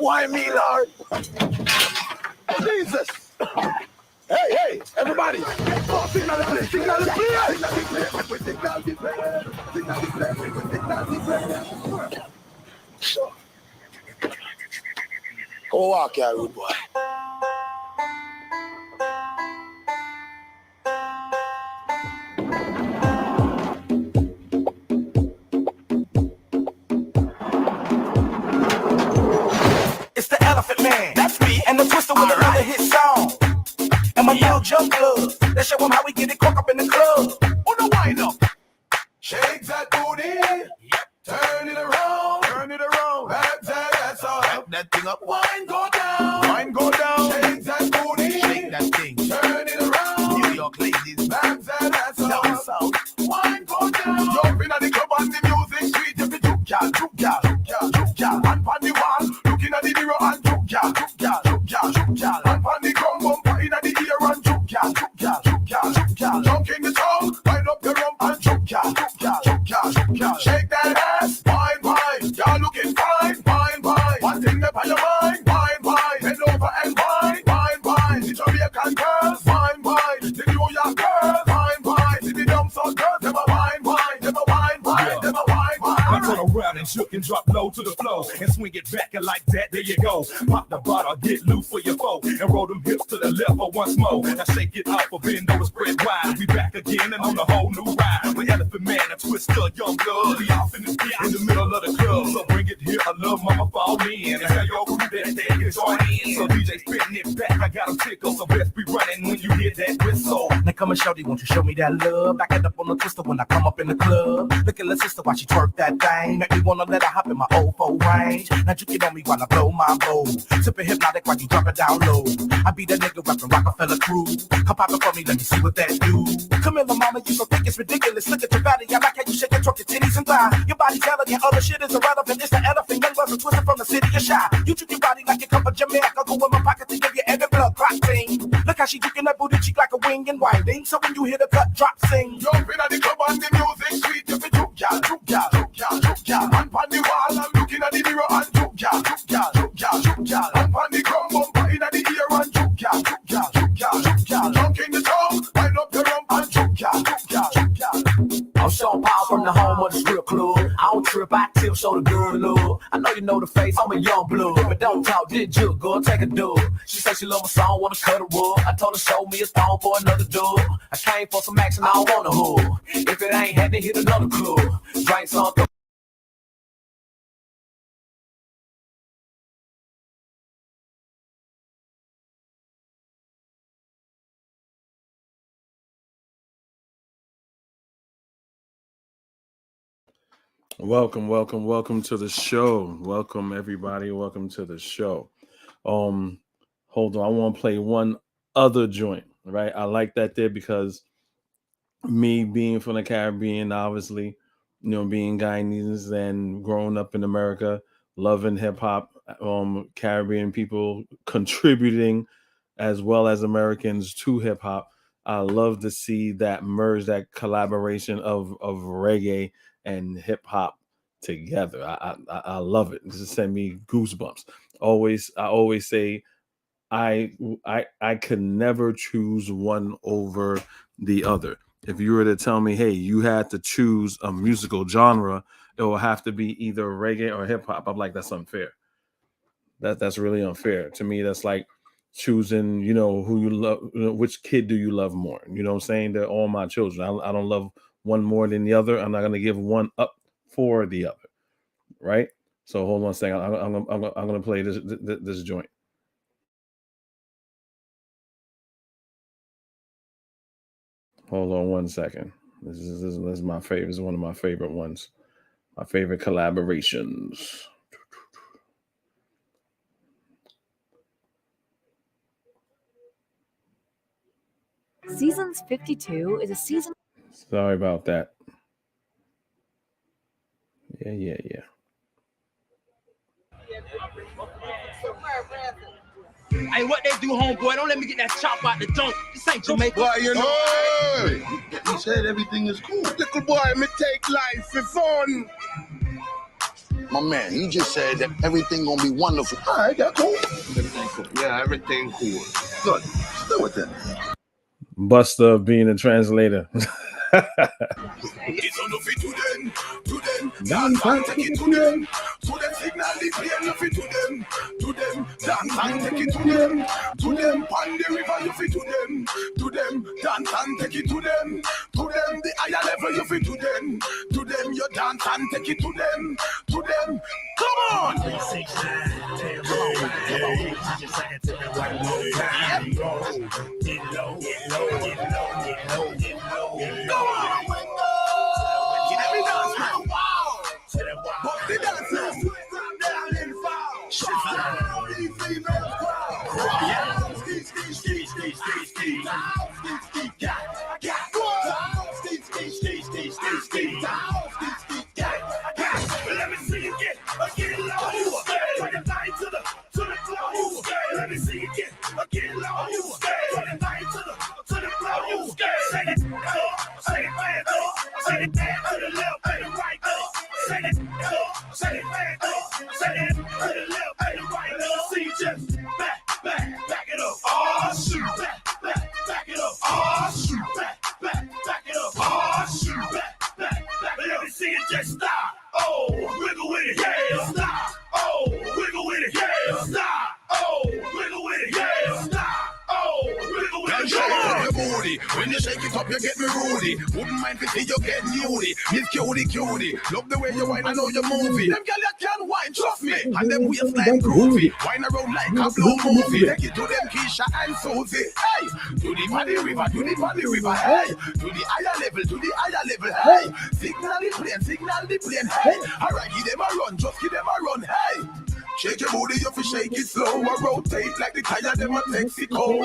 why me, Lord? Jesus. Hey, everybody. Signal the play. Go walk here, rude boy. It's the Elephant Man, that's me, and the Twister with another hit song. And my young jump club, let's show them how we get it crunk up in the club. On the wind up. Shake that booty, turn it around, back that all, back that thing up, wine go down, shake that booty, shake that thing, turn it around, New York ladies, back that all, down south, wine go down, jumping at the club and the music sweet, if you juke y'all, and pon the wall, looking at the mirror and juke y'all, and pon the drum bumper in the ear and juke y'all, junk in the tongue, wind up your rump and juke y'all. Shake that ass, wine, y'all looking fine. One thing up on your mind, bend over and wine. The Jamaican girls, wine. The New York girls, wine. The dumb south girls, them a wine. I turn around and shook and drop low to the floor and swing it back and like that, there you go. Pop the bottle, get loose for your foe and roll them hips to the left for once more. Now shake it off, a bend over, spread wide. We back again and on a whole new ride. With Elephant Man, a Twister, young blood. We off in the middle of the club, so bring it here. I love mama fall in and tell your crew that they can join in. So DJ spinning it back, I got them tickled, so best be running when you hear that whistle. Now come and shorty, won't you show me that love? Back it up on the Twister when I come up in the club. Look at the sister while she twerk that thing. Make me wanna let her hop in my old 4 range. Now you get on me while I blow my bowl. Sipping hypnotic while you drop it down low. I be the nigga rapping Rockefeller crew. Come pop it for me, let me see what that do. Come here, mama, you so think it's ridiculous. Look at your body, I like how you shake and twerk your titties and thigh. Your body's elegant, other shit is irrelevant. It's the elephant, young buster twisted from the city of Shy. You treat your body like you come from Jamaica. Go in my pocket to give you every blood clot thing. Look how she juking that booty cheek like a wing and winding. So when you hear the cut drop, sing. Jumping at the club and the music sweet. If you juke y'all. And pon the wall, I'm looking at the mirror and juke y'all. And pon the drum bumper in the ear and juke y'all. Junk in the tongue, wind up your rump and juke y'all. I'm Sean Paul from the home of the strip club. I don't trip, I tip, show the girl love. I know you know the face, I'm a young blood. But don't talk, did you, girl, take a dub. She said she love my song, wanna cut a rug. I told her show me a thong for another dub. I came for some action, I don't want a hood. If it ain't had to hit another club. Drink something. Welcome to the show. Welcome everybody. Welcome to the show. Hold on. I want to play one other joint, right? I like that there because me being from the Caribbean, obviously, being Guyanese and growing up in America, loving hip hop, Caribbean people contributing as well as Americans to hip hop. I love to see that merge, that collaboration of reggae and hip hop together. I love it. This is send me goosebumps. I always say I could never choose one over the other. If you were to tell me, hey, you had to choose a musical genre, it will have to be either reggae or hip hop. I'm like, that's unfair. That's really unfair. To me, that's like choosing, who you love, which kid do you love more? You know what I'm saying? They're all my children. I don't love one more than the other. I'm not going to give one up for the other, right? So hold on a second. I'm going to play this joint. Hold on one second. This is my favorite. This is one of my favorite ones. My favorite collaborations. Seasons 52 is a season. Sorry about that. Yeah. Hey, what they do, homeboy? Don't let me get that chop out the dunk. This ain't Jamaica. Boy, he said everything is cool. Little boy, me take life for fun. My man, he just said that everything gonna be wonderful. All right, that's cool. Everything cool. Yeah, everything cool. Good. Still with it. Buster being a translator. It's on the feet to them, dance and take it to them, signal the plane, you fit to them, dance and take it to them, on the river, you fit to them, dance and take it to them, the higher level, you fit to them, you dance and take it to them, come on! 3, 6, 9, 10, just sing it to me one more time. Get low, get low, get low, get low, get low, get low. Go on! Get every dance now. Wow! Bump the dance now. Down and fall. Shift down. These females crawl. Yeah. Ski. Let me see you get low. Turn it light to the floor. Let me see you get low. Turn it light to the floor. Say it up, say it back up, say it back to the left and the right up. Say it up, say it back up, say it to the left and the right up. See just back it up. Oh shoot, back it up. Oh shoot, back it up. Oh shoot, back. Let me see it just stop. Oh, wiggle with it, yeah, stop. Oh, wiggle with it, yeah, stop. Oh, wiggle with it, yeah, stop. Oh, wiggle with it, yeah. Your booty. When you shake it up, you get me rudy. Wouldn't mind if you get nudie. Miss cutie. Love the way you whine, I know you're moving. Them girl you can whine, trust me. And them waistline groovy. Whine around like a blue movie. Take it to them Keisha and Susie. Hey, to the valley river. Hey, to the higher level. Hey, signal the plane. Hey, alright, give them a run, just give them a run. Hey. Shake your booty, you fi shake it slow. I rotate like the tire, them a Mexico.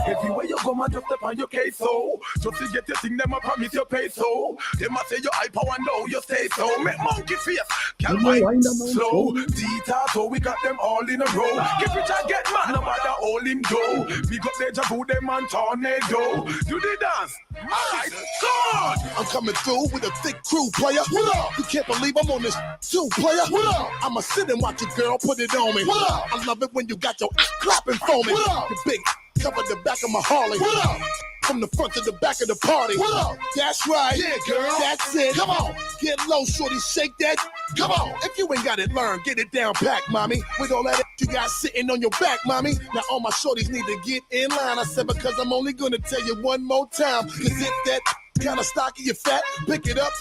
Everywhere you go, man, just step on your case, so just to get your thing, them a promise you pay, so them a say you hyper and now you stay so. Make monkey face, can wind slow. Dita, so we got them all in a row. Get rich and get mad, no matter all him go. Big up Deja Vu, them and Tornado. Do the dance, alright, come on. I'm coming through with a thick crew, player. What up? You can't believe I'm on this too, player. What up? I'ma sit and watch your girl put it on me. What up? I love it when you got your clapping for me. What up? The big cover the back of my Harley. What up? From the front to the back of the party. What up? That's right. Yeah, girl. That's it. Come on. Get low, shorty. Shake that. Come on. If you ain't got it learned, get it down pack, mommy. With all that you got sitting on your back, mommy. Now all my shorties need to get in line. I said because I'm only gonna tell you one more time. Cause if that kind of stocky, you fat, pick it up,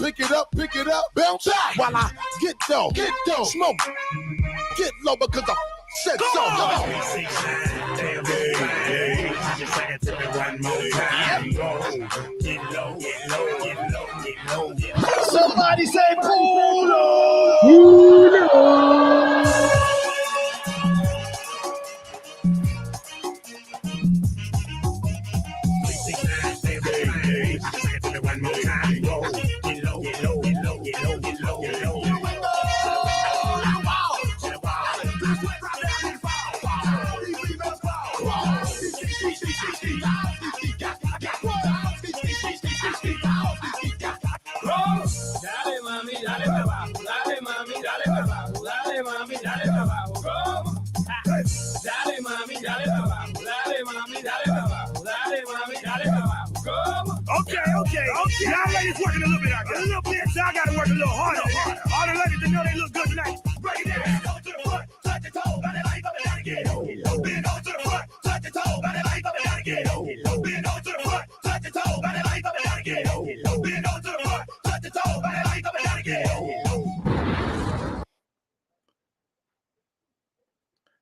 bounce back. While I get dough, smoke, get low because I said so. Come on. Just say it to me one more time. Get low. Somebody say Pulo. One more time. Get low. Dale mami, dale para abajo. Dale mami, dale para abajo. Dale mami, dale para abajo. ¿Cómo? Dale mami, dale para abajo. Dale mami, dale para abajo. Dale mami, dale para abajo. ¿Cómo? Okay. Y'all ladies working a little bit out there. A little bit, so I gotta work a little harder. All the ladies that know they look good tonight. Break it down. Go to the front, touch the toe, body life up and down again. Bend over to the front, touch the toe, body life up and down again. Bend over to the front, touch the toe, body life up and down again. Bend over to the front, touch the toe, body life up and down again.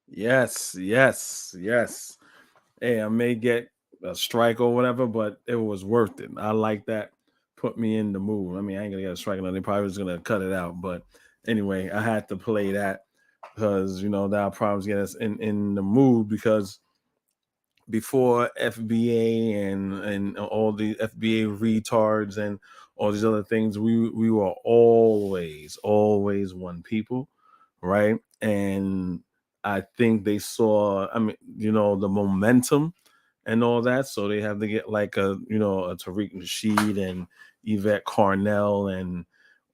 Yes. Hey, I may get a strike or whatever, but it was worth it. I like that. Put me in the mood. I mean, I ain't gonna get a strike, and they probably was gonna cut it out. But anyway, I had to play that because that'll probably get us in the mood, because before FBA and all the FBA retards and all these other things, we were always one people, right? And I think they saw, the momentum and all that, so they have to get like a Tariq Nasheed and Yvette Carnell and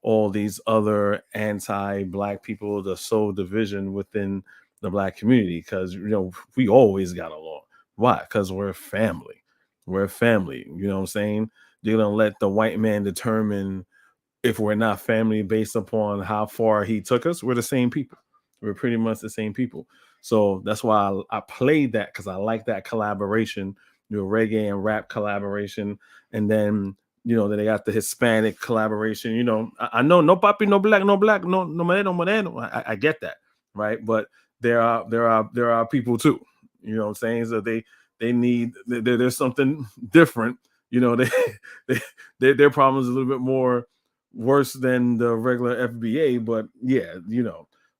all these other anti-black people, the soul division within the black community, because we always got along. Why? Because we're family. We're family. You know what I'm saying? They're gonna let the white man determine if we're not family based upon how far he took us. We're the same people. We're pretty much the same people. So that's why I played that, because I like that collaboration, reggae and rap collaboration. And then, then they got the Hispanic collaboration. I know no papi, no black, no moreno. I get that, right? But there are people too. You know what I'm saying? So they need there's something different. Their problem is a little bit more worse than the regular FBA, but yeah,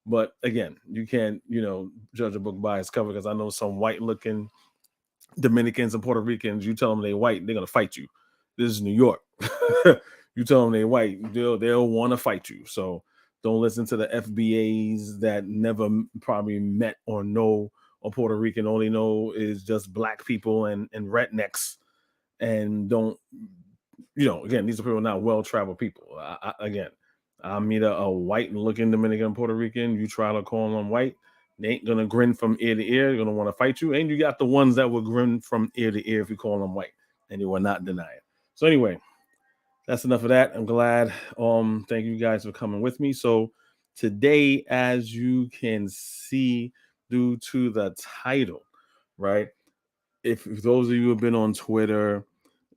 but again, you can't, judge a book by its cover, because I know some white looking Dominicans and Puerto Ricans, you tell them they white, they're gonna fight you. This is New York. You tell them they white, they'll want to fight you. So don't listen to the FBAs that never probably met or know a Puerto Rican. All they know is just black people and rednecks, and don't, again, these are people not well-traveled people. I meet a white-looking Dominican Puerto Rican. You try to call them white, they ain't gonna grin from ear to ear. They're gonna want to fight you. And you got the ones that will grin from ear to ear if you call them white, and they will not deny it. So anyway, that's enough of that. I'm glad. Thank you guys for coming with me. So today, as you can see, due to the title, right? If those of you who have been on Twitter,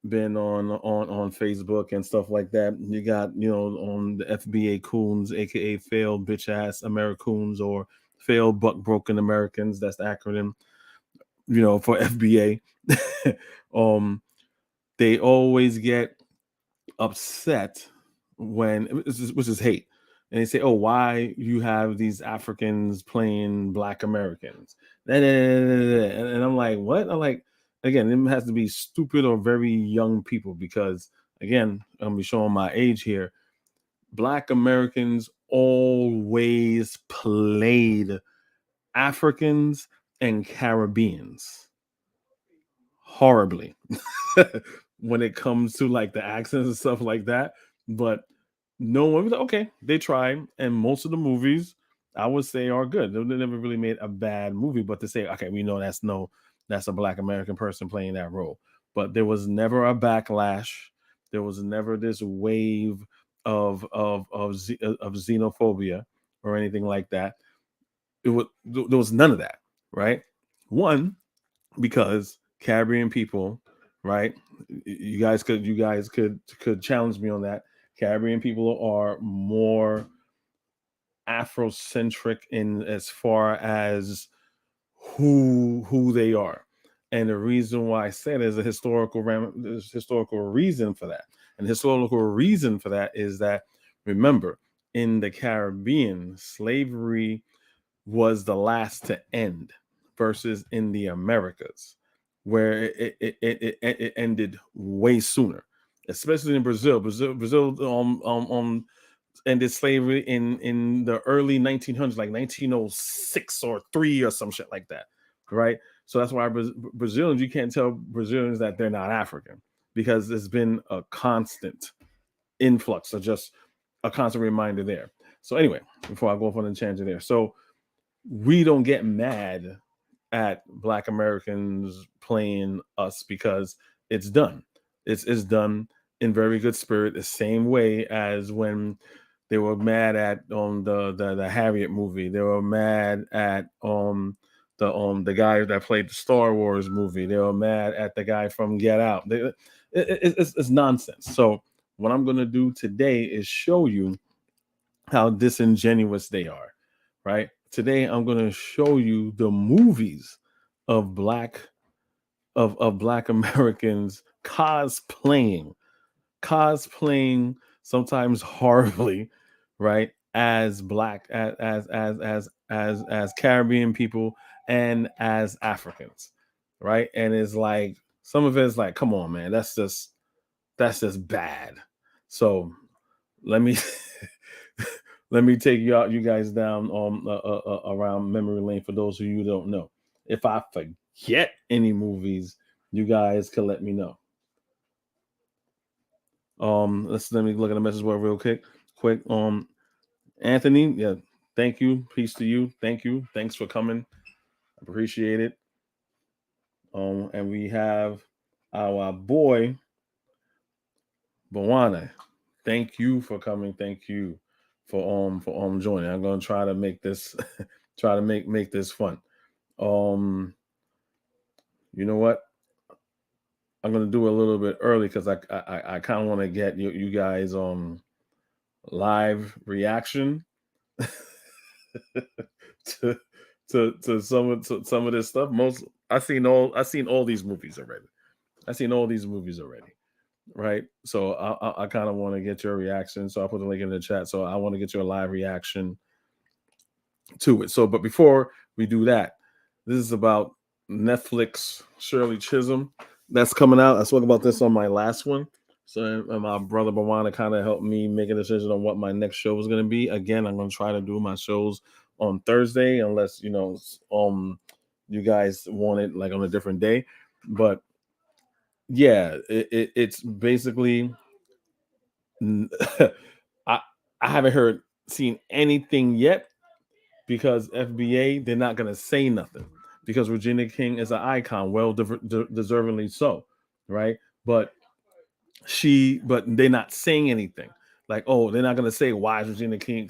been on Facebook and stuff like that, you got on the FBA coons, aka failed bitch ass Americoons, or failed buck broken Americans. That's the acronym, for FBA. They always get upset which is hate, and they say, "Oh, why you have these Africans playing Black Americans?" And I'm like, "What?" I'm like, again, it has to be stupid or very young people, because again, I'm gonna be showing my age here. Black Americans always played Africans and Caribbeans horribly when it comes to like the accents and stuff like that. But no one was like, okay, they try, and most of the movies I would say are good. They never really made a bad movie, but to say, okay, we know that's a Black American person playing that role. But there was never a backlash. There was never this wave of xenophobia or anything like that. There was none of that, right? One, because Caribbean people, right? You guys could challenge me on that. Caribbean people are more Afrocentric in as far as who they are, and the reason why I say there's a historical reason for that. And the historical reason for that is that, remember, in the Caribbean, slavery was the last to end, versus in the Americas, where it ended way sooner, especially in Brazil. Brazil ended slavery in the early 1900s, like 1906 or 3 or some shit like that, right? So that's why Brazilians, you can't tell Brazilians that they're not African, because there's been a constant influx, or just a constant reminder there. So anyway, before I go off on a tangent there, so we don't get mad at Black Americans playing us, because it's done. It's done in very good spirit, the same way as when they were mad at the Harriet movie. They were mad at the guy that played the Star Wars movie. They were mad at the guy from Get Out. It's nonsense. So what I'm going to do today is show you how disingenuous they are, right? Today I'm going to show you the movies of black Americans cosplaying sometimes horribly, right, as black as Caribbean people and as Africans, right? And it's like, some of it is like, come on, man, that's just bad. So let me let me take you guys down around memory lane, for those of you who don't know. If I forget any movies, you guys can let me know. Let me look at the message board real quick. quick. Anthony, yeah, thank you. Peace to you. Thank you. Thanks for coming. Appreciate it. And we have our boy Bawana. Thank you for coming. Thank you for joining. I'm gonna try to make this try to make this fun. You know what? I'm gonna do a little bit early because I kind of want to get you guys live reaction to some of this stuff. I've seen all these movies already. I've seen all these movies already, right? So I kind of want to get your reaction. So I'll put the link in the chat. So I want to get your live reaction to it. So, but before we do that, this is about Netflix Shirley Chisholm that's coming out. I spoke about this on my last one. So and my brother Bawana kind of helped me make a decision on what my next show was going to be. Again, I'm going to try to do my shows on Thursday, unless you guys want it like on a different day. But yeah, it's basically I haven't seen anything yet because FBA they're not going to say nothing because Regina King is an icon, well deservingly so, right? But they're not saying anything. Like, oh, they're not gonna say why is Regina King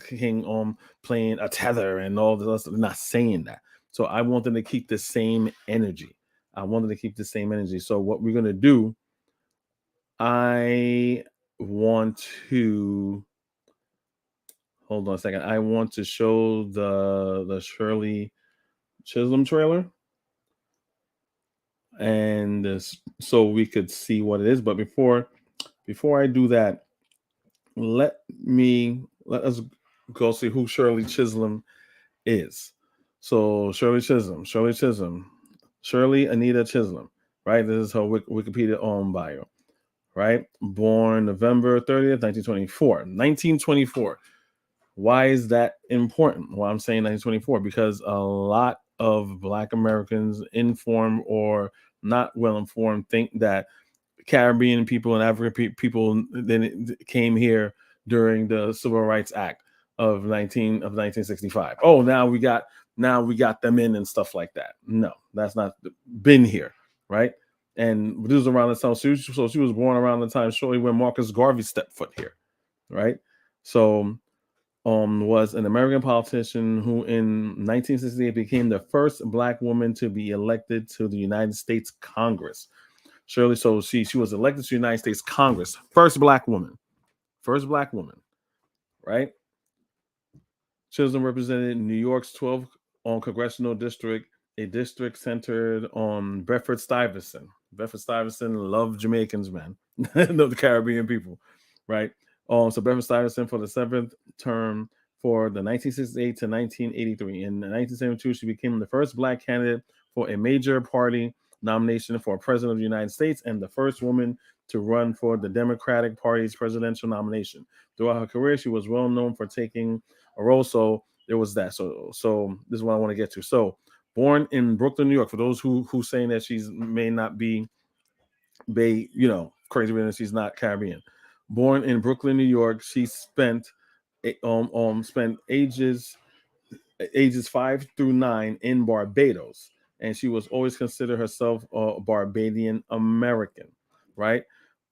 playing a tether and all this. They're not saying that. So I want them to keep the same energy. So what we're gonna do, I want to hold on a second. I want to show the Shirley Chisholm trailer, and so we could see what it is. But before I do that, let us go see who Shirley Chisholm is. So Shirley Anita Chisholm, right? This is her Wikipedia bio, right? Born November 30th, 1924. 1924. Why is that important? Well, I'm saying 1924 because a lot of Black Americans, informed or not well informed, think that Caribbean people and African people then came here during the Civil Rights Act of 1965. Oh, now we got them in and stuff like that. No, that's not been here, right? And this was around the time. So she was born around the time shortly when Marcus Garvey stepped foot here, right? So was an American politician who in 1968 became the first Black woman to be elected to the United States Congress. Shirley, so she was elected to the United States Congress, first black woman, right? Chisholm represented New York's 12th congressional district, a district centered on Bedford-Stuyvesant. Bedford-Stuyvesant loved Jamaicans, man, the Caribbean people, right? So Bedford-Stuyvesant for the 7th term for the 1968 to 1983. In 1972, she became the first Black candidate for a major party nomination for president of the United States and the first woman to run for the Democratic Party's presidential nomination. Throughout her career, she was well known for taking a role. So there was that. So this is what I want to get to. So born in Brooklyn, New York, for those who saying that she's may not be crazy and she's not Caribbean. Born in Brooklyn, New York, she spent ages 5 through 9 in Barbados, and she was always considered herself a Barbadian American, right?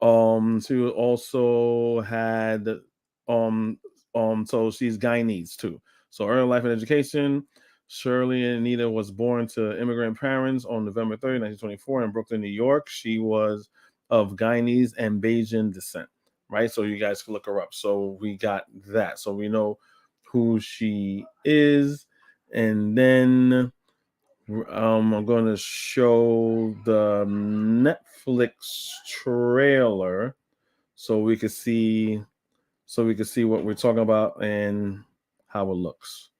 She also had so she's Guyanese too. So early life and education. Shirley Anita was born to immigrant parents on November 30, 1924 in Brooklyn, New York. She was of Guyanese and Bajan descent, right? So you guys can look her up. So we got that. So we know who she is. And then I'm going to show the Netflix trailer so we can see what we're talking about and how it looks.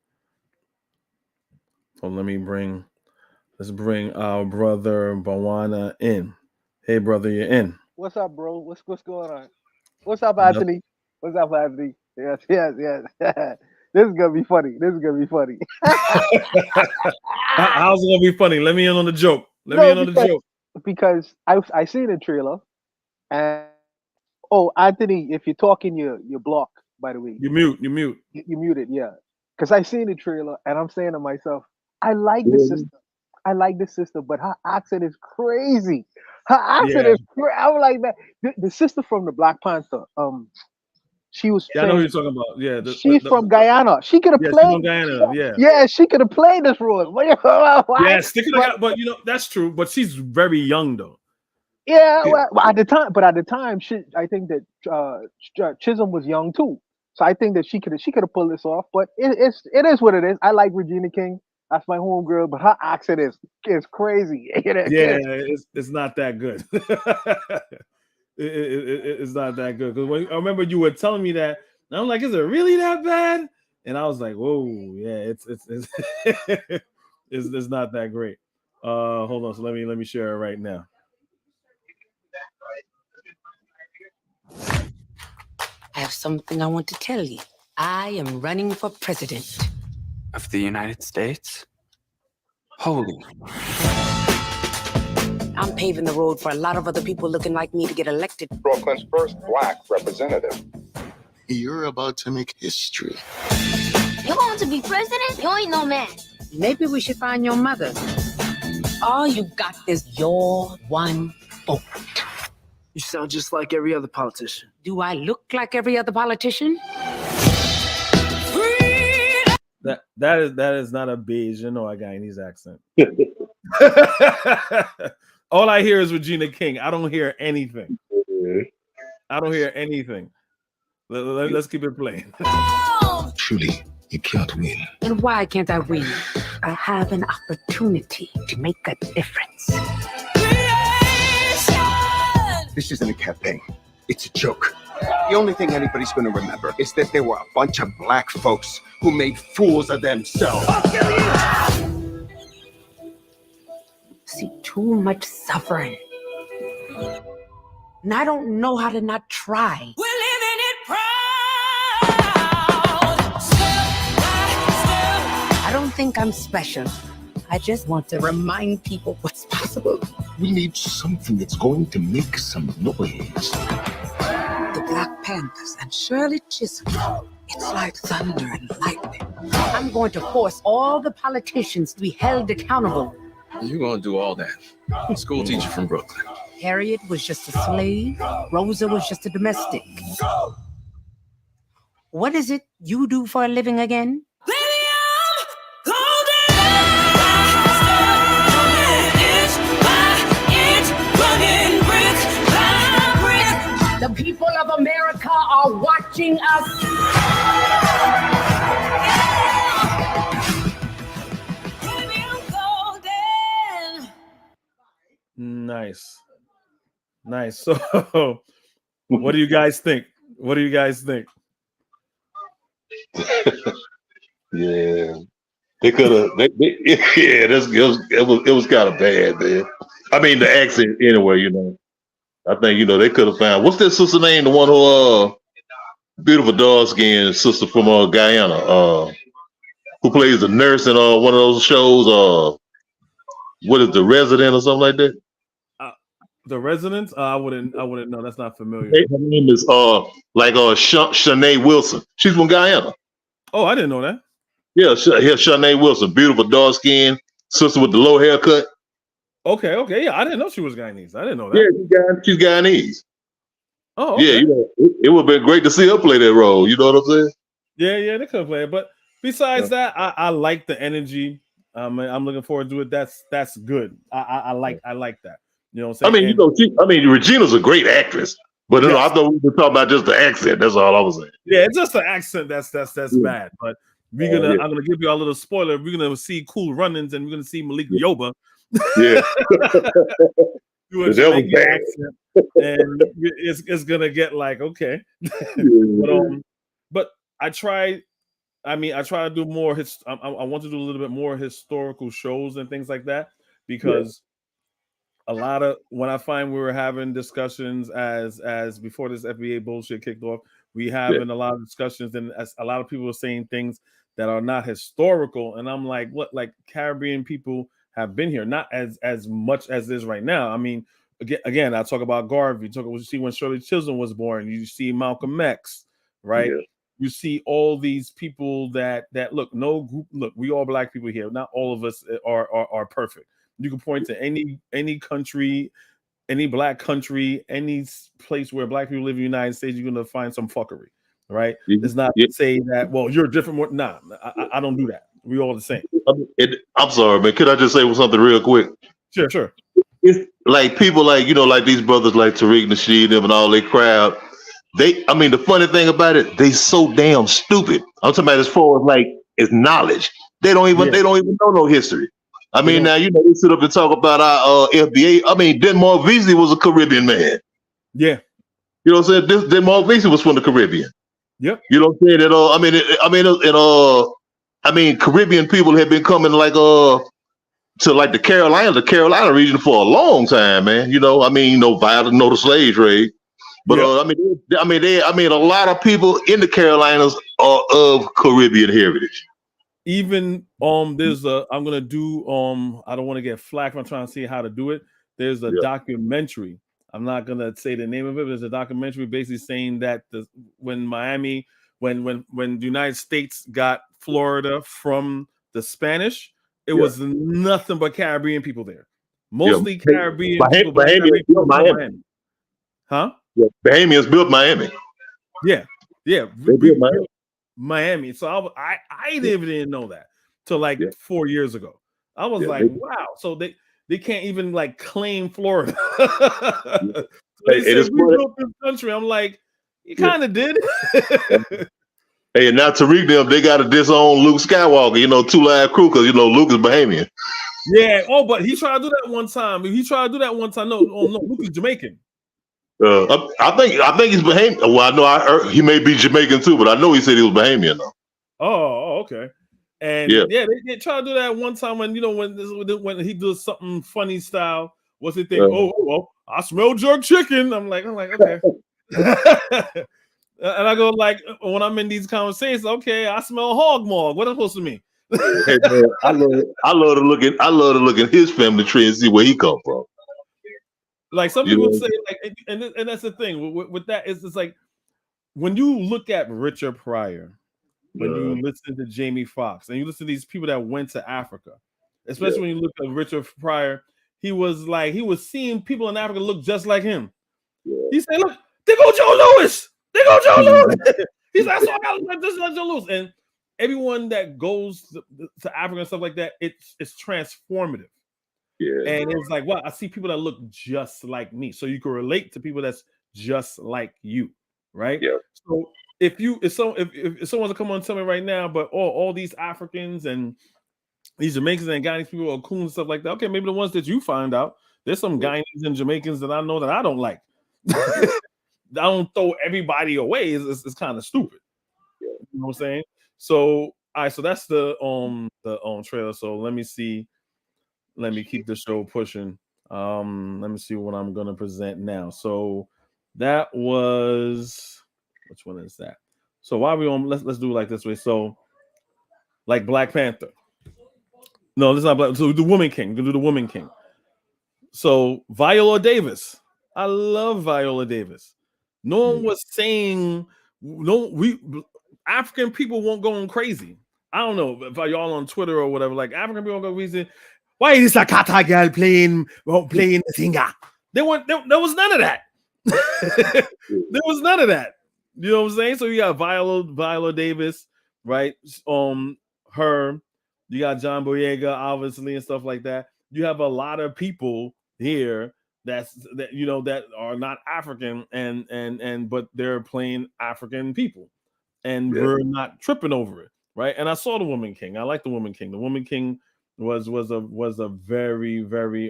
So let's bring our brother Bawana in. Hey brother, you're in. What's up, bro? What's going on? What's up, Anthony? What's up, Anthony? Yes. This is gonna be funny. How's it gonna be funny? Let me in on the joke. Because I seen the trailer, and Anthony, if you're talking, you're blocked. by the way. You mute. You muted, yeah. Because I seen the trailer and I'm saying to myself, I like the sister. I like the sister, but her accent is crazy. Her accent Yeah. is crazy. I'm like that. The sister from the Black Panther, she was Yeah, I know who playing. you're talking about. Yeah, She's from Guyana. She could have yeah, she's played. from Guyana. Yeah. Yeah, she could have played this role. Why? Yeah, stick it out. But you know, that's true. But she's very young though. Yeah, well, at the time, I think that Chisholm was young too. So I think that she could have pulled this off. But it is what it is. I like Regina King. That's my homegirl, but her accent is crazy. Yeah, it's not that good. It's not that good. Because I remember you were telling me that, and I'm like, is it really that bad? And I was like, whoa, yeah, it's it's not that great. Hold on, so let me share it right now. I have something I want to tell you. I am running for president of the United States. Holy. I'm paving the road for a lot of other people looking like me to get elected. Brooklyn's first black representative. You're about to make history. You want to be president? You ain't no man. Maybe we should find your mother. All you got is your one vote. You sound just like every other politician. Do I look like every other politician? That is not a Bayesian or a Guyanese accent. All I hear is Regina King. I don't hear anything. I don't hear anything. Let's keep it playing. Truly, you can't win. And why can't I win? I have an opportunity to make a difference. This isn't a campaign. It's a joke. The only thing anybody's going to remember is that there were a bunch of black folks who made fools of themselves. See too much suffering. And I don't know how to not try. We're living it proud. Step by step. I don't think I'm special. I just want to remind people what's possible. We need something that's going to make some noise. The Black Panthers and Shirley Chisholm. It's like thunder and lightning. I'm going to force all the politicians to be held accountable. You're going to do all that. School teacher from Brooklyn. Harriet was just a slave. Rosa was just a domestic. What is it you do for a living again? The people of America are watching us. Nice. So, what do you guys think? Yeah, they could have. Yeah, it was kind of bad, man. I mean, the accent anyway. You know, I think they could have found what's that sister name? The one who beautiful dark skinned sister from Guyana, who plays a nurse in one of those shows. What is The Resident or something like that? The Residents? I wouldn't know. That's not familiar. Her name is Shanae Wilson. She's from Guyana. Oh, I didn't know that. Yeah, Shanae Wilson, beautiful dark skin sister with the low haircut. Okay, yeah, I didn't know she was Guyanese. I didn't know that. Yeah, she's Guyanese. Oh, okay. Yeah, it would have been great to see her play that role. You know what I'm saying? Yeah, they could play it. But besides that, I like the energy. I'm looking forward to it. That's good. I like that. You know what I'm saying? I mean, Regina's a great actress, but I thought we were talking about just the accent. That's all I was saying. Yeah, it's just the accent that's bad. But I'm gonna give you a little spoiler. We're gonna see Cool Runnings and we're gonna see Malik Yoba. Yeah, do a Jamaican accent, and it's gonna get like okay. But I try to do more. I want to do a little bit more historical shows and things like that because. A lot of when I find we were having discussions as before this FBA bullshit kicked off, we having a lot of discussions and as a lot of people are saying things that are not historical, and I'm like, what? Like Caribbean people have been here, not as much as is right now. I mean, again, I talk about Garvey. You see when Shirley Chisholm was born. You see Malcolm X, right? you see all these people that look, no group, look, we all black people here. Not all of us are perfect. You can point to any country, any black country, any place where black people live in the United States, you're gonna find some fuckery, right? It's not to say that, well, you're different. Nah, I don't do that. We all the same. I'm sorry, man. Could I just say something real quick? Sure. It's like people like, like these brothers like Tariq Nasheed, them and all they crowd. The funny thing about it, they so damn stupid. I'm talking about as far as like it's knowledge. They don't even know no history. Now they sit up and talk about our FBA. Denmark Vesey was a Caribbean man. Yeah. You know what I'm saying? Denmark Vesey was from the Caribbean. Yep. You know what I'm saying? Caribbean people have been coming like to like the Carolina region for a long time, man. Via the slave trade. But a lot of people in the Carolinas are of Caribbean heritage. Even there's I'm gonna do I don't want to get flack if I'm trying to see how to do it. There's a documentary. I'm not gonna say the name of it, but there's a documentary basically saying that when the United States got Florida from the Spanish, it was nothing but Caribbean people there. Mostly Caribbean people. Miami. Huh? Yeah, Bahamians built Miami. Yeah. They built Miami. So I didn't know that till like 4 years ago. I was like, wow. So they can't even like claim Florida. They said we built this country. I'm like, you kind of did. Hey, and now Tariq them, they got to disown Luke Skywalker, 2 Live Crew, because Luke is Bahamian. Yeah. Oh, but he tried to do that one time. No, Luke is Jamaican. I think he's Bahamian. Well, I know I heard he may be Jamaican too, but I know he said he was Bahamian though. Oh, okay. And they tried to do that one time when when he does something funny style. What's the thing? Oh, I smell jerk chicken. I'm like, okay. And I go like, when I'm in these conversations, okay, I smell hog maw. What am I supposed to mean? Hey, man, I love to look at his family tree and see where he come from. Like some people say, like, and that's the thing with that is it's like when you look at Richard Pryor, when you listen to Jamie Foxx, and you listen to these people that went to Africa, especially when you look at Richard Pryor, he was seeing people in Africa look just like him. He said, "Look, there go Joe Louis. There go Joe Louis." He's like, "So I got like this like Joe Louis." And everyone that goes to Africa and stuff like that, it's transformative. Yeah. And it's like, wow, I see people that look just like me. So you can relate to people that's just like you, right? Yeah. So if someone to come on and tell me right now, but all these Africans and these Jamaicans and Guyanese people are cool and stuff like that. Okay, maybe the ones that you find out. There's some Guyanese and Jamaicans that I know that I don't like. I don't throw everybody away. It's kind of stupid. You know what I'm saying? So all right, so that's the trailer. So let me see. Let me keep the show pushing. Let me see what I'm gonna present now. So that was, which one is that? So while we on, let's do it like this way. So like Black Panther. No, this is not Black. So the Woman King. We're gonna do the Woman King. So Viola Davis. I love Viola Davis. No one was saying African people won't go crazy. I don't know if y'all on Twitter or whatever, like African people won't go crazy. Why is this a Kata girl playing the singer? There was none of that. There was none of that. You know what I'm saying? So you got Viola Davis, right? Her, you got John Boyega, obviously, and stuff like that. You have a lot of people here that are not African and but they're playing African people, and we're not tripping over it, right? And I saw the Woman King. I like the Woman King. The Woman King was a very, very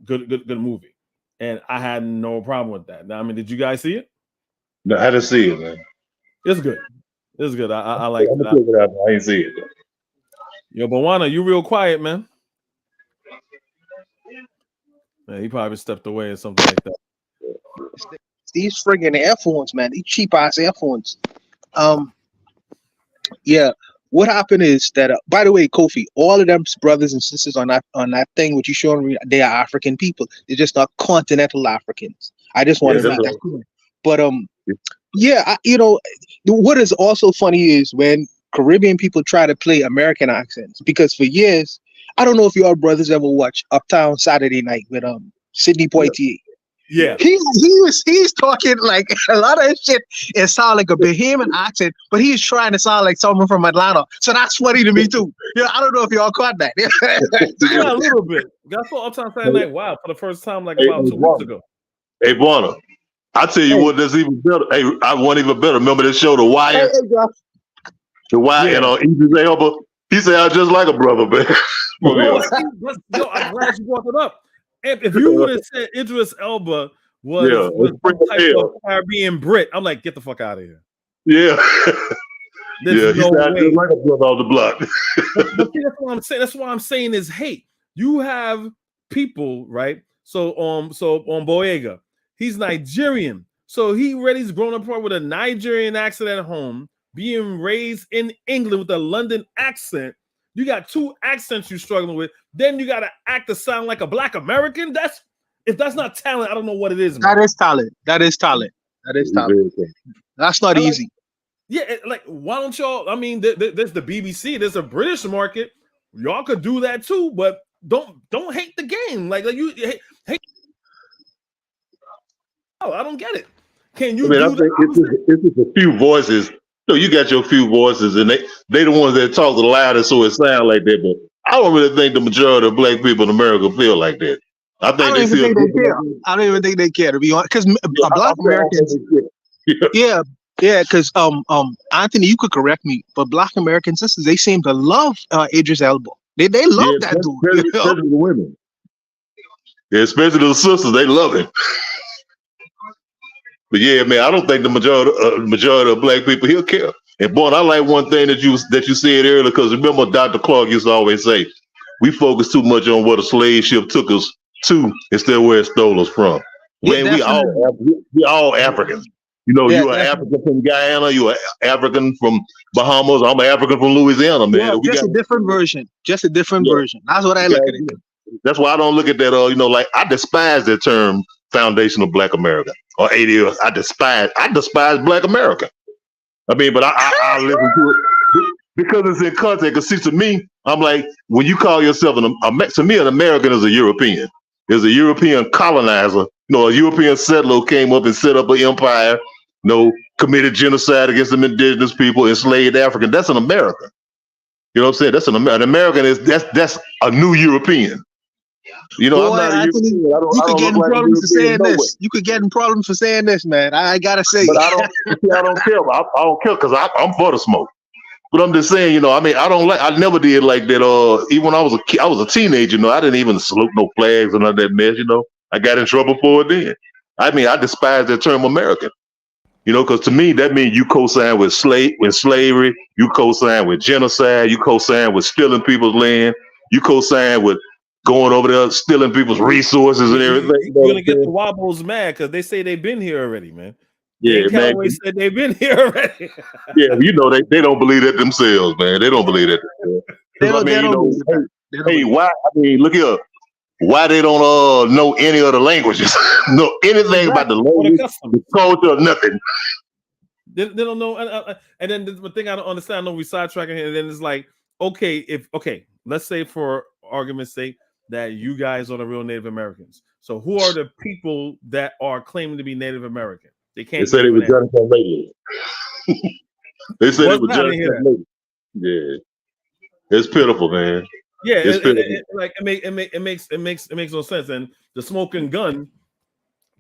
good movie, and I had no problem with that. Now, I mean, did you guys see it? No, I didn't see it, man. It's good. It's good. I like it. I didn't see it. Yo, Bawana, you real quiet, man. Man, he probably stepped away or something like that. These friggin' earphones, man. These cheap ass earphones. Yeah. What happened is that, by the way, Kofi, all of them brothers and sisters on that thing which you showing me, they are African people. They're just not continental Africans. I just want to make that clear. But Yeah, what is also funny is when Caribbean people try to play American accents because for years, I don't know if your brothers ever watch Uptown Saturday Night with Sidney Poitier. Yeah. He's talking like a lot of his shit. It sound like a Bahamian accent, but he's trying to sound like someone from Atlanta. So that's funny to me too. Yeah, I don't know if y'all caught that. Yeah, a little bit. I saw Uptown Saturday Night Wow for the first time like about 2 weeks ago. Hey, Bonner, I tell you what, that's even better. Hey, I want even better. Remember this show, The Wire? The Wire, and Idris Elba. He said, "I'm just like a brother, man." Yo, I'm glad you brought it up. If you would have said Idris Elba was some type of Caribbean Brit, I'm like, get the fuck out of here. Yeah. There's he no said, way. "Just like a brother on the block." But see, that's what I'm saying. That's what I'm saying is hate. You have people, right? So on Boyega, he's Nigerian. So he's grown up with a Nigerian accent at home, being raised in England with a London accent. You got two accents you're struggling with. Then you got to act to sound like a Black American. If that's not talent, I don't know what it is. Man. That is talent. That's not easy. Yeah, why don't y'all? I mean, there's the BBC. There's a British market. Y'all could do that too, but don't hate the game. Like you hate. Oh, I don't get it. Can you do that? It's just a few voices. You got your few voices, and they the ones that talk the loudest, so it sounds like that. But I don't really think the majority of Black people in America feel like that. I don't even think they care, to be honest. Because Black Americans, because Anthony, you could correct me, but Black American sisters, they seem to love Idris Elba. They love that dude. Especially the women. Yeah, especially the sisters, they love him. But yeah, man, I don't think the majority of Black people here care. And boy, I like one thing that you said earlier, because remember Dr. Clark used to always say, we focus too much on what a slave ship took us to instead of where it stole us from. Yeah, man, we all Africans. You are an African from Guyana, you're an African from Bahamas, I'm an African from Louisiana, man. Yeah, a different version. Just a different version. That's what I look at it. That's why I don't look at that, I despise that term foundational Black America or ADL. I despise Black America. I mean, but I listen to it because it's in context. Because see, to me, I'm like, when you call yourself to me, an American is a European. Is a European colonizer. A European settler came up and set up an empire. Committed genocide against the indigenous people, enslaved African. That's an American. You know what I'm saying? That's an American. That's a new European. I'm not a European. You could get in problems for saying this. You could get in problems for saying this, man. I gotta say. But I don't care. I don't care because I'm for the smoke. But I'm just saying, I never did like that. Even when I was a teenager, I didn't even salute no flags or none of that mess. I got in trouble for it then. I mean, I despise that term American. Because to me that means you co-sign with slavery, you co-sign with genocide, you co-sign with stealing people's land, you co-sign with going over there stealing people's resources and everything. You're gonna get the Wobbles mad because they say they've been here already, man. Yeah, man. Callaway said they've been here already. Yeah, they don't believe that themselves, man. They don't believe that. Why? I mean, look here. Why they don't know any other languages? Know anything about the language, the culture, or nothing? They don't know. And then the thing I don't understand, I know we sidetracking here. And then it's like, let's say for argument's sake that you guys are the real Native Americans. So who are the people that are claiming to be Native American? They can't. They said it was Jonathan Radio. They said it was Jonathan Radio. Yeah, it's pitiful, man. Yeah, it makes no sense. And the smoking gun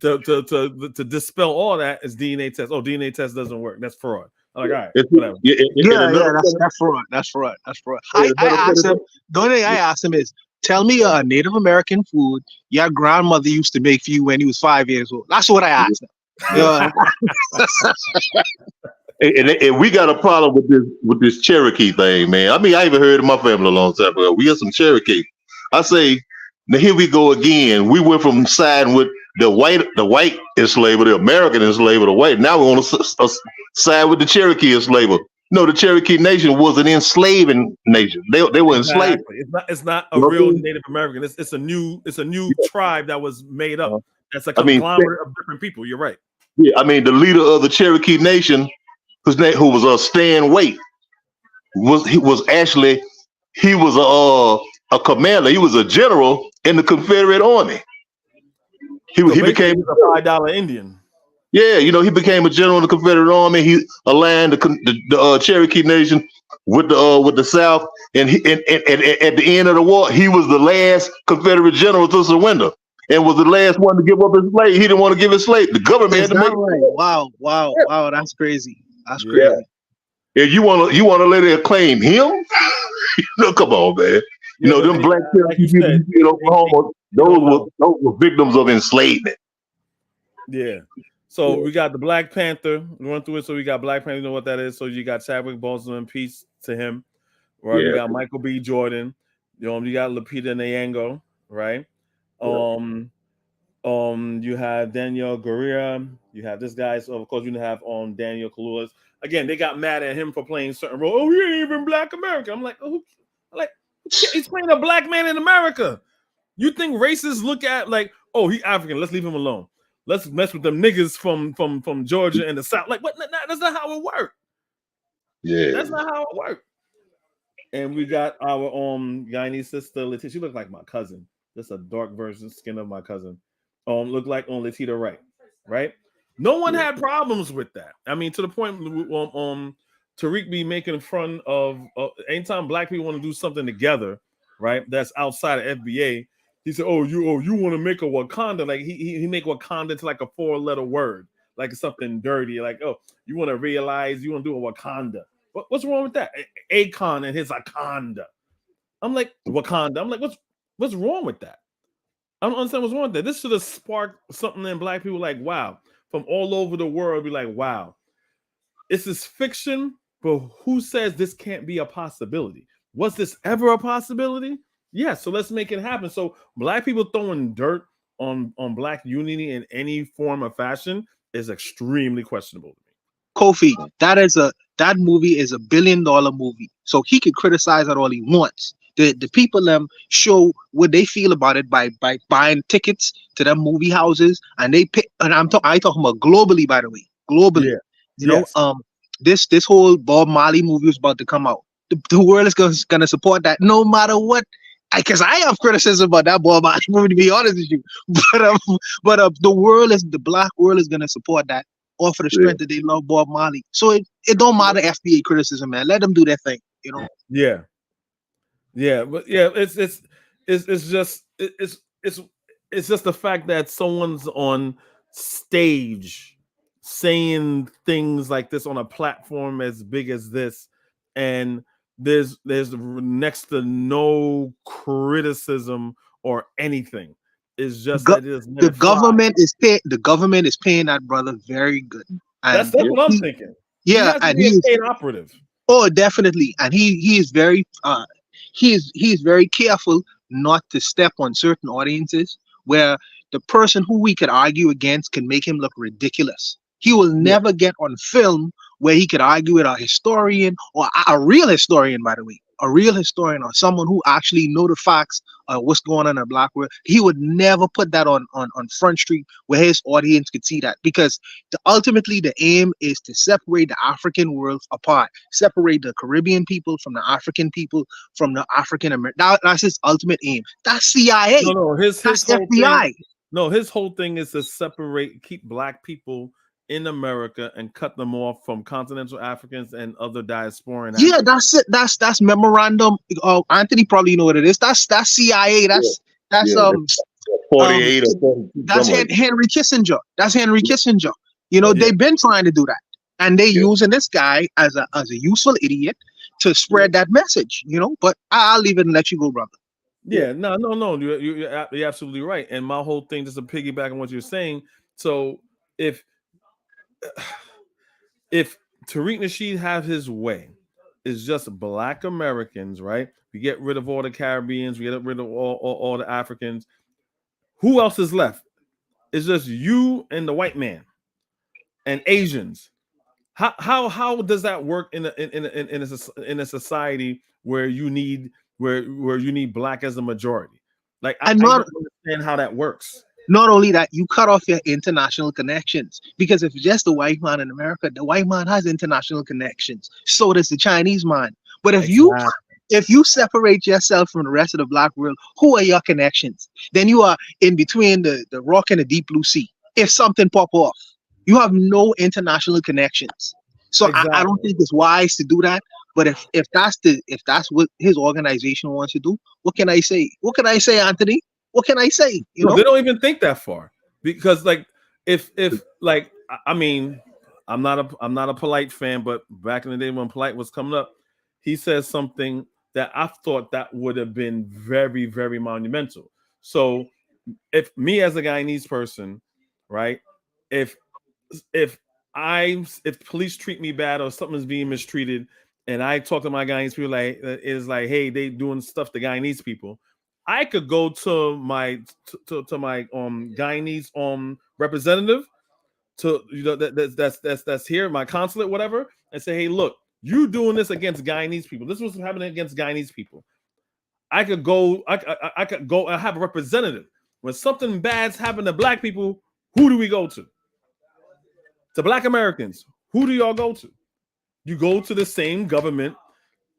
to dispel all that is DNA test. Oh, DNA test doesn't work. That's fraud. I'm like, all right, whatever. That's fraud. I asked him. The only thing I asked him is, tell me a Native American food your grandmother used to make for you when you was 5 years old. That's what I asked him. And we got a problem with this Cherokee thing, man. I mean, I even heard in my family a long time ago. We got some Cherokee. I say, now here we go again. We went from siding with the white enslaver, the American enslaver, the white. Now we want to side with the Cherokee enslaver. No, the Cherokee Nation was an enslaving nation. They were enslaved. It's not a real Native American. It's a new tribe that was made up. That's a conglomerate of different people. You're right. Yeah, I mean the leader of the Cherokee Nation, who was Stan Wait, he was a commander. He was a general in the Confederate Army. So He basically, became he's a $5 Indian. Yeah, he became a general in the Confederate Army. He aligned the Cherokee Nation with the South, and at the end of the war, he was the last Confederate general to surrender, and was the last one to give up his slave. He didn't want to give his slave. The government Is had to that make. right? Wow, that's crazy. That's Yeah. crazy. If you want to let it claim him, come on, man. Them black Cherokee people in Oklahoma, those were victims of enslavement. Yeah. So we got the Black Panther. We went through it. So we got Black Panther. You know what that is. So you got Chadwick Boseman, peace to him. Right. Yeah. You got Michael B. Jordan. You got Lupita Nyong'o. Right. You have Daniel Gurira. You have this guy. So of course you have Daniel Kaluuya. Again, they got mad at him for playing certain role. Oh, he ain't even Black American. I'm like, he's playing a black man in America. You think racists look at like, oh, he African, let's leave him alone. Let's mess with them niggas from Georgia and the South. Like, what? That's not how it worked. Yeah, that's not how it worked. And we got our Guyanese sister Letitia. She looked like my cousin. Just a dark version skin of my cousin. Looked like Letitia right? No one had problems with that. I mean, to the point Tariq be making fun of anytime black people want to do something together, right? That's outside of FBA. He said, "Oh, you want to make a Wakanda?" Like he make Wakanda to like a 4-letter word, like something dirty. Like, oh, you want to realize you want to do a Wakanda? What's wrong with that? Akon and his Wakanda. I'm like Wakanda. I'm like, what's wrong with that? I don't understand what's wrong with that. This should have sparked something in black people. Like, wow, from all over the world, be like, wow, this is fiction, but who says this can't be a possibility? Was this ever a possibility? Yeah, so let's make it happen. So black people throwing dirt on black unity in any form of fashion is extremely questionable to me. Kofi, that movie is $1 billion movie. So he can criticize it all he wants. The people show what they feel about it by buying tickets to them movie houses, and they pick. And I talking about globally, by the way, globally. Yeah. This whole Bob Marley movie was about to come out. The world is gonna support that no matter what. Because I have criticism about that Bob Marley movie, to be honest with you. But the black world is gonna support that, or for the strength that they love Bob Marley. So it don't matter FBA criticism, man. Let them do their thing, Yeah, but yeah, it's just the fact that someone's on stage saying things like this on a platform as big as this, and there's next to no criticism or anything. It's just that it doesn't the government is paying that brother very good. And that's what I'm thinking. Yeah, and he's paid operative. Oh, definitely, and he is very he is very careful not to step on certain audiences where the person who we could argue against can make him look ridiculous. He will never get on film where he could argue with a historian, or a real historian, by the way, a real historian, or someone who actually know the facts of what's going on in the black world. He would never put that on Front Street where his audience could see that, because ultimately the aim is to separate the African world apart, separate the Caribbean people from the African people, from the African American. That's his ultimate aim. That's CIA. No, his that's whole FBI. Thing, no, his whole thing is to keep black people in America and cut them off from continental Africans and other diasporan. Yeah, that's it. That's memorandum. Anthony probably know what it is. That's CIA. That's 48 that's Henry Kissinger. That's Henry Kissinger. They've been trying to do that, and they're using this guy as a useful idiot to spread that message. But I'll leave it and let you go, brother. Yeah, no. You're absolutely right. And my whole thing, just to piggyback on what you're saying. So if Tariq Nasheed have his way, it's just black Americans, right? We get rid of all the Caribbeans, we get rid of all the Africans. Who else is left? It's just you and the white man and Asians. How does that work in a society where you need black as a majority? Like I don't understand how that works. Not only that, you cut off your international connections. Because if just the white man in America, the white man has international connections. So does the Chinese man. But if you separate yourself from the rest of the black world, who are your connections? Then you are in between the rock and the deep blue sea. If something pop off, you have no international connections. So I don't think it's wise to do that. But if that's what his organization wants to do, what can I say? What can I say, Anthony? What can I say? You know, they don't even think that far, because like if like, I mean, I'm not a Polite fan, but back in the day when Polite was coming up, he says something that I thought that would have been very, very monumental. So if me as a Guyanese person, right, if police treat me bad or something's being mistreated, and I talk to my Guyanese people like hey, they doing stuff to Guyanese people, I could go to my Guyanese representative, to that's here, my consulate, whatever, and say, hey, look, you doing this against Guyanese people. This was happening against Guyanese people. I could go and have a representative. When something bad's happened to black people, who do we go to? To black Americans, who do y'all go to? You go to the same government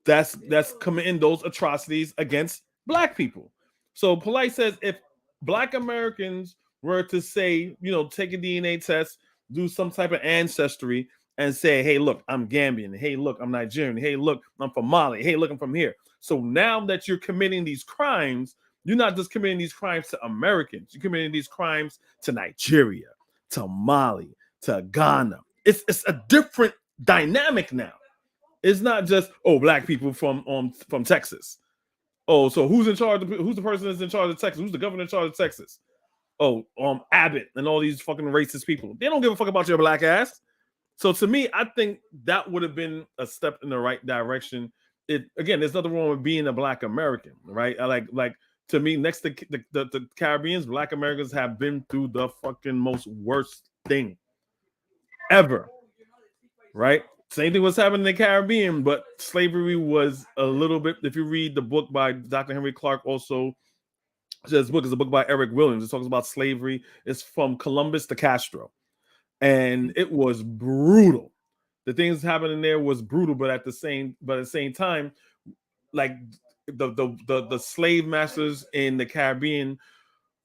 that's committing those atrocities against black people. So Polite says if black Americans were to say, take a DNA test, do some type of ancestry, and say, hey, look, I'm Gambian. Hey, look, I'm Nigerian. Hey, look, I'm from Mali. Hey, look, I'm from here. So now that you're committing these crimes, you're not just committing these crimes to Americans. You're committing these crimes to Nigeria, to Mali, to Ghana. It's a different dynamic now. It's not just, black people from Texas. Oh, so who's in charge? Who's the person that's in charge of Texas? Who's the governor in charge of Texas? Oh, Abbott and all these fucking racist people. They don't give a fuck about your black ass. So to me, I think that would have been a step in the right direction. Again, there's nothing wrong with being a black American, right? I like to me, next to the Caribbeans, black Americans have been through the fucking most worst thing ever, right? Same thing was happening in the Caribbean, but slavery was a little bit. If you read the book by Dr. Henry Clark, also this book is a book by Eric Williams. It talks about slavery. It's from Columbus to Castro, and it was brutal. The things happening there was brutal, but at the same time, like the slave masters in the Caribbean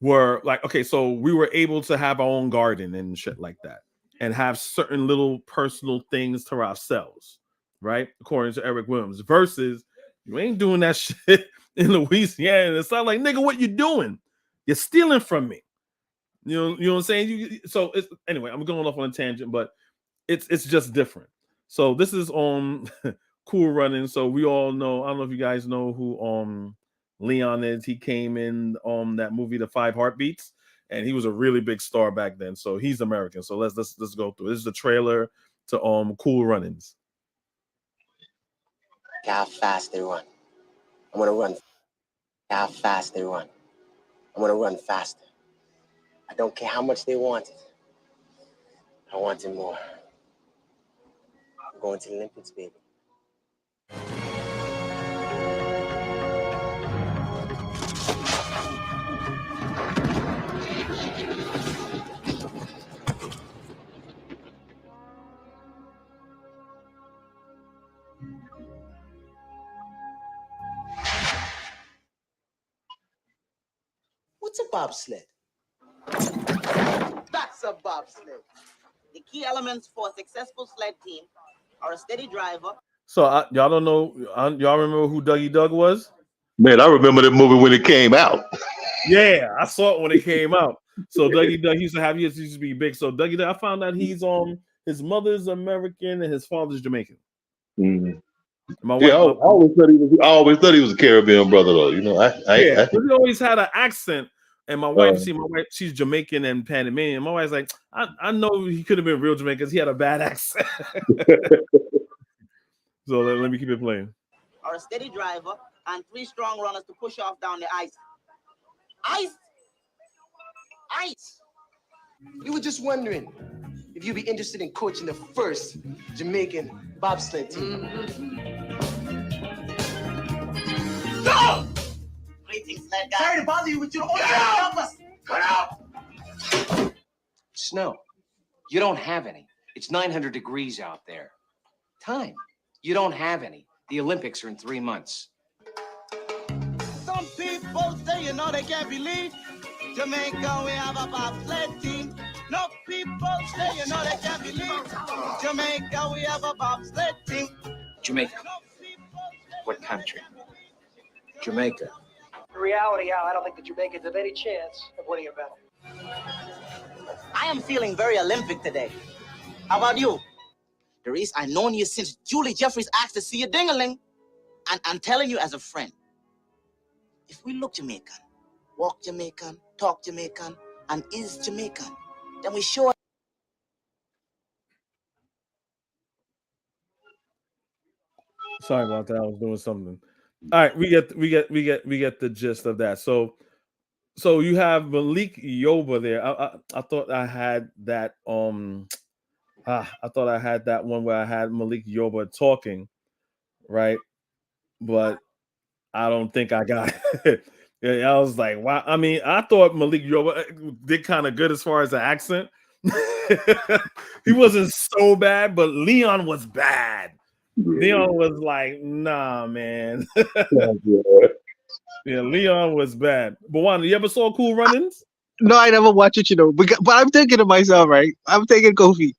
were like, okay, so we were able to have our own garden and shit like that, and have certain little personal things to ourselves, right? According to Eric Williams, versus you ain't doing that shit in Louisiana. It's not like, nigga, what you doing? You're stealing from me. You know what I'm saying? Anyway, I'm going off on a tangent, but it's just different. So this is on Cool Running. So we all know, I don't know if you guys know who Leon is. He came in that movie, The Five Heartbeats, and he was a really big star back then. So he's American. So let's go through. This is the trailer to Cool Runnings. How fast they run. I'm gonna run. How fast they run. I'm gonna run faster. I don't care how much they want it. I want it more. I'm going to the Olympics, baby. What's a bobsled? That's a bobsled. The key elements for a successful sled team are a steady driver. So y'all don't know, y'all remember who Dougie Doug was? Man, I remember that movie when it came out. Yeah, I saw it when it came out. So Dougie Doug used to be big. So Dougie Doug, I found out he's his mother's American and his father's Jamaican. Mm. I always thought he was a Caribbean brother, though. You know, he always had an accent. And my wife, she's Jamaican and Panamanian. My wife's like, I know he could have been real Jamaican because he had a bad accent. So let me keep it playing. Are a steady driver and 3 strong runners to push off down the ice. Ice! Ice! We were just wondering if you'd be interested in coaching the first Jamaican bobsled team. No! Greetings, sled guy. Sorry to bother you with your own help us. Cut out! Snow. You don't have any. It's 900 degrees out there. Time. You don't have any. The Olympics are in 3 months. Some people say, they can't believe Jamaica, we have a bobsled team. No people say, they can't believe Jamaica, we have a bobsled team. Jamaica. What country? Jamaica. In reality, Al, I don't think the Jamaicans have any chance of winning a medal. I am feeling very Olympic today. How about you? Doris, I've known you since Julie Jeffries asked to see you ding-a-ling. And I'm telling you as a friend, if we look Jamaican, walk Jamaican, talk Jamaican, and is Jamaican, then we sure. Sorry about that. I was doing something. All right, we get the gist of that. So you have Malik Yoba there. I thought I had that I thought I had that one where I had Malik Yoba talking, right? But I don't think I got it. I was like, wow. I mean, I thought Malik Yoba did kind of good as far as the accent. He wasn't so bad, but Leon was bad. Leon was like, nah, man. Yeah, Leon was bad. But Juan, you ever saw Cool Runnings? No, I never watched it, But I'm thinking to myself, right? I'm thinking, Kofi,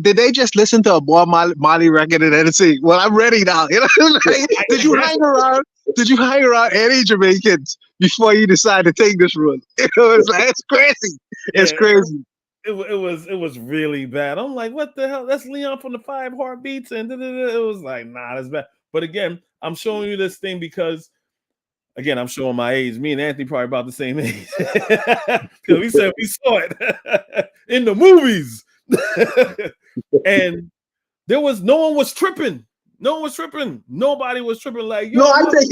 did they just listen to a Bob Marley record and then say, well, I'm ready now? Like, did you hang around any Jamaicans before you decide to take this road? It's like, it's crazy. It's crazy. It was really bad. I'm like, what the hell? That's Leon from the 5 Heartbeats, and it was like, nah, that's bad. But again, I'm showing you this thing because, again, I'm showing my age. Me and Anthony probably about the same age because we said we saw it in the movies, and no one was tripping. No one was tripping. Nobody was tripping. Like, yo, no, I take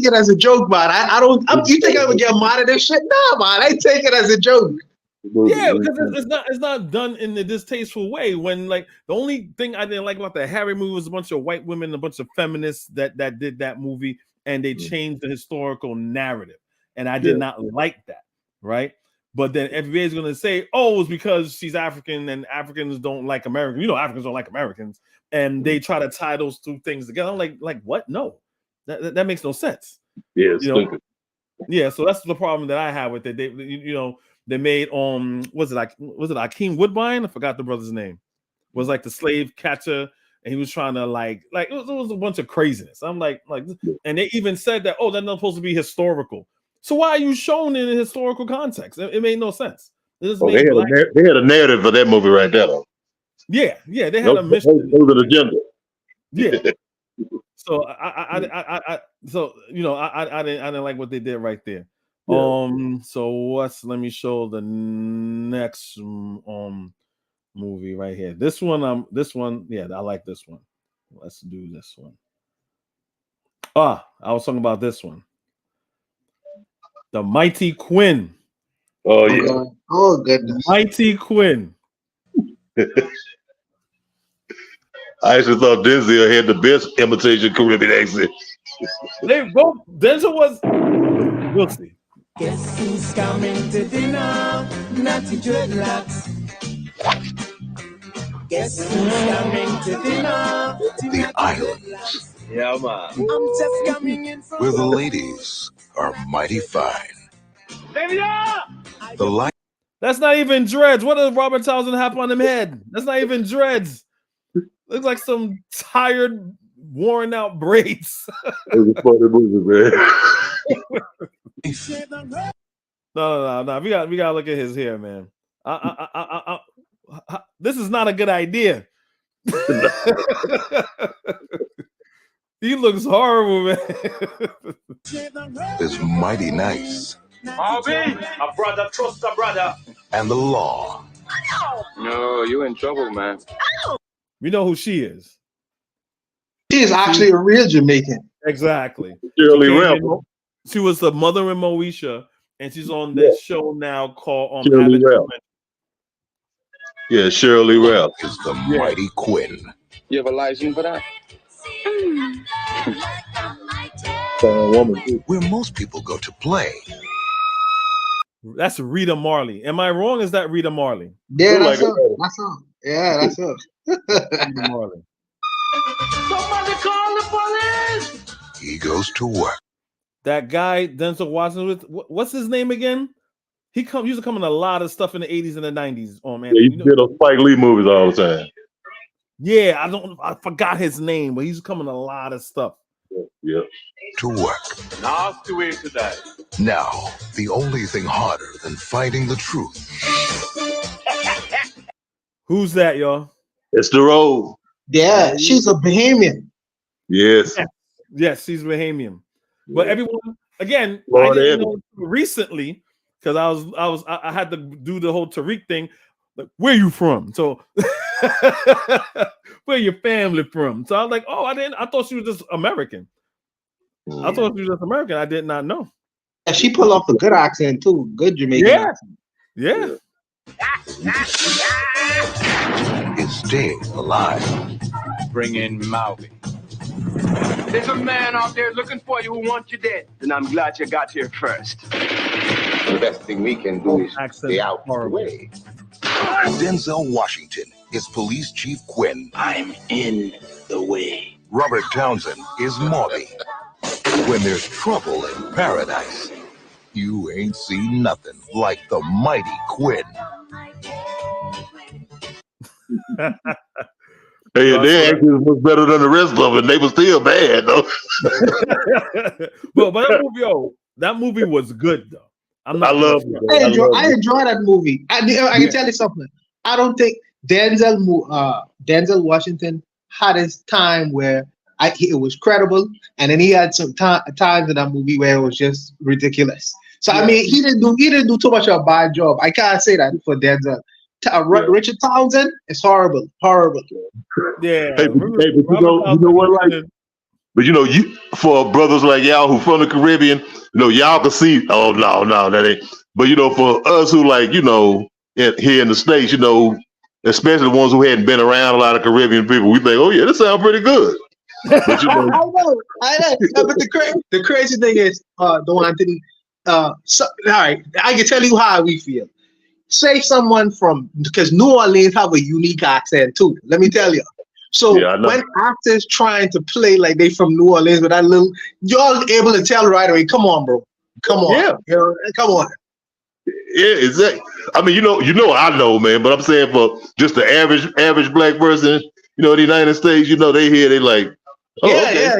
it as a joke, man. I don't. You think I would get mad at this shit? Nah, man. I take it as a joke. Yeah, because it's not done in a distasteful way. When, like, the only thing I didn't like about the Harry movie was a bunch of white women, a bunch of feminists that did that movie, and they changed the historical narrative, and I did not like that, right? But then FBA is going to say, oh, it's because she's African and Africans don't like Americans. You know, Africans don't like Americans, and they try to tie those two things together. I'm like what? No, that makes no sense. Yeah, it's stupid. Yeah, so that's the problem that I have with it. They made was it Akeem Woodbine? I forgot the brother's name. Was like the slave catcher, and he was trying to like it was a bunch of craziness. I'm like, and they even said that, oh, that's not supposed to be historical. So why are you showing it in a historical context? It made no sense. They had a narrative for that movie right there, though. Yeah, they had a mission. Those are the agenda. Yeah. So I didn't like what they did right there. Yeah. Let me show the next movie right here. This one, I like this one. Let's do this one. I was talking about this one. The Mighty Quinn. Oh yeah. Oh goodness. Mighty Quinn. I actually thought Denzel had the best imitation Caribbean accent. They both. Denzel was. We'll see. Guess who's coming to dinner? Natty dreadlocks. Guess who's coming to dinner? The islands. Yeah, man. I'm just coming in from where the ladies are mighty fine. The light. That's not even dreads. What does Robert Townsend have on him head? That's not even dreads. Looks like some tired, worn out braids. It was a funny movie, man. No. We gotta look at his hair, man. This is not a good idea. He looks horrible, man. Is mighty nice. A brother trust a brother. And the law. No, you in trouble, man. We know who she is. She is actually a real Jamaican. Exactly. Shirley Rell. She was the mother in Moesha, and she's on that show now called Shirley Rell. Yeah, Shirley Rell is the Mighty Quinn. You have a license for that? Where most people go to play. That's Rita Marley. Am I wrong? Is that Rita Marley? Yeah, that's her. That's her. Yeah, that's her. Rita Marley. Somebody call the police! He goes to work. That guy Denzel Washington with what's his name again? He used to come in a lot of stuff in the 80s and the 90s. Oh man, Yeah, he did those Spike Lee movies all the time. Yeah, I forgot his name, but he's coming a lot of stuff. Yeah. To work. Nasty way to die. Now, the only thing harder than finding the truth. Who's that, y'all? It's the road. Yeah, she's a Bahamian. Yes. Yes, she's Bahamian. But everyone, again, Lord I didn't know recently because I had to do the whole Tariq thing. Like, where you from? So where your family from? So I was like, oh, I thought she was just American. I thought she was just American. I did not know. Yeah, she pulled off a good accent too. Good Jamaican accent. Yeah. Is staying alive. Bring in Maui. There's a man out there looking for you who wants you dead. And I'm glad you got here first. The best thing we can do is stay out of the way. Denzel Washington is Police Chief Quinn. I'm in the way. Robert Townsend is Molly. When there's trouble in paradise, you ain't seen nothing like the mighty Quinn. Hey, they actually was better than the rest of them. They were still bad though. but that movie was good though. I love it. I enjoy that movie. I can tell you something. I don't think Denzel Washington had his time where it was credible, and then he had some times in that movie where it was just ridiculous. So I mean, he didn't do too much of a bad job. I can't say that for Denzel. Richard Townsend is horrible. Yeah. Hey, but you know what? Like, but for brothers like y'all who from the Caribbean, y'all can see. Oh no, that ain't. But for us who like, here in the States, especially the ones who hadn't been around a lot of Caribbean people, we think, oh yeah, this sounds pretty good. But I know. But the crazy thing is, Don Anthony. All right, I can tell you how we feel. Say someone because New Orleans have a unique accent too. Let me tell you. So when actors trying to play like they from New Orleans with that little, y'all able to tell right away. Come on, bro. Come on. Yeah. Come on. Yeah, exactly. I mean, I know, man. But I'm saying for just the average black person, in the United States, they hear they like. Oh, yeah.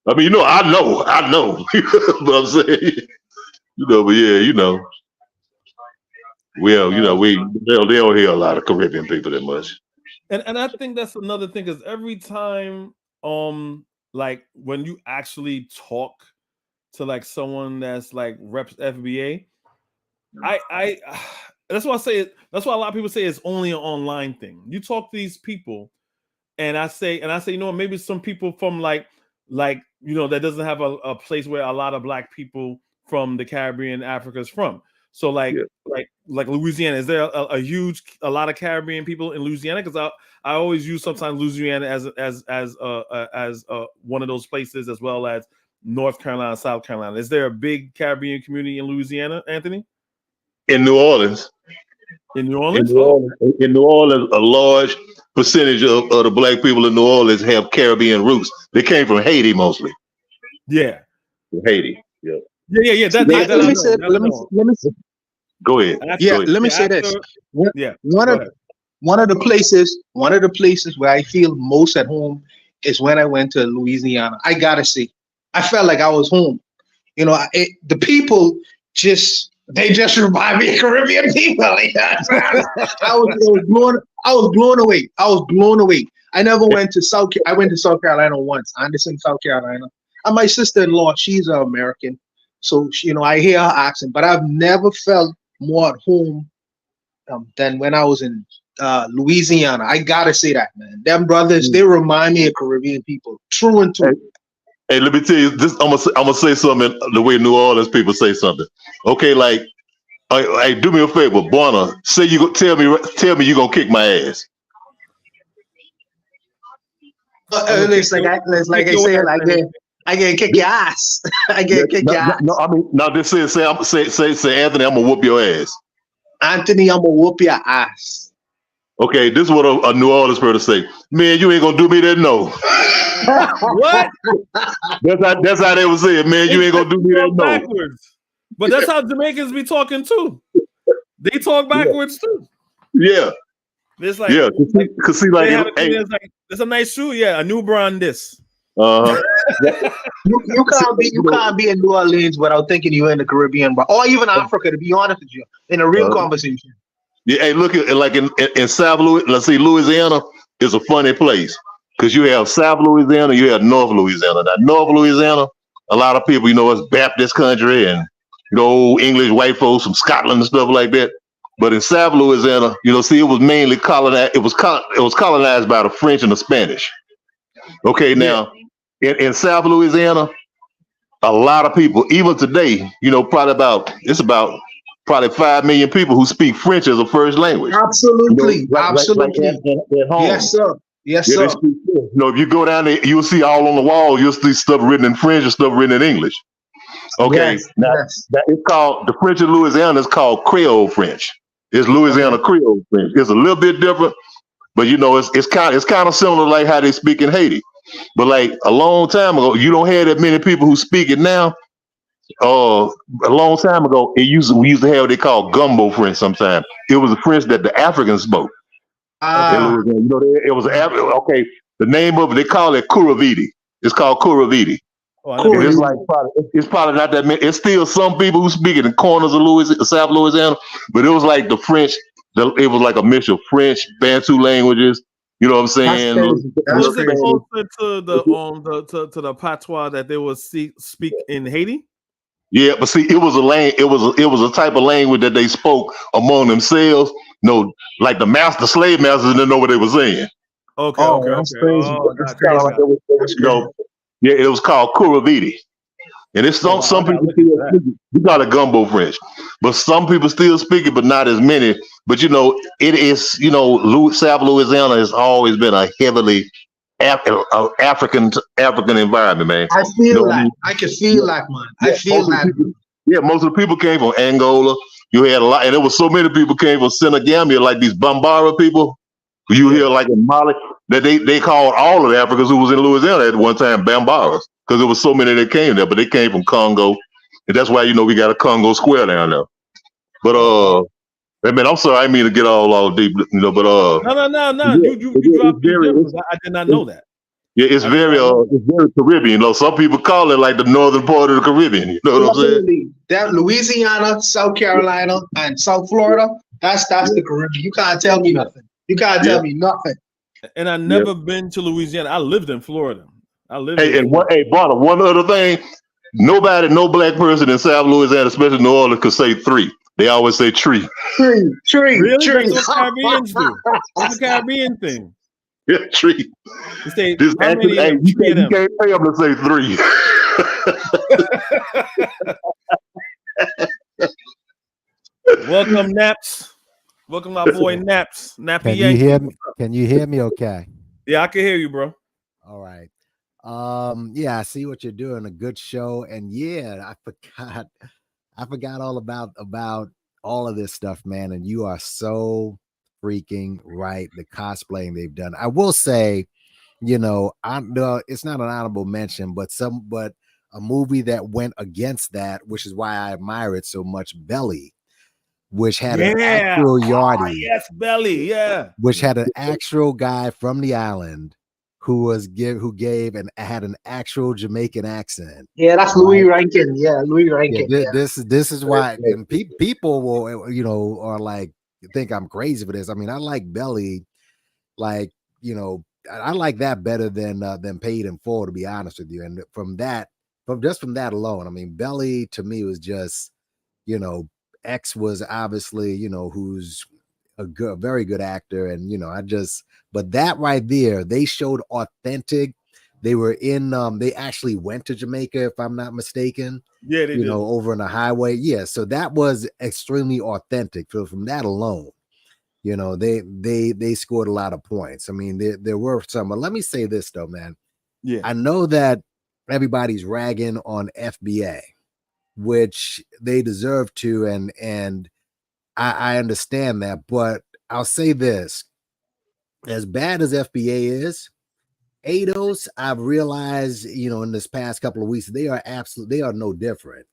I mean, I know. But I'm saying, but yeah, well, they don't hear a lot of Caribbean people that much. And I think that's another thing, because every time, like when you actually talk to like someone that's like reps FBA, I that's why I say it. That's why a lot of people say it's only an online thing. You talk to these people, and I say, maybe some people from like that doesn't have a place where a lot of black people from the Caribbean, Africa is from. So like Louisiana, is there a lot of Caribbean people in Louisiana? Because I always use sometimes Louisiana as one of those places, as well as North Carolina, South Carolina. Is there a big Caribbean community in Louisiana, Anthony? In New Orleans. In New Orleans? In New Orleans, a large percentage of the black people in New Orleans have Caribbean roots. They came from Haiti mostly. Yeah. Haiti. Yeah. Yeah. Let me say. Go ahead. Let me say this. One of the places where I feel most at home is when I went to Louisiana. I gotta say, I felt like I was home. The people they just remind me of Caribbean people. I was blown away. I never went to I went to South Carolina once, Anderson, South Carolina. And my sister-in-law, she's an American. So, I hear her accent, but I've never felt more at home than when I was in Louisiana. I gotta say that, man. Them brothers, they remind me of Caribbean people, true and true. Hey, let me tell you this. I'm gonna say something the way New Orleans people say something. Okay, like, hey, do me a favor, Buona. Say you go tell me you gonna kick my ass. It's like I say it like that. I can kick your ass. I can kick your ass. No, I mean, now this is say Anthony, I'm gonna whoop your ass. Anthony, I'm gonna whoop your ass. Okay, this is what a New Orleans person say. Man, you ain't gonna do me that no. What? That's how they would say it, man. You ain't gonna do me that no. Backwards. But that's how Jamaicans be talking too. They talk backwards too. Yeah. It's like, yeah, cause see, like, it's a nice shoe. Yeah, a new brand. This. You can't be in New Orleans without thinking you're in the Caribbean, or even Africa. To be honest with you, in a real conversation. Yeah, hey, look at like in South Louis. Let's see, Louisiana is a funny place because you have South Louisiana, you have North Louisiana. Now, North Louisiana, a lot of people, it's Baptist country and English white folks from Scotland and stuff like that. But in South Louisiana, see, it was mainly colonized. It was colonized by the French and the Spanish. Okay, now in South Louisiana, a lot of people, even today, probably 5 million people who speak French as a first language. Absolutely, absolutely. At home. Yes, sir. Yes, Yeah, sir. if you go down there, you'll see all on the wall. You'll see stuff written in French and stuff written in English. Okay, that it's called the French in Louisiana is called Creole French. It's Louisiana Creole French. It's a little bit different, but it's kind of similar like how they speak in Haiti. But like a long time ago, you don't have that many people who speak it now. A long time ago, we used to have what they call gumbo French. Sometimes it was the French that the Africans spoke. It was okay. The name of it, they call it Kuraviti. It's called Kuraviti. And it's like it's probably not that many. It's still some people who speak it in corners of South Louisiana, but it was like the French. It was like a mix of French, Bantu languages. You know what I'm saying? Was it closer to the patois that they would speak in Haiti? Yeah, but see, it was a type of language that they spoke among themselves. Like the slave masters didn't know what they were saying. Okay. That's crazy. It was called Kuraviti. And it's some people still speak it. We call it gumbo French. But some people still speak it, but not as many. But it is, South Louisiana has always been a heavily African environment, man. I feel that. I can feel that, man. I feel that. Most of the people came from Angola. You had a lot, and there was so many people came from Senegambia, like these Bambara people. You hear like in Mali that they called all of the Africans who was in Louisiana at one time Bambaras because there was so many that came there, but they came from Congo, and that's why we got a Congo Square down there. But I'm sorry, I didn't mean to get all deep, but no. You dropped gems. I did not know that. Yeah, it's very Caribbean. Some people call it like the northern part of the Caribbean. You know what I'm saying? That Louisiana, South Carolina, and South Florida, that's the Caribbean. You can't tell me nothing. You can't tell me nothing. And I never been to Louisiana. I lived in Florida. Bonner, one other thing. No black person in South Louisiana, especially New Orleans, could say three. They always say tree. Tree. Really? Tree. That's what Caribbeans do. That's a Caribbean thing. Yeah, tree. You say, you can't pay them to say three. Welcome, Naps. Welcome, my boy Naps. Nappy Can you hear me? Can you hear me? Okay. Yeah, I can hear you, bro. All right. Yeah, I see what you're doing. A good show, and yeah, I forgot all about all of this stuff, man. And you are so freaking right. The cosplaying they've done. I will say, it's not an honorable mention, but a movie that went against that, which is why I admire it so much. Belly. Which had an actual yardie. Yes, Belly. Yeah. Which had an actual guy from the island who had an actual Jamaican accent. Yeah, that's Louis Rankin. Yeah, Louis Rankin. This is why people will are like think I'm crazy for this. I mean, I like Belly, I like that better than Paid in Full, to be honest with you. And from that alone, I mean, Belly to me was just X was obviously, who's a very good actor. And, but that right there, they showed authentic. They were they actually went to Jamaica, if I'm not mistaken. Yeah, they did. Over on the highway. Yeah. So that was extremely authentic. So from that alone, they scored a lot of points. I mean, there were some, but let me say this though, man. Yeah. I know that everybody's ragging on FBA, which they deserve to, and I understand that, but I'll say this: as bad as FBA is, ADOS, I've realized, in this past couple of weeks, they are no different.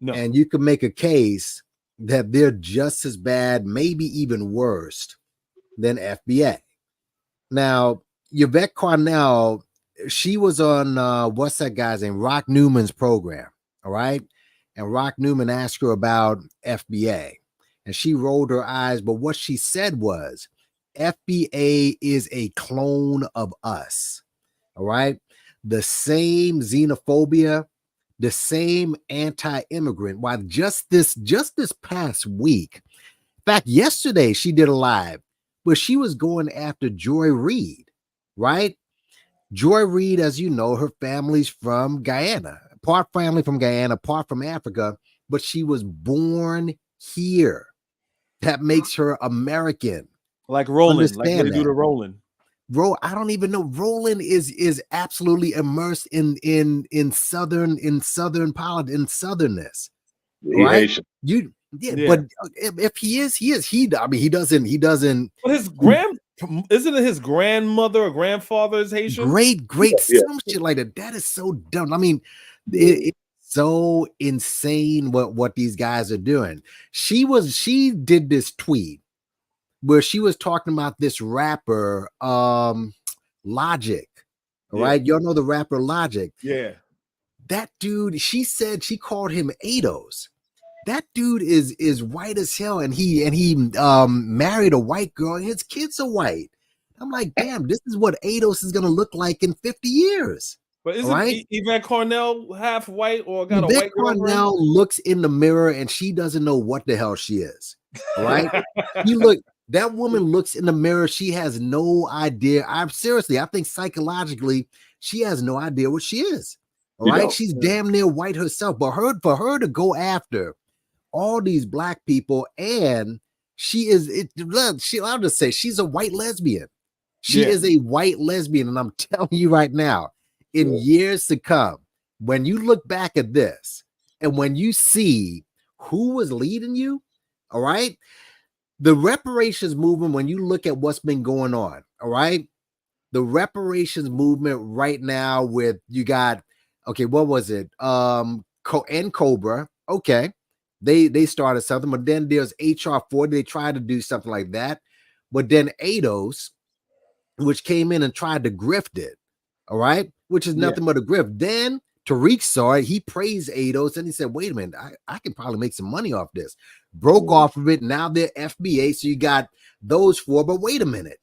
No. And you can make a case that they're just as bad, maybe even worse than FBA. Now, Yvette Carnell, she was on what's that guy's name? Rock Newman's program. All right. And Rock Newman asked her about FBA, and she rolled her eyes. But what she said was, FBA is a clone of us. All right. The same xenophobia, the same anti-immigrant. Why just this past week, in fact, yesterday she did a live where she was going after Joy Reid, right? Joy Reid, as you know, her family's from Guyana, part family from Guyana, part from Africa, but she was born here. That makes her American. Like Roland, Understand like they do that. to Roland. Bro, I don't even know. Roland is absolutely immersed in southernness, right? Haitian. But if he is. I mean, he doesn't. But isn't it his grandmother or grandfather is Haitian? Great, some shit like that. That is so dumb. I mean, it's so insane what these guys are doing. She did this tweet where she was talking about this rapper, Logic. Right? Y'all know the rapper Logic. Yeah. That dude, she said she called him ADOS. That dude is white as hell, and he married a white girl, and his kids are white. I'm like, damn, this is what ADOS is gonna look like in 50 years. But isn't right? Yvette Carnell half white or got Yvette a white girlfriend? Carnell looks in the mirror and she doesn't know what the hell she is. Right? That woman looks in the mirror. She has no idea. I think psychologically, she has no idea what she is. All right. She's damn near white herself. But for her to go after all these black people, and I'll just say she's a white lesbian. She is a white lesbian. And I'm telling you right now, in years to come, when you look back at this and when you see who was leading you, all right, the reparations movement, when you look at what's been going on, all right, the reparations movement right now with you got, okay, what was it? And Cobra, okay, they started something, but then there's HR 40, they tried to do something like that, but then ADOS, which came in and tried to grift it, all right, which is nothing but a grift. Then Tariq saw it, he praised ADOS, and he said, wait a minute, I can probably make some money off this. Broke off of it, now they're FBA, so you got those four, but wait a minute.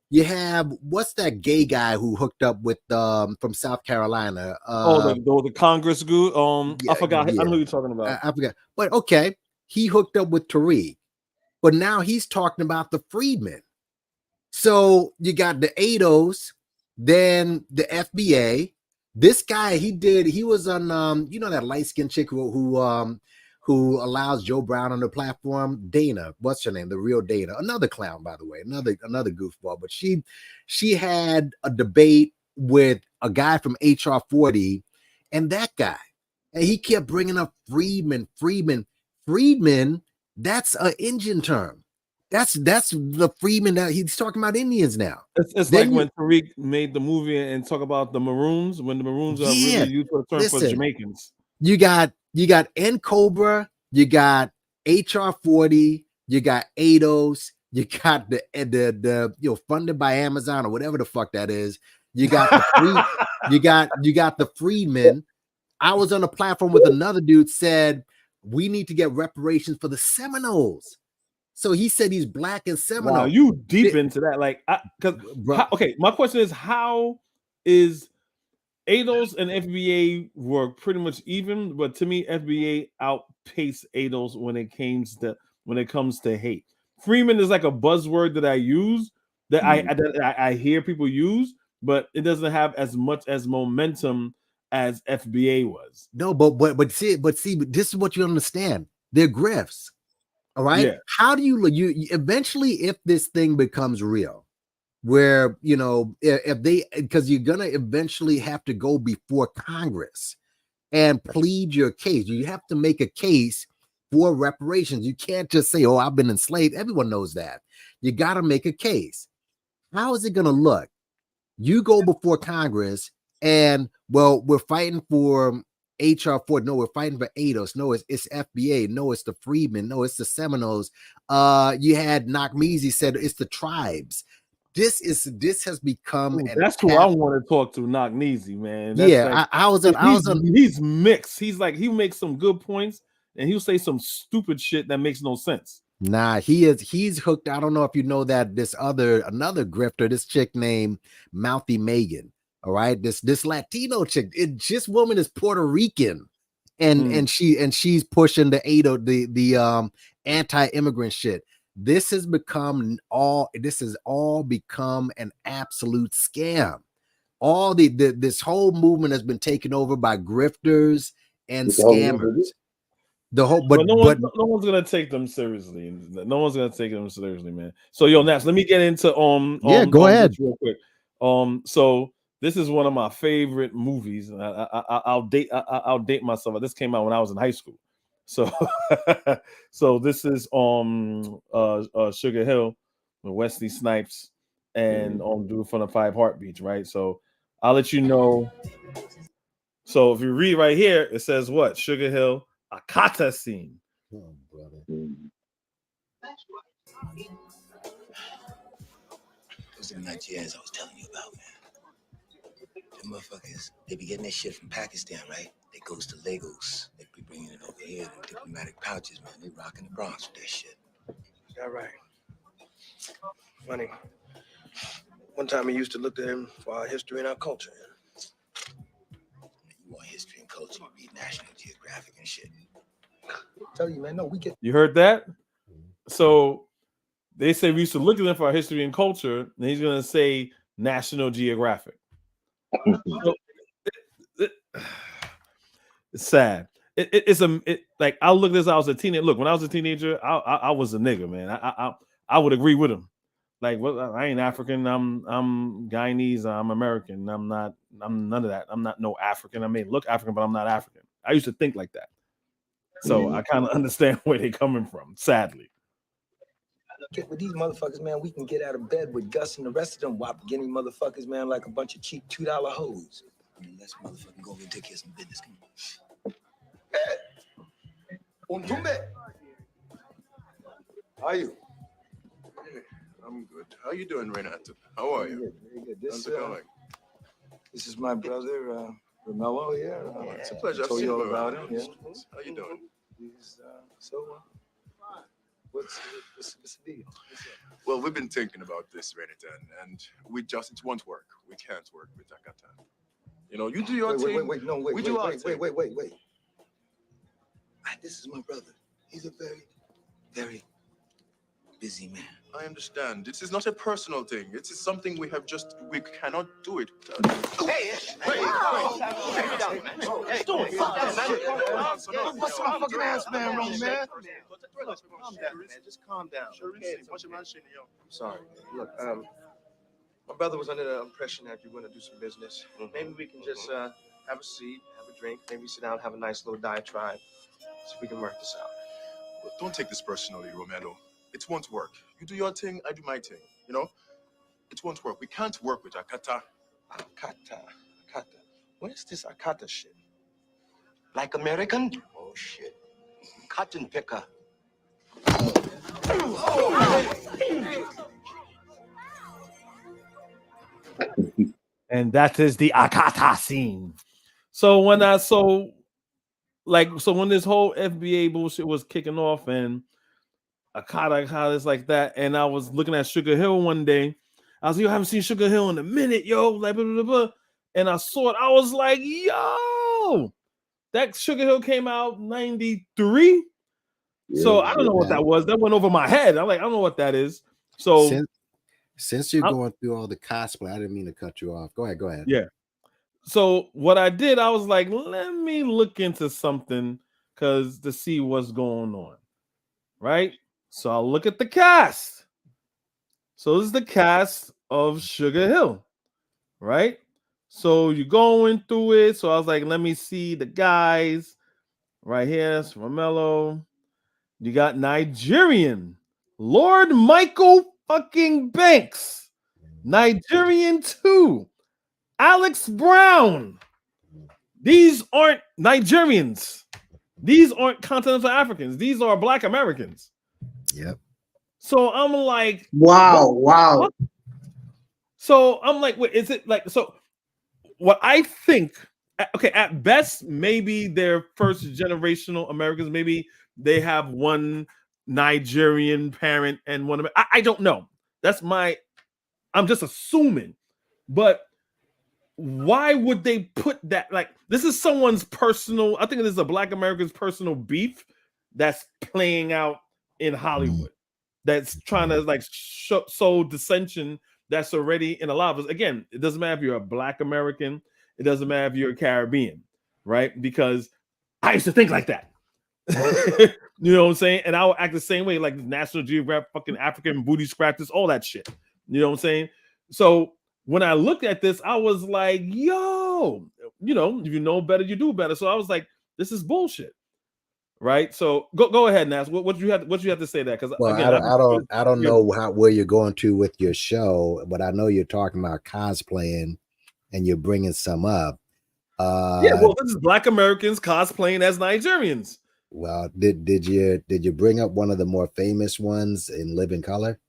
You have, what's that gay guy who hooked up with from South Carolina? The Congress goo. I forgot. I know who you're talking about. I forgot. But okay, he hooked up with Tariq, but now he's talking about the freedmen. So you got the ADOS, then the FBA. This guy, he was on that light-skinned chick who allows Joe Brown on the platform, Dana, what's her name? The real Dana, another clown, by the way, another goofball. But she had a debate with a guy from HR 40 and that guy, and he kept bringing up Freedman. That's an Indian term. That's the Freedman that he's talking about Indians now. It's like when Tariq made the movie and talk about the Maroons, when the Maroons are really used for the term for Jamaicans. You got N Cobra, you got HR 40, you got ADOS, you got the funded by Amazon or whatever the fuck that is. You got the you got the Freedmen. I was on a platform with another dude said we need to get reparations for the Seminoles. So he said he's black and Seminole. Wow, you deep into that, like, okay. My question is, how is ADOS and FBA were pretty much even, but to me, FBA outpaced ADOS when it comes to hate. Freeman is like a buzzword that I use that I hear people use, but it doesn't have as much as momentum as FBA was. No, but see, this is what you understand. They're grifts. All right. Yeah. How do you eventually, if this thing becomes real, where, you know, if they, because you're gonna eventually have to go before Congress and plead your case. You have to make a case for reparations. You can't just say, oh, I've been enslaved. Everyone knows that. You got to make a case. How is it going to look? You go before Congress and, well, we're fighting for HR 4. No, we're fighting for ADOS. No, it's FBA. No, it's the Freedmen. No, it's the Seminoles. You had Nakmeezy said it's the tribes. This has become that's who I want to talk to, Nakmeezy, man. That's yeah, like, he's mixed. He's like, he makes some good points and he'll say some stupid shit that makes no sense. Nah, he's hooked. I don't know if you know that another grifter, this chick named Mouthy Megan. All right, this Latino chick. This woman is Puerto Rican, and she's pushing the anti-immigrant shit. This has all become an absolute scam. All this whole movement has been taken over by grifters and scammers. The whole, but no one's gonna take them seriously. No one's gonna take them seriously, man. So yo, Nash, let me get into go ahead real quick. So this is one of my favorite movies. I'll date myself. This came out when I was in high school. So so this is Sugar Hill with Wesley Snipes and dude from the 5 Heartbeats, right? So I'll let you know. So if you read right here, it says what? Sugar Hill Akata scene. Oh, brother. Those are the Nigerians I was telling you about, man. Them motherfuckers, they be getting their shit from Pakistan, right? They goes to Lagos. They be bringing it over here in diplomatic pouches, man. They rocking the Bronx with that shit. Yeah, right. Funny. One time we used to look to him for our history and our culture. You want history and culture, you read National Geographic and shit. Tell you, man, no, we get. You heard that? So they say we used to look at them for our history and culture, and he's gonna say National Geographic. So, it's sad. It's like I look at this. I was a teenager. Look, when I was a teenager, I was a nigga, man. I would agree with him. Like, well, I ain't African. I'm Guyanese. I'm American. I'm none of that. I'm not no African. I may look African, but I'm not African. I used to think like that. So I kind of understand where they're coming from, sadly. Get with these motherfuckers, man. We can get out of bed with Gus and the rest of them wop guinea motherfuckers, man, like a bunch of cheap $2 hoes. I mean, let's motherfucking go over and take care of some business. Come on. Hey, Untumbe. How are you? I'm good. How you doing, Renato? How are you? Very good. How's it going? This is my brother, Romello here. It's a pleasure. I told you all I've seen about you him. around. Yeah. How you doing? He's what's the deal? Well, we've been thinking about this, Renata, and it won't work. We can't work with Akata. You know, you do your thing. Wait, we do our thing. Wait. This is my brother. He's a very, very busy man. I understand. This is not a personal thing. It is something we cannot do it. Hey, what's my fucking ass man wrong, man? Calm down, man. Just calm down. I'm Sorry. Look, my brother was under the impression that you're going to do some business. Maybe we can just have a seat, have a drink, maybe sit down, have a nice little diatribe, so we can work this out. Well, don't take this personally, Romello. It won't work. You do your thing, I do my thing. You know, it won't work. We can't work with Akata. Akata. What is this Akata shit? Like American? Oh, shit. Cotton picker. And that is the Akata scene. So when when this whole FBA bullshit was kicking off and Akata is like that, and I was looking at Sugar Hill one day. I was like, I haven't seen Sugar Hill in a minute, yo. Like, blah, blah, blah. And I saw it. I was like, yo, that Sugar Hill came out 93. Yeah, so I don't know what that was. That went over my head. I'm like, I don't know what that is. So since you're going through all the cosplay, I didn't mean to cut you off. Go ahead. Yeah. So what I did, I was like, let me look into something to see what's going on. Right. So I'll look at the cast. So this is the cast of Sugar Hill, right? So you're going through it. So I was like, let me see the guys right here. It's Romello. You got Nigerian Lord Michael fucking Banks, Nigerian 2, Alex Brown. These aren't Nigerians. These aren't continental Africans. These are Black Americans. Yep. So I'm like, wow, what? wow. So I'm like, wait, is it like so? What I think, okay, at best, maybe they're first generational Americans. Maybe they have one Nigerian parent and one. I don't know. That's my. I'm just assuming, but why would they put that? Like, this is someone's personal. I think it is a Black American's personal beef that's playing out in Hollywood. That's trying to like sow dissension that's already in a lot of us. Again, it doesn't matter if you're a Black American. It doesn't matter if you're a Caribbean, right? Because I used to think like that. You know what I'm saying? And I would act the same way, like National Geographic, fucking African booty scratches, all that shit. You know what I'm saying? So when I looked at this, I was like, yo, you know, if you know better, you do better. So I was like, this is bullshit. Right. So go ahead, Nas. What you have to say that? Because Well, again, I don't know where you're going to with your show, but I know you're talking about cosplaying and you're bringing some up. Yeah, well, this is Black Americans cosplaying as Nigerians. Well, did you bring up one of the more famous ones in Living Color?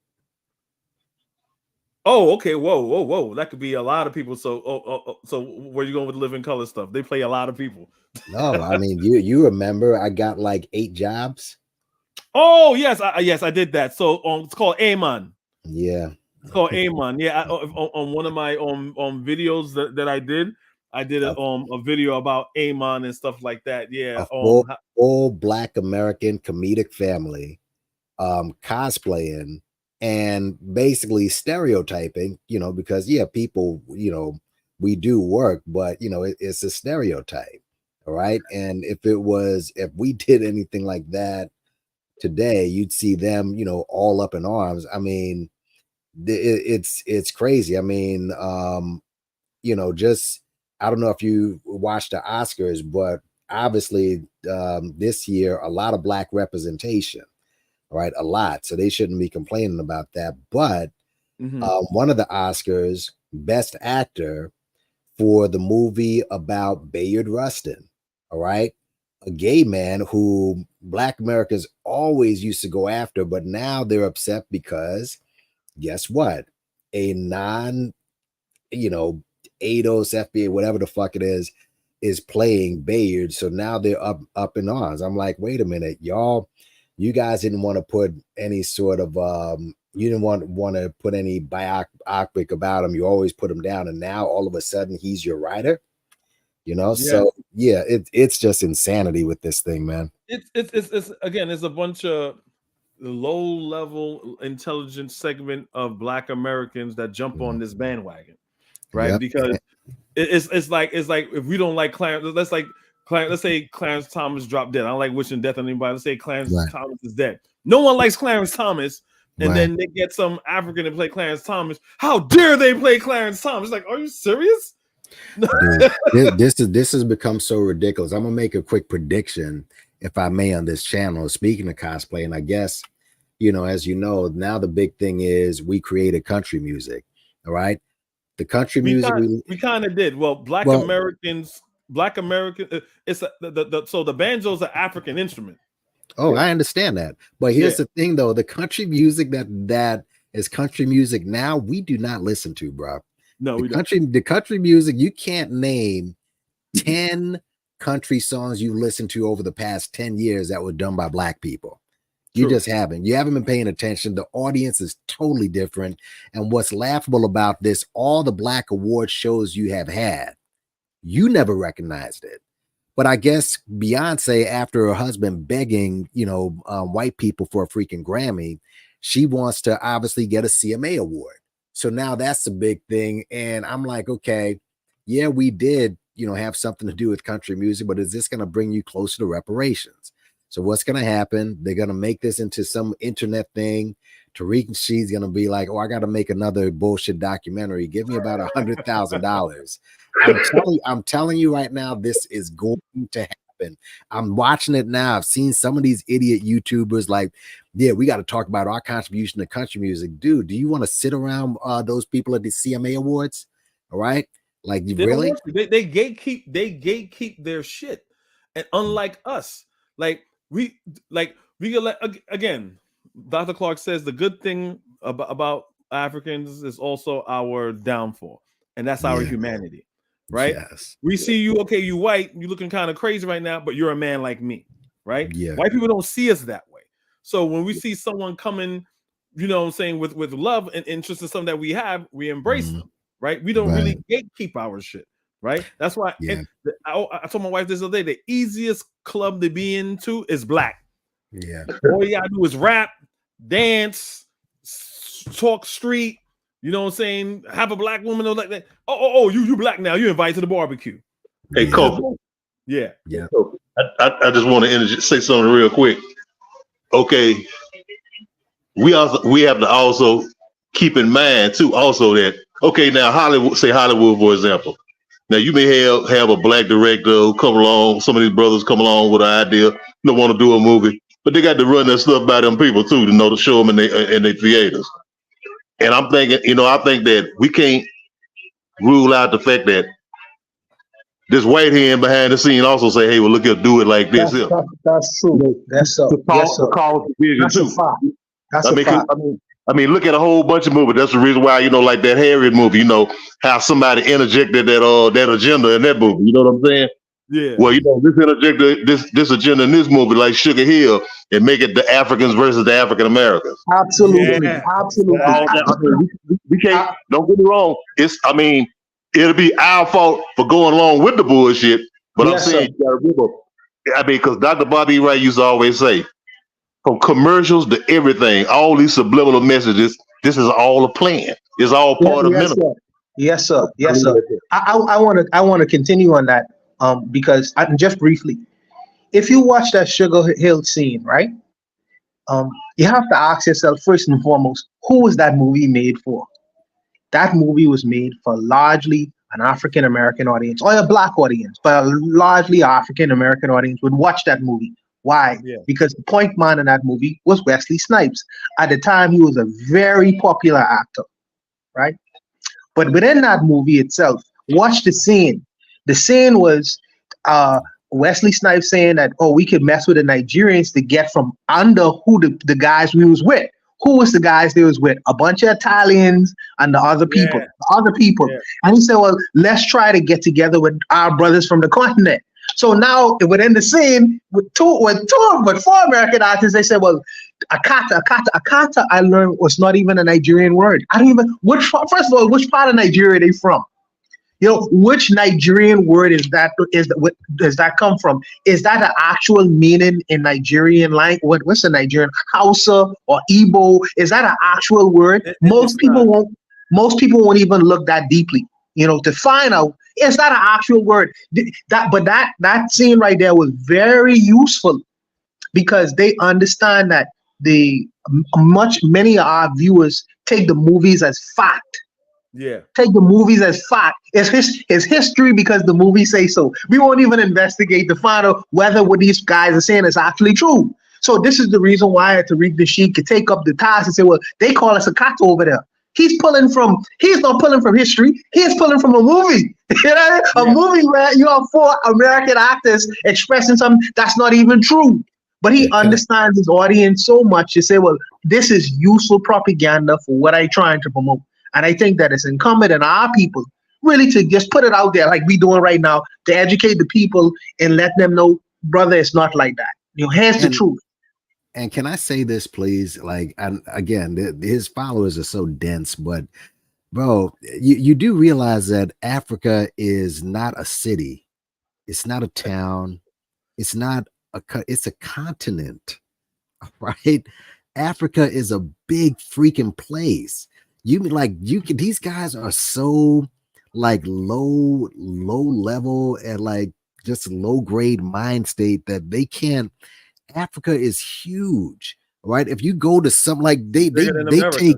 Oh, okay. Whoa. That could be a lot of people. So, so where you going with Living Color stuff? They play a lot of people. No, I mean you remember I got like 8 jobs. Oh yes, I did that. So it's called Amon. Yeah, it's called Amon. Yeah, on one of my videos that I did a video about Amon and stuff like that. Yeah, a full Black American comedic family, cosplaying and basically stereotyping. You know, because people, we do work, but it's a stereotype. All right. And if we did anything like that today, you'd see them, all up in arms. I mean, it's crazy. I mean, just, I don't know if you watched the Oscars, but obviously this year, a lot of Black representation, right? A lot. So they shouldn't be complaining about that. But one of the Oscars, Best Actor for the movie about Bayard Rustin. All right. A gay man who Black Americans always used to go after, but now they're upset because guess what? A non, ADOS, FBA, whatever the fuck it is playing Bayard. So now they're up in arms. I'm like, wait a minute, y'all, you guys didn't want to put any sort of you didn't want to put any biopic about him. You always put him down, and now all of a sudden he's your writer. So yeah, it's just insanity with this thing, man. It's again, it's a bunch of low-level intelligence segment of Black Americans that jump on this bandwagon, right? Yep. Because it's like if we don't like Clarence, let's say Clarence Thomas dropped dead. I don't like wishing death on anybody. Let's say Clarence Thomas is dead. No one likes Clarence Thomas, and then they get some African to play Clarence Thomas. How dare they play Clarence Thomas? Like, are you serious? Dude, this has become so ridiculous. I'm gonna make a quick prediction, if I may, on this channel. Speaking of cosplay, and I guess as you know, now the big thing is we created country music. All right, the country music we kind of did. Well, Black American. It's so the banjo's an African instrument. Oh, I understand that, but here's the thing, though: the country music that is country music now, we do not listen to, bro. No, the country music, you can't name 10 country songs you listened to over the past 10 years that were done by Black people. You just haven't. You haven't been paying attention. The audience is totally different. And what's laughable about this, all the Black award shows you have had, you never recognized it. But I guess Beyonce, after her husband begging, white people for a freaking Grammy, she wants to obviously get a CMA award. So now that's the big thing. And I'm like, okay, yeah, we did, have something to do with country music, but is this going to bring you closer to reparations? So what's going to happen? They're going to make this into some internet thing Tariq and she's gonna be like, "Oh, I got to make another bullshit documentary. Give me about $100,000." I'm telling you right now, this is going to happen. I'm watching it now. I've seen some of these idiot YouTubers like, yeah, we got to talk about our contribution to country music. Dude, do you want to sit around those people at the CMA Awards? All right. Like, you They really? don't want to. They gatekeep their shit. And unlike us, like we can let, again, Dr. Clark says the good thing about Africans is also our downfall, and that's our humanity, right? Yes. We see you, okay, you white, you looking kind of crazy right now, but you're a man like me, right? Yeah. White people don't see us that way. So when we see someone coming, you know what I'm saying, with love and interest in something that we have, we embrace them, right? We don't really gatekeep our shit, right? That's why I told my wife this other day, the easiest club to be into is black. Yeah. All you gotta do is rap, dance, talk street, you know what I'm saying? Have a black woman like that. Oh, you black now, you invited to the barbecue. Hey, Kofi. Yeah. I just want to say something real quick. Okay, we have to also keep in mind too, also that, okay, now Hollywood, for example. Now you may have a black director who come along, some of these brothers come along with an idea, they want to do a movie, but they got to run that stuff by them people too to know to show them in their theaters. And I'm thinking, I think that we can't rule out the fact that this white hand behind the scene also say, hey, well, look at do it like this. That's true. That's a cause division That's a too. fact. That's a fact. I mean, look at a whole bunch of movies. That's the reason why, like that Harriet movie, how somebody interjected that agenda in that movie. You know what I'm saying? Yeah. Well, this interjected this agenda in this movie, like Sugar Hill, and make it the Africans versus the African Americans. Absolutely. Absolutely. We can't. Don't get me wrong. It'll be our fault for going along with the bullshit. But Yes, I'm saying, you gotta remember. Because Dr. Bobby Wright used to always say, from commercials to everything, all these subliminal messages, this is all a plan. It's all part of minimum. Yes, sir. Yes, sir. I want to continue on that because just briefly, if you watch that Sugar Hill scene, right? You have to ask yourself first and foremost, who was that movie made for? That movie was made for largely an African American audience or a black audience, but a largely African American audience would watch that movie. Why? Because the point man in that movie was Wesley Snipes. At the time, he was a very popular actor, right? But within that movie itself, watch the scene. The scene was Wesley Snipes saying that, oh, we could mess with the Nigerians to get from under who the guys we was with. Who was the guys they was with? A bunch of Italians and the other people. And he said, well, let's try to get together with our brothers from the continent. So now within the scene, with four American artists, they said, well, Akata, I learned was not even a Nigerian word. I don't even, first of all, which part of Nigeria are they from? Which Nigerian word does that come from? Is that an actual meaning in Nigerian language? What's a Nigerian? Hausa or Igbo? Is that an actual word? Most people won't even look that deeply, to find out, is that an actual word? That scene right there was very useful because they understand that many of our viewers take the movies as fact. Yeah. Take the movies as fact. It's history because the movies say so. We won't even investigate to find out whether what these guys are saying is actually true. So this is the reason why Tariq Nasheed could take up the task and say, well, they call us a cat over there. He's not pulling from history. He's pulling from a movie. A movie where you have four American actors expressing something that's not even true. But he understands his audience so much to say, well, this is useful propaganda for what I'm trying to promote. And I think that it's incumbent on our people really to just put it out there like we're doing right now to educate the people and let them know, brother, it's not like that. Here's the truth. And can I say this, please? Like, and again, his followers are so dense, but bro, you do realize that Africa is not a city. It's not a town. It's a continent, right? Africa is a big freaking place. These guys are so like low level and like just low grade mind state that they can't. Africa is huge. right? If you go to some like they Bigger than they America. take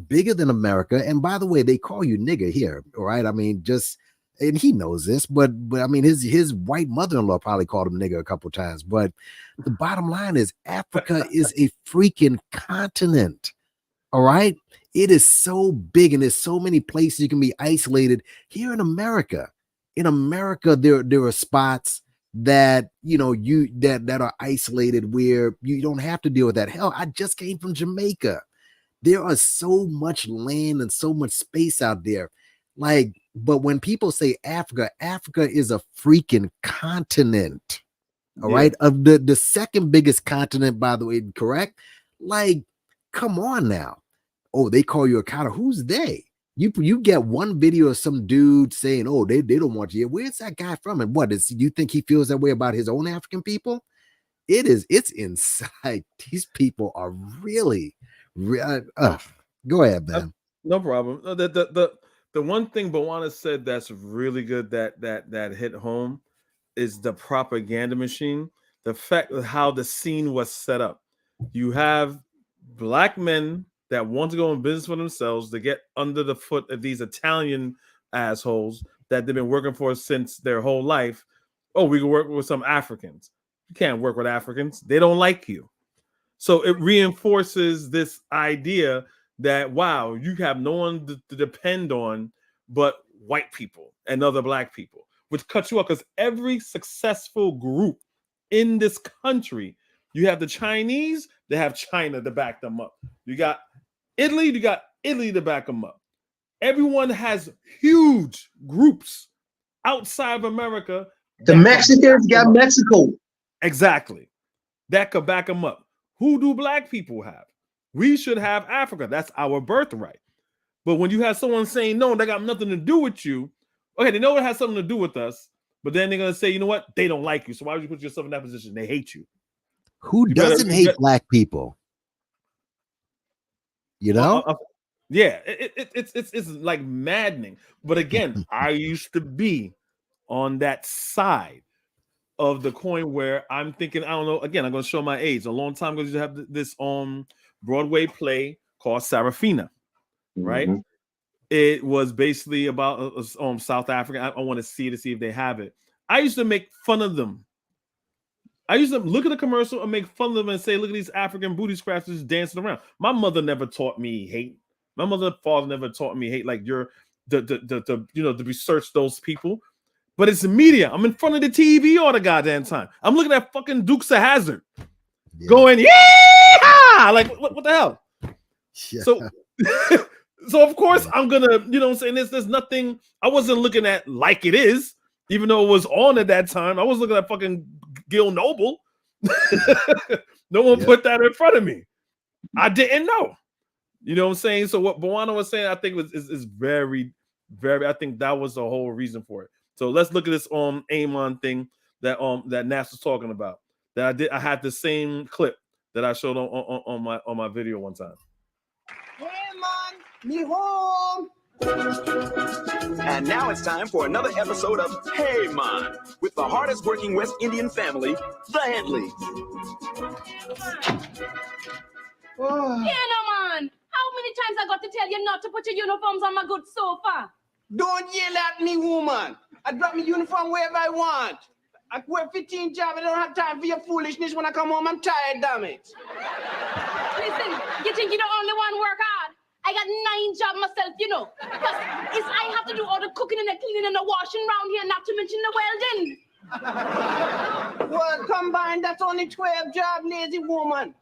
bigger than America. And by the way, they call you nigger here, right? I mean, and he knows this, but I mean, his white mother-in-law probably called him nigger a couple times. But the bottom line is, Africa is a freaking continent. All right, it is so big, and there's so many places you can be isolated. Here in America, there are spots that that are isolated where you don't have to deal with that. Hell, I just came from Jamaica. There are so much land and so much space out there. Like, but when people say Africa, Africa is a freaking continent. All right. Of the second biggest continent, by the way, correct? Like, come on now. Oh, they call you a counter. Who's they? You get one video of some dude saying, oh, they don't want you. Where's that guy from? And what is you think he feels that way about his own African people? It's inside. These people are really go ahead, man. No problem. The one thing Bawana said that's really good that hit home is the propaganda machine. The fact of how the scene was set up. You have black men that want to go in business for themselves to get under the foot of these Italian assholes that they've been working for since their whole life. Oh, we can work with some Africans. You can't work with Africans. They don't like you. So it reinforces this idea that, wow, you have no one to depend on but white people and other black people, which cuts you off because every successful group in this country, you have the Chinese, they have China to back them up. You got Italy to back them up. Everyone has huge groups outside of America. The Mexicans got Mexico. Exactly. That could back them up. Who do black people have? We should have Africa. That's our birthright. But when you have someone saying, no, that got nothing to do with you, okay, they know it has something to do with us, but then they're going to say, you know what? They don't like you. So why would you put yourself in that position? They hate you. Who doesn't hate black people? You know? Yeah, it's like maddening. But again, I used to be on that side of the coin where I'm thinking, I don't know, again, I'm going to show my age. A long time ago, you have this Broadway play called Sarafina, right? Mm-hmm. It was basically about South Africa. I want to see if they have it. I used to make fun of them. I used to look at the commercial and make fun of them and say, look at these African booty scratchers dancing around. My mother never taught me hate. My mother and father never taught me hate, like you're to research those people. But it's the media. I'm in front of the TV all the goddamn time. I'm looking at fucking Dukes of Hazzard going, yeah, like what the hell? Yeah. So of course I'm gonna, I'm saying there's nothing. I wasn't looking at Like It Is, even though it was on at that time. I was looking at fucking Gil Noble. No one put that in front of me. I didn't know. You know what I'm saying? So what Bawana was saying, I think is very, very. I think that was the whole reason for it. So let's look at this Amon thing that Naps was talking about. I had the same clip that I showed on my video one time. Hey man, me home. And now it's time for another episode of Hey Man with the hardest working West Indian family, the Headleys. Man, how many times I got to tell you not to put your uniforms on my good sofa? Don't yell at me, woman. I drop my uniform wherever I want. I work 15 jobs. I don't have time for your foolishness. When I come home, I'm tired, damn it. Listen, you think you're the only one work hard? I got 9 jobs myself, because I have to do all the cooking and the cleaning and the washing around here, not to mention the welding. Well, combined, that's only 12 jobs, lazy woman.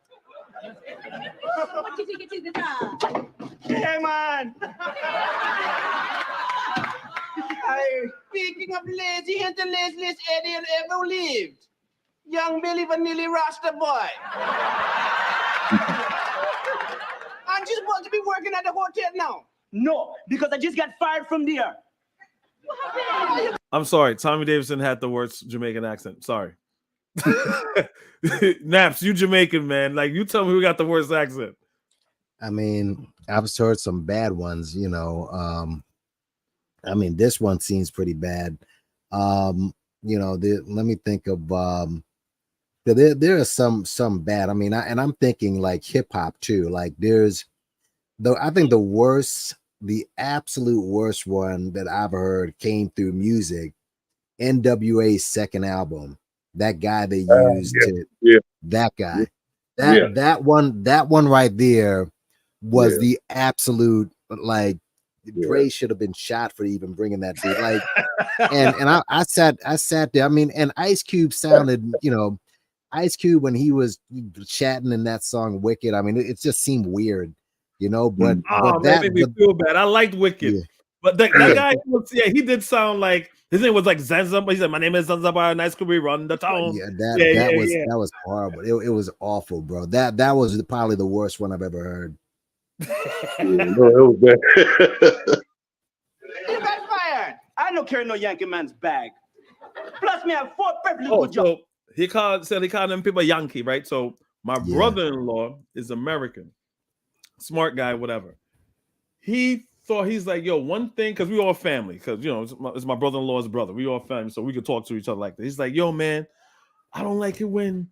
What do you think it is, Hey, man. Speaking of lazy, ain't the laziest Eddie ever lived. Young Billy Vanilli Rasta boy. Aren't you supposed to be working at the hotel now? No, because I just got fired from there. I'm sorry. Tommy Davidson had the worst Jamaican accent. Sorry. Naps, you Jamaican, man. Like, you tell me who got the worst accent. I mean, I've heard some bad ones, I mean, this one seems pretty bad. Let me think of There are some bad. I mean, I'm thinking like hip hop too. Like I think the absolute worst one that I've heard came through music. NWA's second album. That guy they used that guy. That one right there was the absolute, like, Dre should have been shot for even bringing that dude. Like, and I sat there. I mean, and Ice Cube sounded, Ice Cube when he was chatting in that song Wicked. I mean, it just seemed weird, but that made me feel bad. I liked Wicked. Yeah. But that guy, he did sound like his name was like Zanzibar. He said, "My name is Zanzibar, and Ice Cube, we run the town." Yeah, that was horrible. It was awful, bro. That was probably the worst one I've ever heard. No, it was bad. You got fired. I don't carry no Yankee man's bag. Plus, me have 4 perfectly good jobs. So he called them people Yankee, right? So my brother-in-law is American, smart guy, whatever. He thought, he's like, yo, one thing, because we all family, because it's my brother-in-law's brother. We all family, so we could talk to each other like that. He's like, yo, man, I don't like it when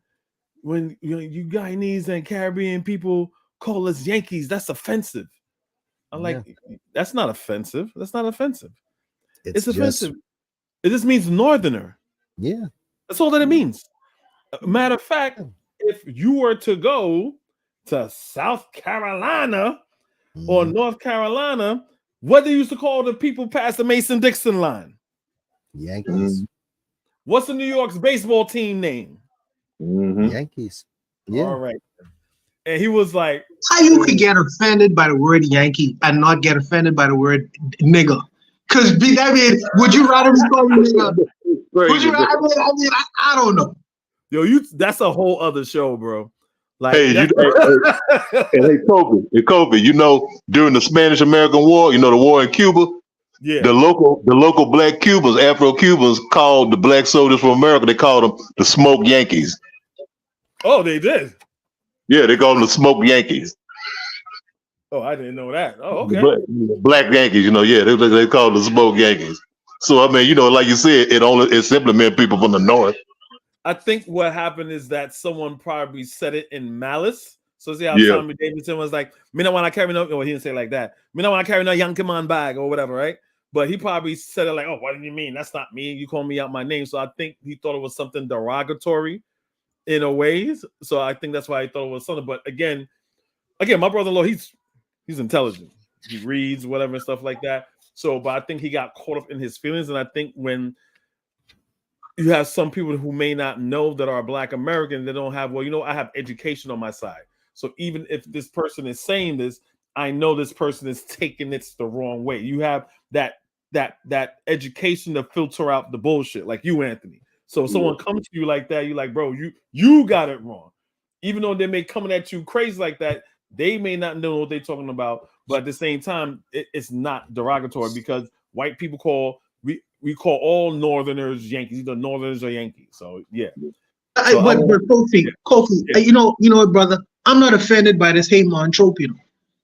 you Guyanese and Caribbean people call us Yankees. That's offensive. I'm like, that's not offensive. That's not offensive. It's offensive. It just means northerner. Yeah. That's all that it means. Matter of fact, if you were to go to South Carolina or North Carolina, what they used to call the people past the Mason-Dixon line? Yankees. What's the New York's baseball team name? Yankees. Yeah. All right. And he was like, how you could get offended by the word Yankee and not get offended by the word nigga? Because I mean, would you rather be called nigga? Would you rather, I don't know. Yo, that's a whole other show, bro. Like, hey, Kobe, during the Spanish-American War, the war in Cuba, the local black Cubans, Afro-Cubans, called the black soldiers from America, they called them the Smoke Yankees. Oh, they did? Yeah, they called them the Smoke Yankees. Oh, I didn't know that. Oh, okay. Black Yankees, they called the Smoke Yankees. So, I mean, like you said, it simply meant people from the North. I think what happened is that someone probably said it in malice. So see how Tommy Davidson was like, "Me not want to carry no," well, he didn't say it like that. "Me not want to carry no Yankee man bag," or whatever, right? But he probably said it like, "Oh, what do you mean? That's not me. You call me out my name." So I think he thought it was something derogatory in a ways. So I think that's why he thought it was something. But again, my brother-in-law, he's intelligent. He reads whatever and stuff like that. So, but I think he got caught up in his feelings, and I think when you have some people who may not know that are Black American, they don't have, I have education on my side. So even if this person is saying this, I know this person is taking it the wrong way. You have that education to filter out the bullshit, like you, Anthony. So if someone comes to you like that, you're like, bro, you got it wrong. Even though they may come at you crazy like that, they may not know what they're talking about. But at the same time, it's not derogatory, because white people we call all Northerners Yankees, either Northerners or Yankees. So yeah. But Kofi, you know what, brother? I'm not offended by this hate man trope,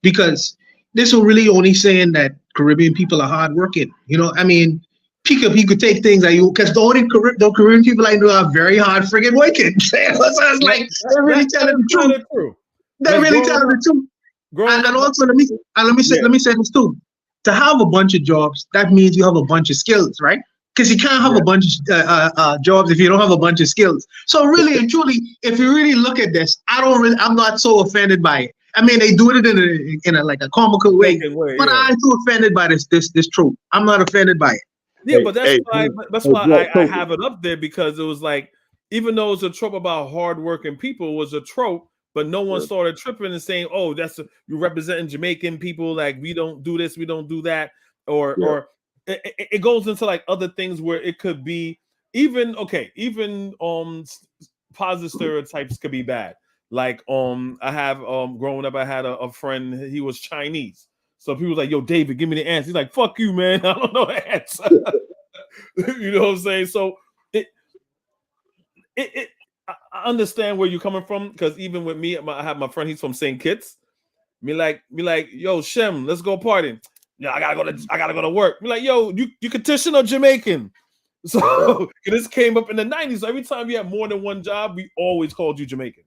because this will really only saying that Caribbean people are hardworking. I mean, he could take things like you, because the Caribbean people I know are very hard friggin' working. So it's like they're really telling the truth. They're really telling the truth. And also let me say this too. To have a bunch of jobs, that means you have a bunch of skills, right? Because you can't have a bunch of jobs if you don't have a bunch of skills. So really and truly, if you really look at this, I'm not so offended by it. I mean, they do it in a like a comical way, but I ain't too offended by this trope. I'm not offended by it. Yeah, but that's why I have it up there, because it was like, even though it's a trope about hardworking people, it was a trope. But no one started tripping and saying, "Oh, you're representing Jamaican people. Like, we don't do this, we don't do that," or it goes into like other things where it could be even positive stereotypes could be bad. Like I have growing up, I had a friend, he was Chinese, so people was like, "Yo, David, give me the answer." He's like, "Fuck you, man, I don't know the answer." You know what I'm saying? So I understand where you're coming from, because even with me, I have my friend, he's from St. Kitts. Me like, yo, Shem, let's go party. Yeah, I gotta go to work. Me like, yo, you Katishan or Jamaican? So this came up in the 90s. So every time you had more than one job, we always called you Jamaican.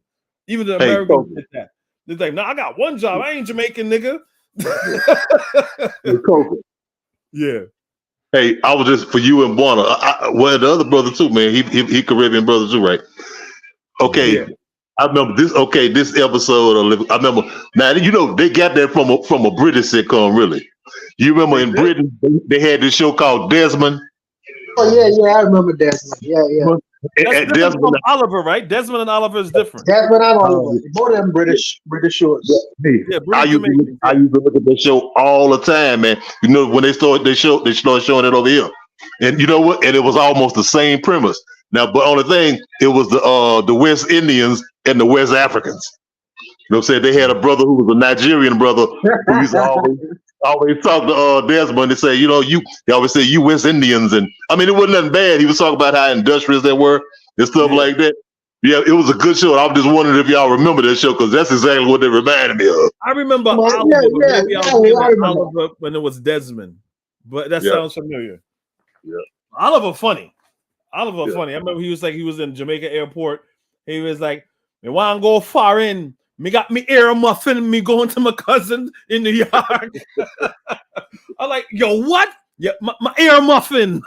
Even the Americans did that. They're like, "No, I got one job. I ain't Jamaican, nigga." Yeah. Hey, I was just for you and Buana. Well, the other brother too, man. He Caribbean brother too, right? Okay. Yeah. I remember this. Okay, this episode. I remember now. You know they got that from a British sitcom. Really, you remember in Britain they had this show called Desmond. Oh yeah, I remember Desmond. Yeah. That's different from Oliver, right? Desmond and Oliver is different. Desmond and Oliver, both of them British shows. Yeah, I used to look at that show all the time, man. You know when they started showing it over here, and you know what? And it was almost the same premise. Now, but only thing, it was the West Indians and the West Africans. You know what I'm saying? They had a brother who was a Nigerian brother who used to always talk to Desmond and say, you know, they always say you West Indians, and I mean it wasn't nothing bad. He was talking about how industrious they were and stuff like that. Yeah, it was a good show. I'm just wondering if y'all remember that show because that's exactly what they reminded me of. I remember Oliver, Oliver when it was Desmond, but that sounds familiar. Yeah, Oliver funny. Oliver funny. I remember he was in Jamaica airport. He was like, "Me want to go far in. Me got me ear muffin. Me going to my cousin in New York." I'm like, "Yo, what? Yeah, my ear muffin."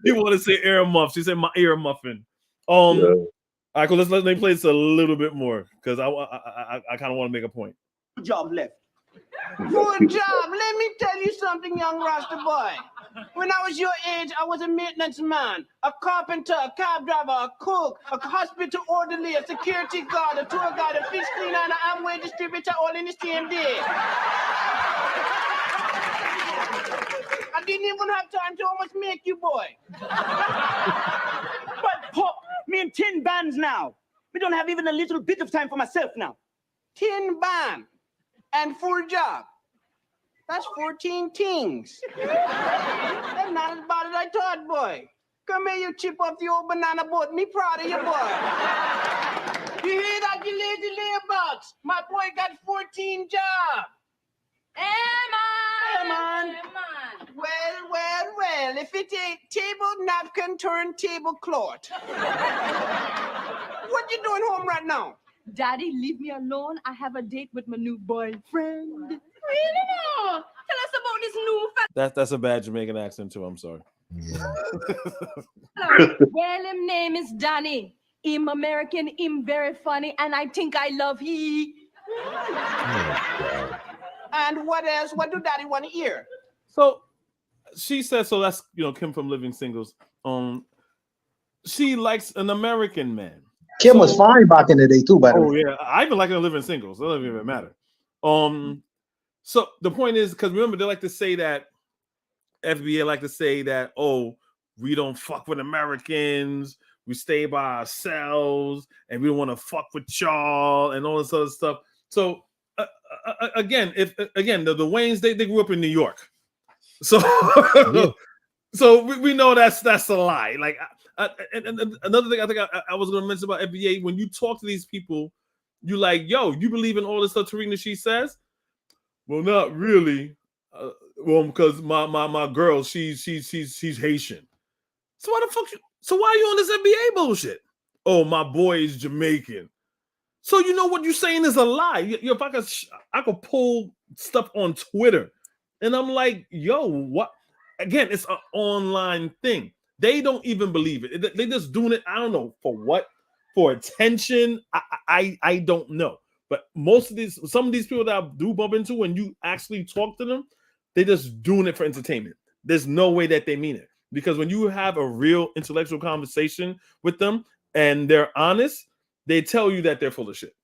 He want to say ear muffs. He said my ear muffin. All right, cool. Let me play this a little bit more because I kind of want to make a point. Job left. Good job. Let me tell you something, young Rasta boy. When I was your age, I was a maintenance man, a carpenter, a cab driver, a cook, a hospital orderly, a security guard, a tour guide, a fish cleaner, and an Amway distributor all in the same day. I didn't even have time to almost make you, boy. But Pop, me in 10 bands now. We don't have even a little bit of time for myself now. 10 band and full job. That's 14 things. That's not as bad as I thought, boy. Come here, you chip off the old banana boat. Me proud of you, boy. You hear that, you lazy layabouts? My boy got 14 jobs. Hey, man. Well, if it ain't table napkin turn tablecloth. What you doing home right now? Daddy, leave me alone. I have a date with my new boyfriend. Really? No. Tell us about this new That's a bad Jamaican accent too. I'm sorry. Well, him name is Danny. Him American, him very funny, and I think I love he. And what else? What do Daddy want to hear? So she said, so that's Kim from Living Singles. She likes an American man. Kim was fine back in the day too, by the way. Oh yeah, I even like her Living Singles. It doesn't even matter. So the point is, because remember they like to say that FBA like to say that, oh, we don't fuck with Americans, we stay by ourselves, and we don't want to fuck with y'all and all this other stuff. So again, the Waynes they grew up in New York, so so we know that's a lie. Like, and another thing I think I was going to mention about FBA, when you talk to these people, you like, yo, you believe in all this stuff Tarina she says? Well, not really. Well, because my girl, she's Haitian. So why the fuck? So why are you on this FBA bullshit? Oh, my boy is Jamaican. So you know what you're saying is a lie. If I could pull stuff on Twitter, and I'm like, yo, what? Again, it's an online thing. They don't even believe it. They just doing it. I don't know for what, for attention. I don't know. But some of these people that I do bump into, when you actually talk to them, they just doing it for entertainment. There's no way that they mean it, because when you have a real intellectual conversation with them and they're honest, they tell you that they're full of shit.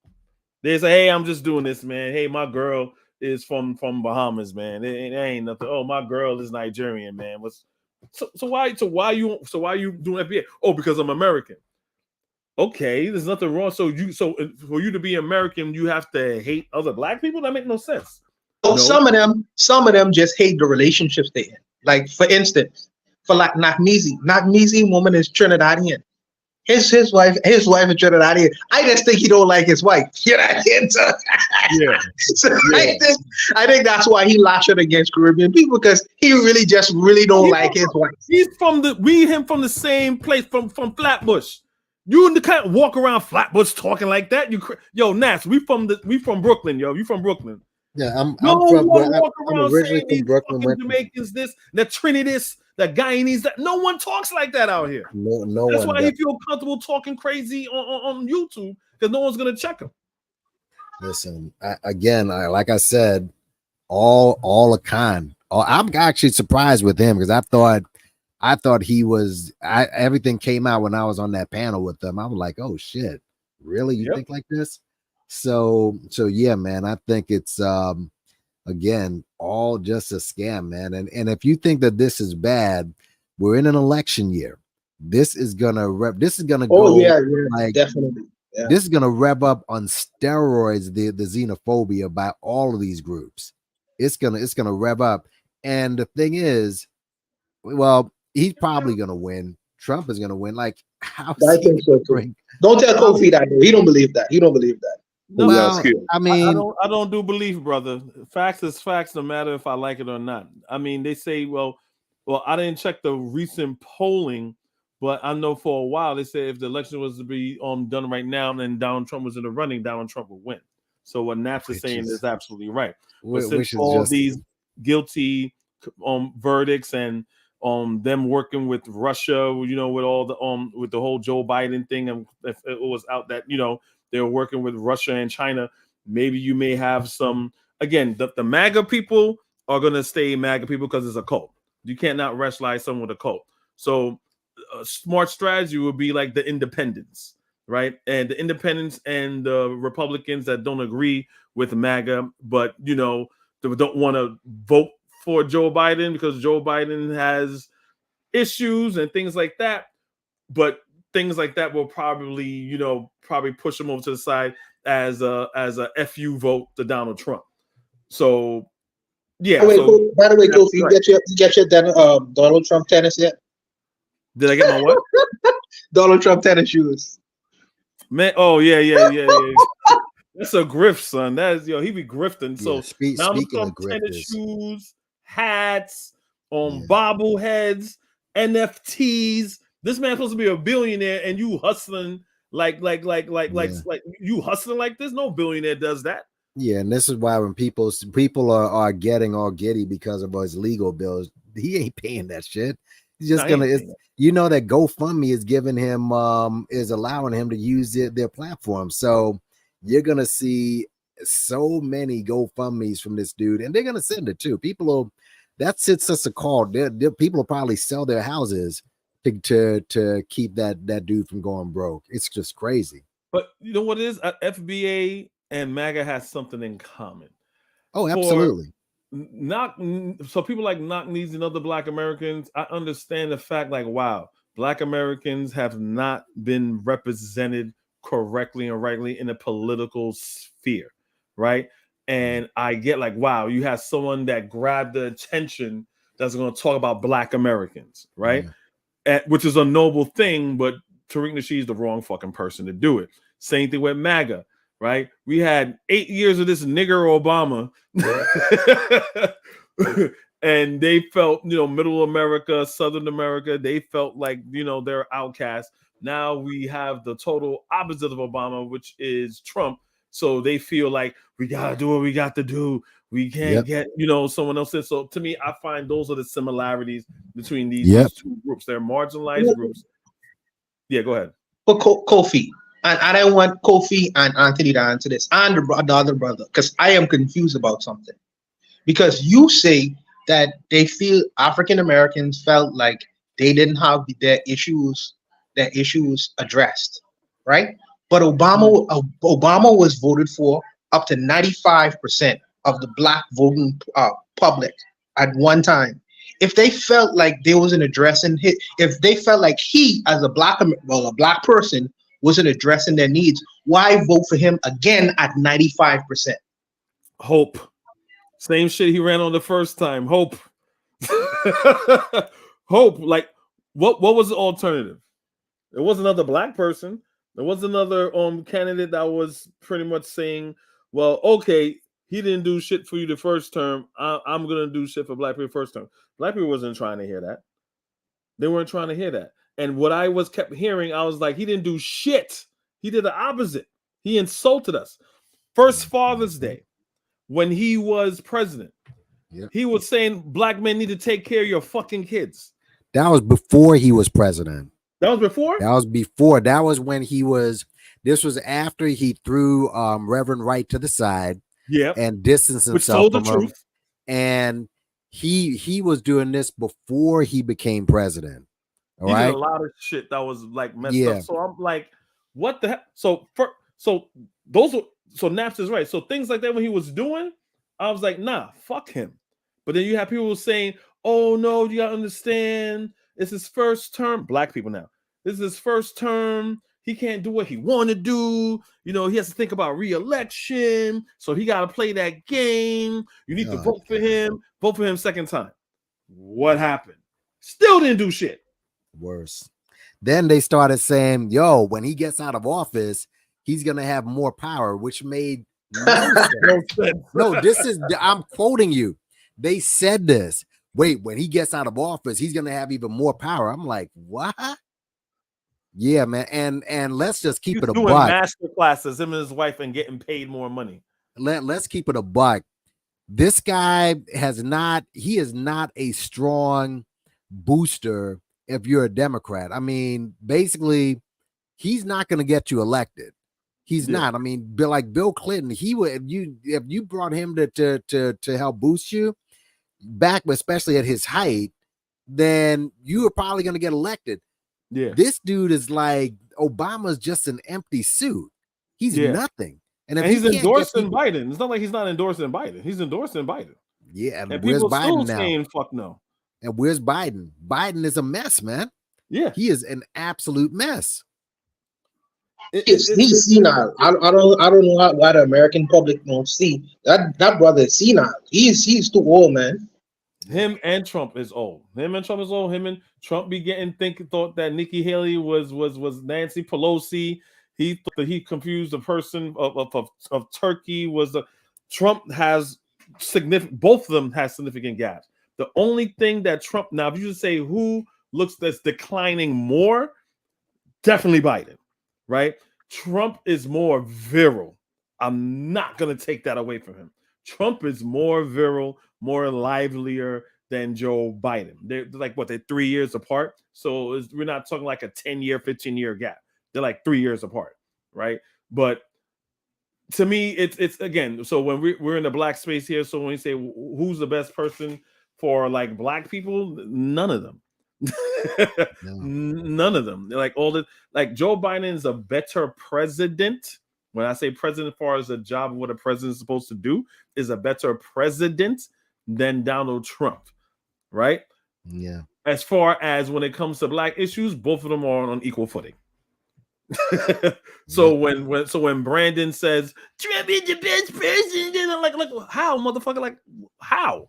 They say, hey, I'm just doing this, man. Hey, my girl is from Bahamas, man. It ain't nothing. Oh, my girl is Nigerian, man. So why are you doing FBA? Oh, because I'm American. Okay, there's nothing wrong. So for you to be American, you have to hate other black people? That makes no sense. No. Some of them just hate the relationships they're in. Like, for instance, for like Nakmizi woman is Trinidadian. His wife is Trinidadian. I just think he don't like his wife. You know what I mean? So, so I think that's why he lashed out against Caribbean people, because he really don't like his wife. He's from him from the same place, from Flatbush. You can't walk around Flatbush talking like that. Nats, we from Brooklyn, yo. You from Brooklyn? Yeah, I'm originally from Brooklyn. Jamaicans, this, the Trinidadians, the Guyanese, that no one talks like that out here. No That's one why does. he feel comfortable talking crazy on YouTube, because no one's gonna check him. Listen, like I said, all a con. I'm actually surprised with him, because I thought he was. Everything came out when I was on that panel with them. I was like, oh shit, really? You think like this? So yeah, man. I think it's again all just a scam, man. And if you think that this is bad, we're in an election year. This is gonna go. Like, definitely. Yeah. This is gonna rev up on steroids the xenophobia by all of these groups. It's gonna rev up. And the thing is, well, he's probably gonna win. Trump is gonna win. Like, how? I think so too. Don't tell Kofi that. He don't believe that. No, well, I mean, I don't do belief, brother. Facts is facts, no matter if I like it or not. I mean, they say, well, I didn't check the recent polling, but I know for a while they said if the election was to be done right now and Donald Trump was in the running, Donald Trump would win. So what Naps is saying is absolutely right. But since all these guilty verdicts and them working with Russia, with all the with the whole Joe Biden thing, and if it was out that they're working with Russia and China, maybe you may have some. Again, the MAGA people are gonna stay MAGA people because it's a cult. You cannot rationalize someone with a cult. So a smart strategy would be like the independents, right? And the independents and the Republicans that don't agree with MAGA, but they don't want to vote for Joe Biden because Joe Biden has issues and things like that. But things like that will probably, probably push him over to the side as a FU vote to Donald Trump. So, yeah. By the way, Kofi, you get your Donald Trump tennis yet? Did I get my what? Donald Trump tennis shoes. Man, oh yeah. That's a grift, son. That is, he be grifting. So Donald Trump tennis shoes, hats, bobbleheads, NFTs. This man's supposed to be a billionaire, and you hustling like you hustling like this. No billionaire does that. Yeah, and this is why when people are getting all giddy because of his legal bills, he ain't paying that shit. He's just that GoFundMe is giving him is allowing him to use their platform. So you're gonna see so many GoFundMes from this dude, and they're gonna send it too. That's such a call. People will probably sell their houses to keep that dude from going broke. It's just crazy. But you know what it is? FBA and MAGA has something in common. Oh, absolutely. So people like knock-knees and other Black Americans, I understand the fact, like, wow, Black Americans have not been represented correctly and rightly in the political sphere, right? And I get like, wow, you have someone that grabbed the attention that's going to talk about Black Americans, right? Which is a noble thing, but Tariq Nasheed's the wrong fucking person to do it. Same thing with MAGA, right? We had 8 years of this nigger Obama, and they felt, Middle America, Southern America, they felt like, they're outcasts. Now we have the total opposite of Obama, which is Trump. So they feel like we gotta do what we got to do. We can't get, someone else said. So to me, I find those are the similarities between these two groups. They're marginalized groups. Yeah, go ahead. But Kofi, and I want Kofi and Anthony to answer this, and the other brother, because I am confused about something. Because you say that they feel African Americans felt like they didn't have their issues addressed, right? But Obama was voted for up to 95% of the Black voting public at one time. If they felt like they wasn't addressing if they felt like he, as a Black person, wasn't addressing their needs, why vote for him again at 95%? Hope. Same shit he ran on the first time. Hope. Hope. Like, what was the alternative? There was another black person. There was another candidate that was pretty much saying, well, okay, he didn't do shit for you the first term. I'm gonna do shit for black people first term. Black people wasn't trying to hear that. They weren't trying to hear that. And what I was kept hearing, I was like, he didn't do shit. He did the opposite. He insulted us. First Father's Day, when he was president, he was saying black men need to take care of your fucking kids. That was before he was president. That was before? That was before. That was when he was, this was after he threw Reverend Wright to the side and distanced himself from him. And he was doing this before he became president. All he right. did a lot of shit that was like messed up. So I'm like, what the heck? So Naps is right. So things like that when he was doing, I was like, nah, fuck him. But then you have people saying, oh no, you gotta understand, it's his first term. Black people now. This is his first term. He can't do what he want to do. You know, he has to think about re-election. So he got to play that game. You need to vote for him. Vote for him second time. What happened? Still didn't do shit. Worse. Then they started saying, yo, when he gets out of office, he's going to have more power, which made no sense. No, this is, I'm quoting you. They said this. Wait, when he gets out of office, he's going to have even more power. I'm like, what? Yeah, man. And let's just keep it a doing buck. Master classes, him and his wife, and getting paid more money. Let's keep it a buck. This guy is not a strong booster if you're a Democrat. I mean, basically, he's not going to get you elected. He's not. I mean, like Bill Clinton, he would, if you brought him to help boost you back, especially at his height, then you were probably going to get elected. Yeah, this dude is like Obama's just an empty suit. He's nothing. And if he's endorsing Biden, it's not like he's not endorsing Biden. He's endorsing Biden. Yeah, and where's people Biden still now? saying fuck no. And where's Biden? Biden is a mess, man. Yeah, he is an absolute mess. He's senile. I don't know why the American public don't see that brother is senile. He's too old, man. Him and Trump is old. Him and Trump be thought that Nikki Haley was Nancy Pelosi. He thought that he confused the person of Turkey was the Trump has significant. Both of them has significant gaps. The only thing that Trump now, if you just say who looks that's declining more, definitely Biden, right? Trump is more virile. I'm not gonna take that away from him. Trump is more virile, more livelier than Joe Biden. They're like, what, they're 3 years apart. So we're not talking like a 10-year, 15-year gap. They're like 3 years apart, right? But to me, it's again, so when we're in the black space here, so when we say who's the best person for like black people, none of them. None of them. They're like like Joe Biden is a better president. When I say president, as far as the job of what a president is supposed to do, is a better president than Donald Trump, right? Yeah. As far as when it comes to black issues, both of them are on equal footing. So when Brandon says Trump is the best person, then I'm like how, motherfucker? Like how?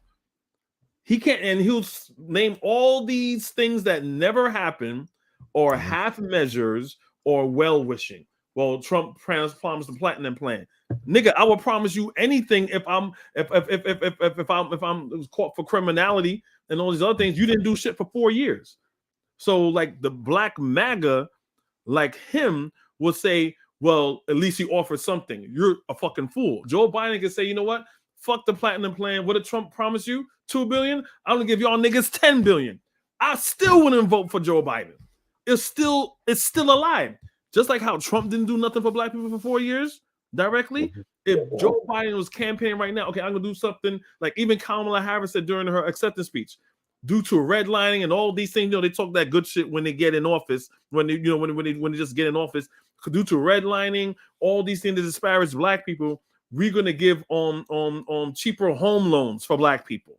He can't, and he'll name all these things that never happen, or half measures, or well wishing. Well, Trump promised the platinum plan. Nigga, I will promise you anything if I'm caught for criminality and all these other things. You didn't do shit for 4 years. So like the black MAGA, like him, will say, well, at least he offered something. You're a fucking fool. Joe Biden can say, you know what? Fuck the platinum plan. What did Trump promise you? $2 billion? I'm gonna give y'all niggas $10 billion. I still wouldn't vote for Joe Biden. It's still alive. Just like how Trump didn't do nothing for black people for 4 years directly. If Joe Biden was campaigning right now, okay, I'm gonna do something like even Kamala Harris said during her acceptance speech, due to redlining and all these things, they talk that good shit when they get in office, when they just get in office, due to redlining, all these things that disparage black people, we're gonna give cheaper home loans for black people.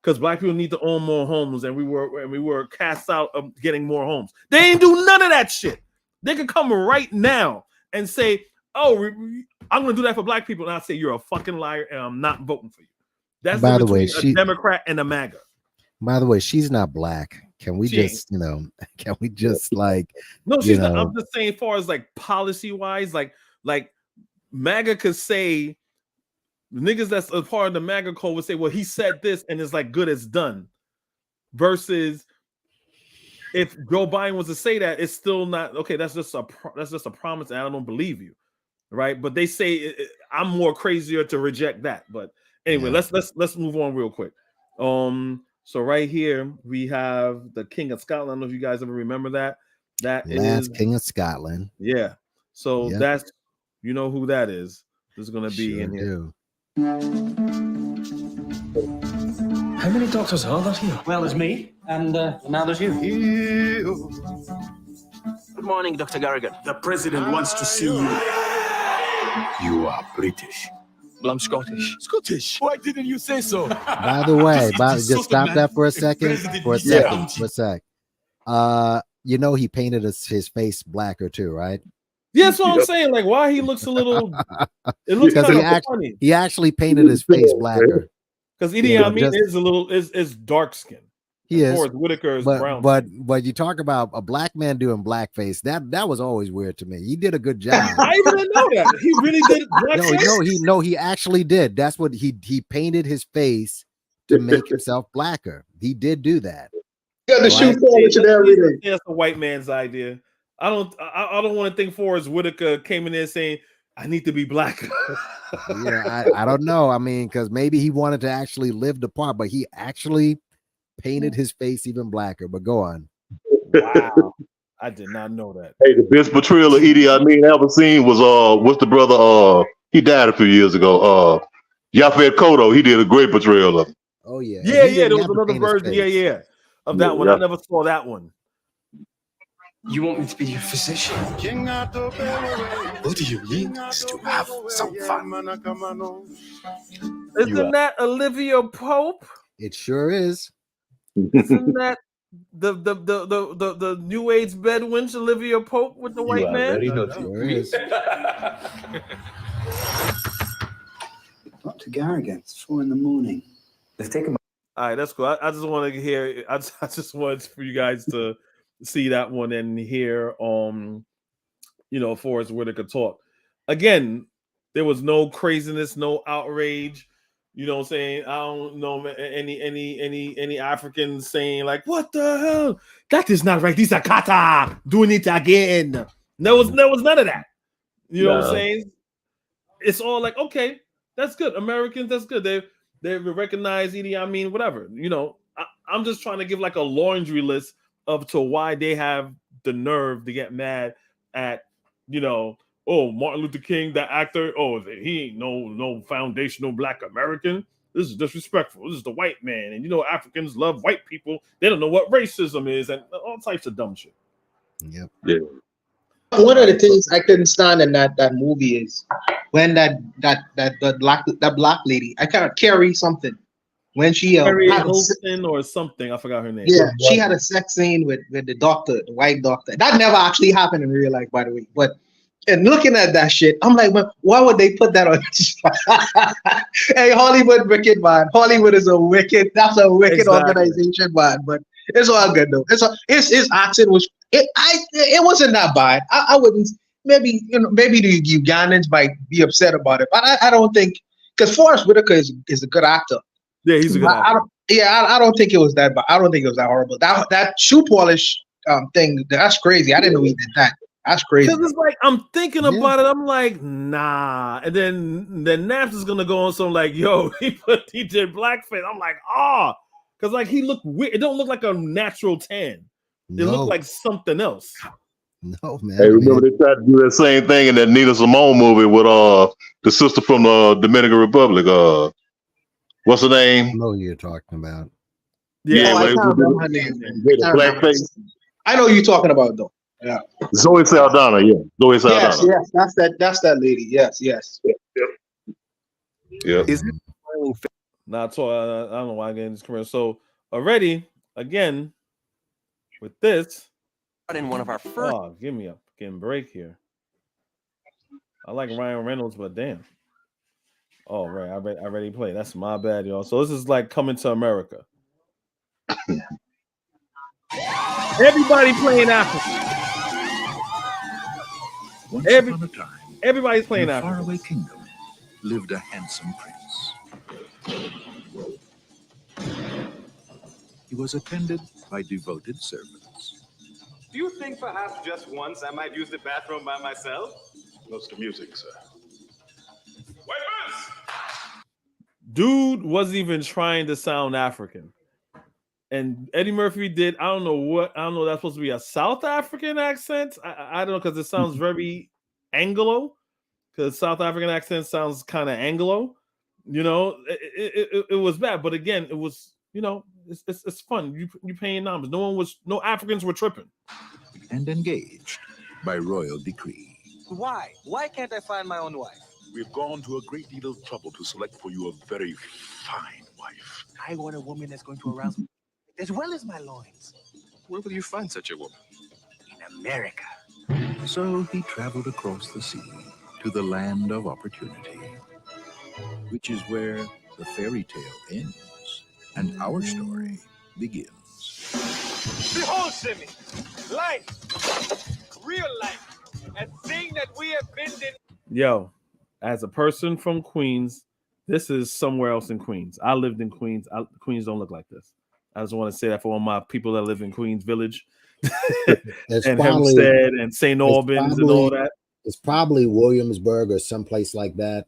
Because black people need to own more homes, and we were cast out of getting more homes. They ain't do none of that shit. They could come right now and say, "Oh, I'm going to do that for black people," and I say you're a fucking liar, and I'm not voting for you. That's by the way, a Democrat and a MAGA. By the way, she's not black. Can we She ain't. just, can we just like, No, you she's not. know, I'm just saying, as far as like policy wise, like MAGA could say, the niggas that's a part of the MAGA code would say, well, he said this and it's like good as done. Versus if Joe Biden was to say that, it's still not okay. That's just a promise, and I don't believe you, right? But they say I'm more crazier to reject that. But anyway, let's move on real quick. So right here we have the King of Scotland. I don't know if you guys ever remember that. That last is King of Scotland. Yeah. So Yep. that's, you know who that is. This is gonna be Sure in here. do. How many doctors are there here? Well, there's me, and now there's you. Good morning, Dr. Garrigan. The president wants to see you. You are British. Well, I'm Scottish. Scottish. Why didn't you say so? By the way, just stop that for a second. For a second. He painted his face blacker too, right? Yeah, that's what I'm saying. Like, why he looks a little. It looks kind of funny. He actually painted his face blacker. Because Idi Amin is a little is dark skin. He is. Forrest Whitaker is brown. But you talk about a black man doing blackface. That was always weird to me. He did a good job. I didn't know that. He really did blackface. He actually did. That's what he painted his face to make himself blacker. He did do that. You got the shoe polish and everything. That's a white man's idea. I don't want to think Forrest Whitaker came in there saying, I need to be black. Yeah, I don't know. I mean, because maybe he wanted to actually live the part, but he actually painted his face even blacker. But go on. Wow. I did not know that. Hey, the best portrayal of Idi Amin ever seen was what's the brother? He died a few years ago. Yaphet Kotto. He did a great portrayal of him. Oh yeah. Yeah. There was another version. Yeah. Of that one. I never saw that one. You want me to be your physician? What do you mean is to have some fun? Isn't that Olivia Pope? It sure is. Isn't that the New Age Bedouins, Olivia Pope with the white man? Sure is. Dr. Garrigan, it's 4 a.m. Let's take him. All right, that's cool. I just want to hear. I just wanted for you guys to see that one and hear Forrest Whitaker talk. Again, there was no craziness, no outrage. You know what I'm saying? I don't know any Africans saying like, what the hell? That is not right. These are kata doing it again. There was none of that. You know what I'm saying? It's all like, okay, that's good. Americans, that's good. They recognize Idi Amin, whatever. I'm just trying to give like a laundry list of to why they have the nerve to get mad at, Martin Luther King, that actor. Oh, he ain't no foundational black American. This is disrespectful. This is the white man. And Africans love white people. They don't know what racism is and all types of dumb shit. Yep. Yeah. One of the things I couldn't stand in that movie is when that black lady, I can't Carrie something. When she Carrie Hilton or something, I forgot her name. Yeah, she had a sex scene with the doctor, the white doctor. That never actually happened in real life, by the way. But and looking at that shit, I'm like, well, why would they put that on? Hey, Hollywood wicked, man. Hollywood is that's a wicked organization, man. But it's all good though. His accent was it wasn't that bad. I wouldn't. Maybe the Ugandans might be upset about it, but I don't think, because Forrest Whitaker is a good actor. Yeah, he's a good actor. I don't think it was that, but I don't think it was that horrible. That shoe polish thing, that's crazy. I didn't know he did that. That's crazy. Because it's like I'm thinking about it. I'm like, nah. And then Naps is gonna go on some like, yo, he did blackface. I'm like, because like he looked weird. It don't look like a natural tan. It looked like something else. No, man. Hey, remember they tried to do that same thing in that Nina Simone movie with the sister from the Dominican Republic. What's her name? I know who you're talking about. Yeah, I can't remember her name. I know who you're talking about though. Yeah. Zoe Saldana. Yeah, Zoe Saldana. Yes, that's that lady. Yes. Yeah. Is it not so? I don't know why I'm getting this commercial. So already again with this. In one of our first. Oh, give me a fucking break here. I like Ryan Reynolds, but damn. Oh, right. I already played. That's my bad, y'all. So this is like Coming to America. Everybody playing Africa. Once upon a time, Everybody's playing in a Africa. faraway kingdom lived a handsome prince. He was attended by devoted servants. Do you think perhaps just once I might use the bathroom by myself? What's the music, sir? Dude wasn't even trying to sound African. And Eddie Murphy did, I don't know, that's supposed to be a South African accent. I don't know, because it sounds very Anglo, because South African accent sounds kind of Anglo. You know, it was bad. But again, it was, you know, it's fun. You paying numbers. No Africans were tripping. And engaged by royal decree. Why? Why can't I find my own wife? We've gone to a great deal of trouble to select for you a very fine wife. I want a woman that's going to arouse me as well as my loins. Where will you find such a woman? In America. So he traveled across the sea to the land of opportunity, which is where the fairy tale ends and our story begins. Behold, Simi, life, real life, a thing that we have been in. Yo, as a person from Queens, this is somewhere else in Queens. I lived in Queens. Queens don't look like this. I just want to say that for all my people that live in Queens Village and Hempstead and St. Albans and all that. It's probably Williamsburg or someplace like that.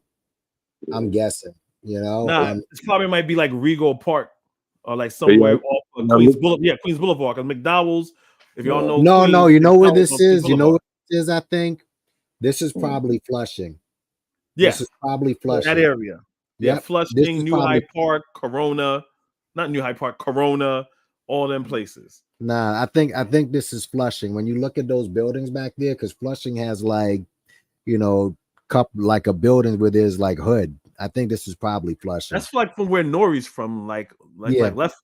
I'm guessing, you know. Nah, it probably might be like Regal Park or like somewhere off of Queens Boulevard. Yeah, Queens Boulevard. Because McDowell's, if y'all know. No, you know where this is? You know what this is, I think? This is probably Flushing. Yeah. This is probably Flushing. That area. Yeah, Yep. Flushing, New Hyde Park, Corona. Not New Hyde Park, Corona, all them places. Nah, I think this is Flushing. When you look at those buildings back there, because Flushing has like, you know, like a building where there's like hood. I think this is probably Flushing. That's like from where Nori's from, like left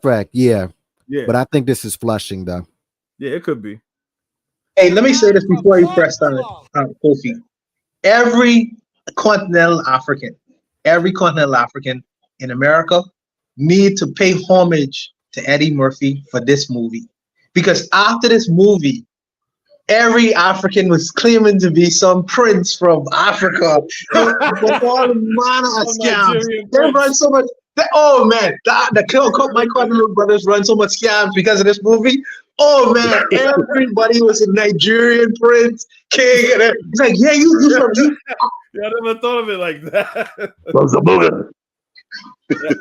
rack, yeah. Yeah. But I think this is Flushing though. Yeah, it could be. Hey, let me say this before you press on Kofi. Every continental African in America need to pay homage to Eddie Murphy for this movie. Because after this movie, every African was claiming to be some prince from Africa. With all manner of scams. They run so much. Oh man, my continental brothers run so much scams because of this movie. Oh man, everybody was a Nigerian prince, king, and it's like, yeah, you from you. Yeah, I never thought of it like that.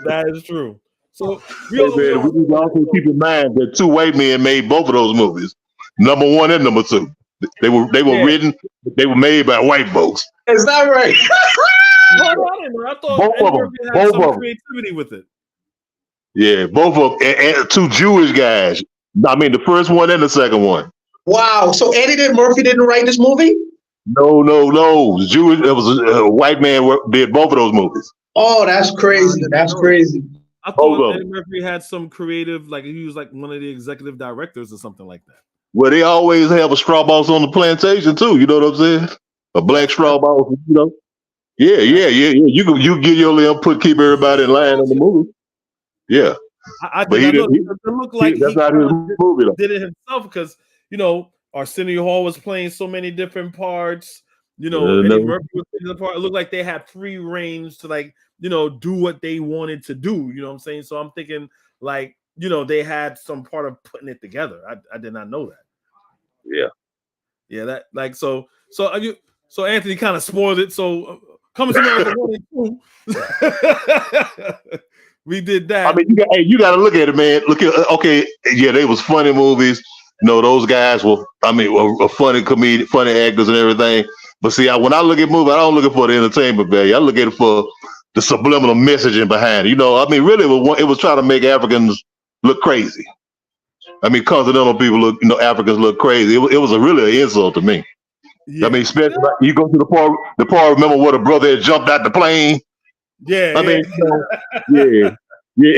That is true. So we need to also keep in mind that two white men made both of those movies, number one and number two. They were written, they were made by white folks. Is that right? I thought both of them had some creativity with it. Yeah, both of them, and two Jewish guys. I mean, the first one and the second one. Wow. So Murphy didn't write this movie? No. Jewish. It was a white man did both of those movies. Oh, that's crazy. That's crazy. I thought Eddie Murphy had some creative, like he was like one of the executive directors or something like that. Well, they always have a straw boss on the plantation too. You know what I'm saying? A black straw boss. You know? Yeah. You get your little input, keep everybody in line on the movie. Yeah. But it looked like that's not his movie. Did it himself because Arsenio Hall was playing so many different parts. Eddie Murphy was playing the part. It looked like they had free range to do what they wanted to do. You know what I'm saying? So I'm thinking they had some part of putting it together. I did not know that. Yeah. That so Anthony kind of spoiled it. So coming to America 1 and 2. We did that. I mean, you got to look at it, man. Look at they was funny movies. Those guys were funny funny actors and everything. But see, when I look at movies, I don't look for the entertainment value. I look at it for the subliminal messaging behind it. Really, it was trying to make Africans look crazy. I mean, continental people Africans look crazy. It was really an insult to me. Yeah. I mean, especially you go to the part. Remember where the brother had jumped out the plane? Yeah. Yeah.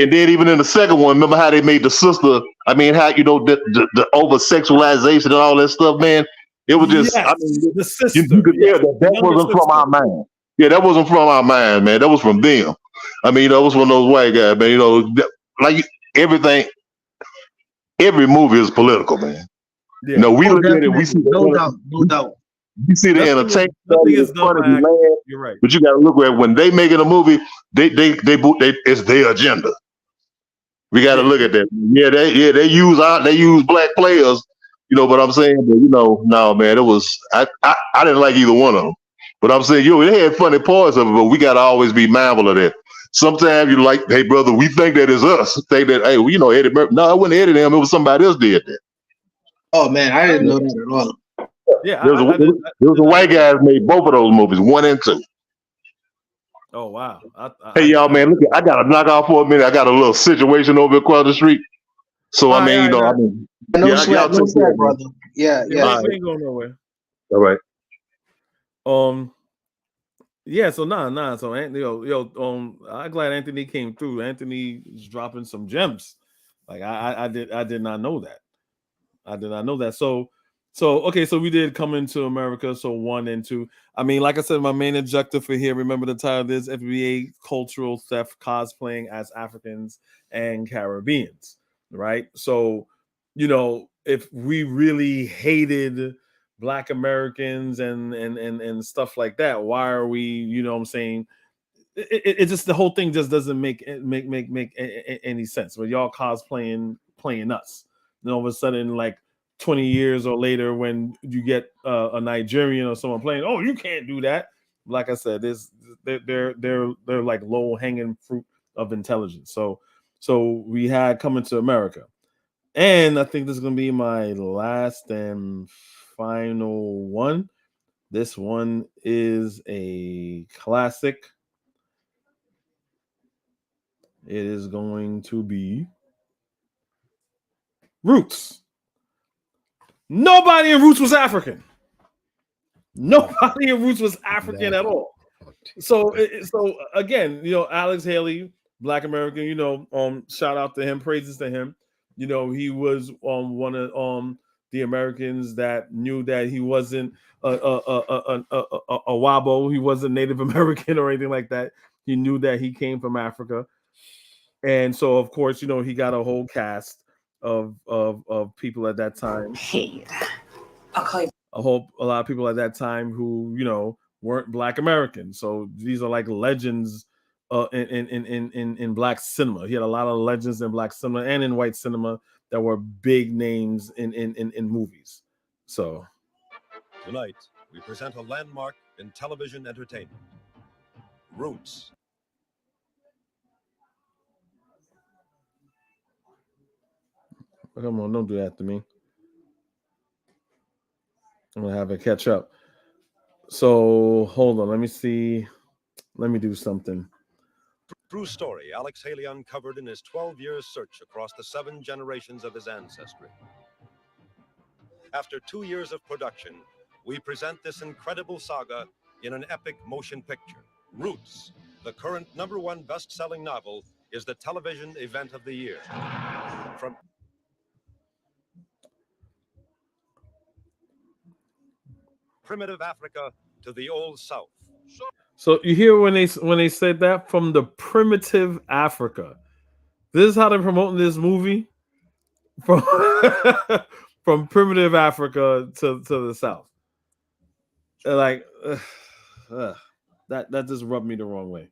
And then even in the second one, remember how they made the sister? I mean, how the over sexualization and all that stuff, man. It was just, the sister. You could tell that wasn't from our mind. Yeah, that wasn't from our mind, man. That was from them. I mean, that was one of those white guys, man. Like everything. every movie is political, man. Yeah. You know, we look at it, we Definitely. see No doubt. No doubt. we see the entertainment, it's funny, we laugh, You're right. but you got to look at when they making a movie, it's their agenda. We got to look at that. They use black players, you know. But I'm saying, but you know, no man, it was I didn't like either one of them. But I'm saying, they had funny parts of it, but we got to always be mindful of that. Sometimes you like, hey brother, we think that is us. Think that, hey, you know, Eddie Murphy. No, it wasn't Eddie them. It was somebody else did that. Oh man, I didn't know that at all. Yeah, there was a white guy that made both of those movies, 1 and 2. Oh wow. Hey y'all, man, look, I got to knock off for a minute. I got a little situation over across the street. So I mean, No sweat, brother. Yeah. We ain't going nowhere. All right. Yeah, so nah. So Anthony, I'm glad Anthony came through. Anthony is dropping some gems. Like I did not know that. I did not know that. So okay, so we did Come Into America. So 1 and 2. I mean, like I said, my main objective for here, remember the title of this, FBA Cultural Theft, Cosplaying as Africans and Caribbeans, right? So, you know, if we really hated Black Americans and stuff like that, why are we, you know what I'm saying? It just, the whole thing just doesn't make any sense. But y'all cosplaying, playing us. And all of a sudden, like 20 years or later, when you get a Nigerian or someone playing, oh, you can't do that. Like I said, they're like low hanging fruit of intelligence. So we had Coming to America, and I think this is gonna be my last and final one. This one is a classic. It is going to be Roots. Nobody in Roots was African. Nobody in Roots was African at all. So again, you know, Alex Haley, Black American, you know, shout out to him, praises to him. You know, he was one of the Americans that knew that he wasn't a Wabo, he wasn't Native American or anything like that. He knew that he came from Africa. And so of course, you know, he got a whole cast of people at that time. I'll call you. A lot of people at that time who, you know, weren't Black Americans. So these are like legends in Black cinema. He had a lot of legends in Black cinema and in white cinema that were big names in movies. So tonight we present a landmark in television entertainment. Roots. Come on, don't do that to me. I'm gonna have it catch up. So hold on, let me see. Let me do something. True story Alex Haley uncovered in his 12-year search across the 7 generations of his ancestry. After 2 years of production, we present this incredible saga in an epic motion picture. Roots, the current #1 best-selling novel, is the television event of the year. From primitive Africa to the Old South. So you hear when they said that, from the primitive Africa. This is how they're promoting this movie, from from primitive Africa to the South. Like that just rubbed me the wrong way.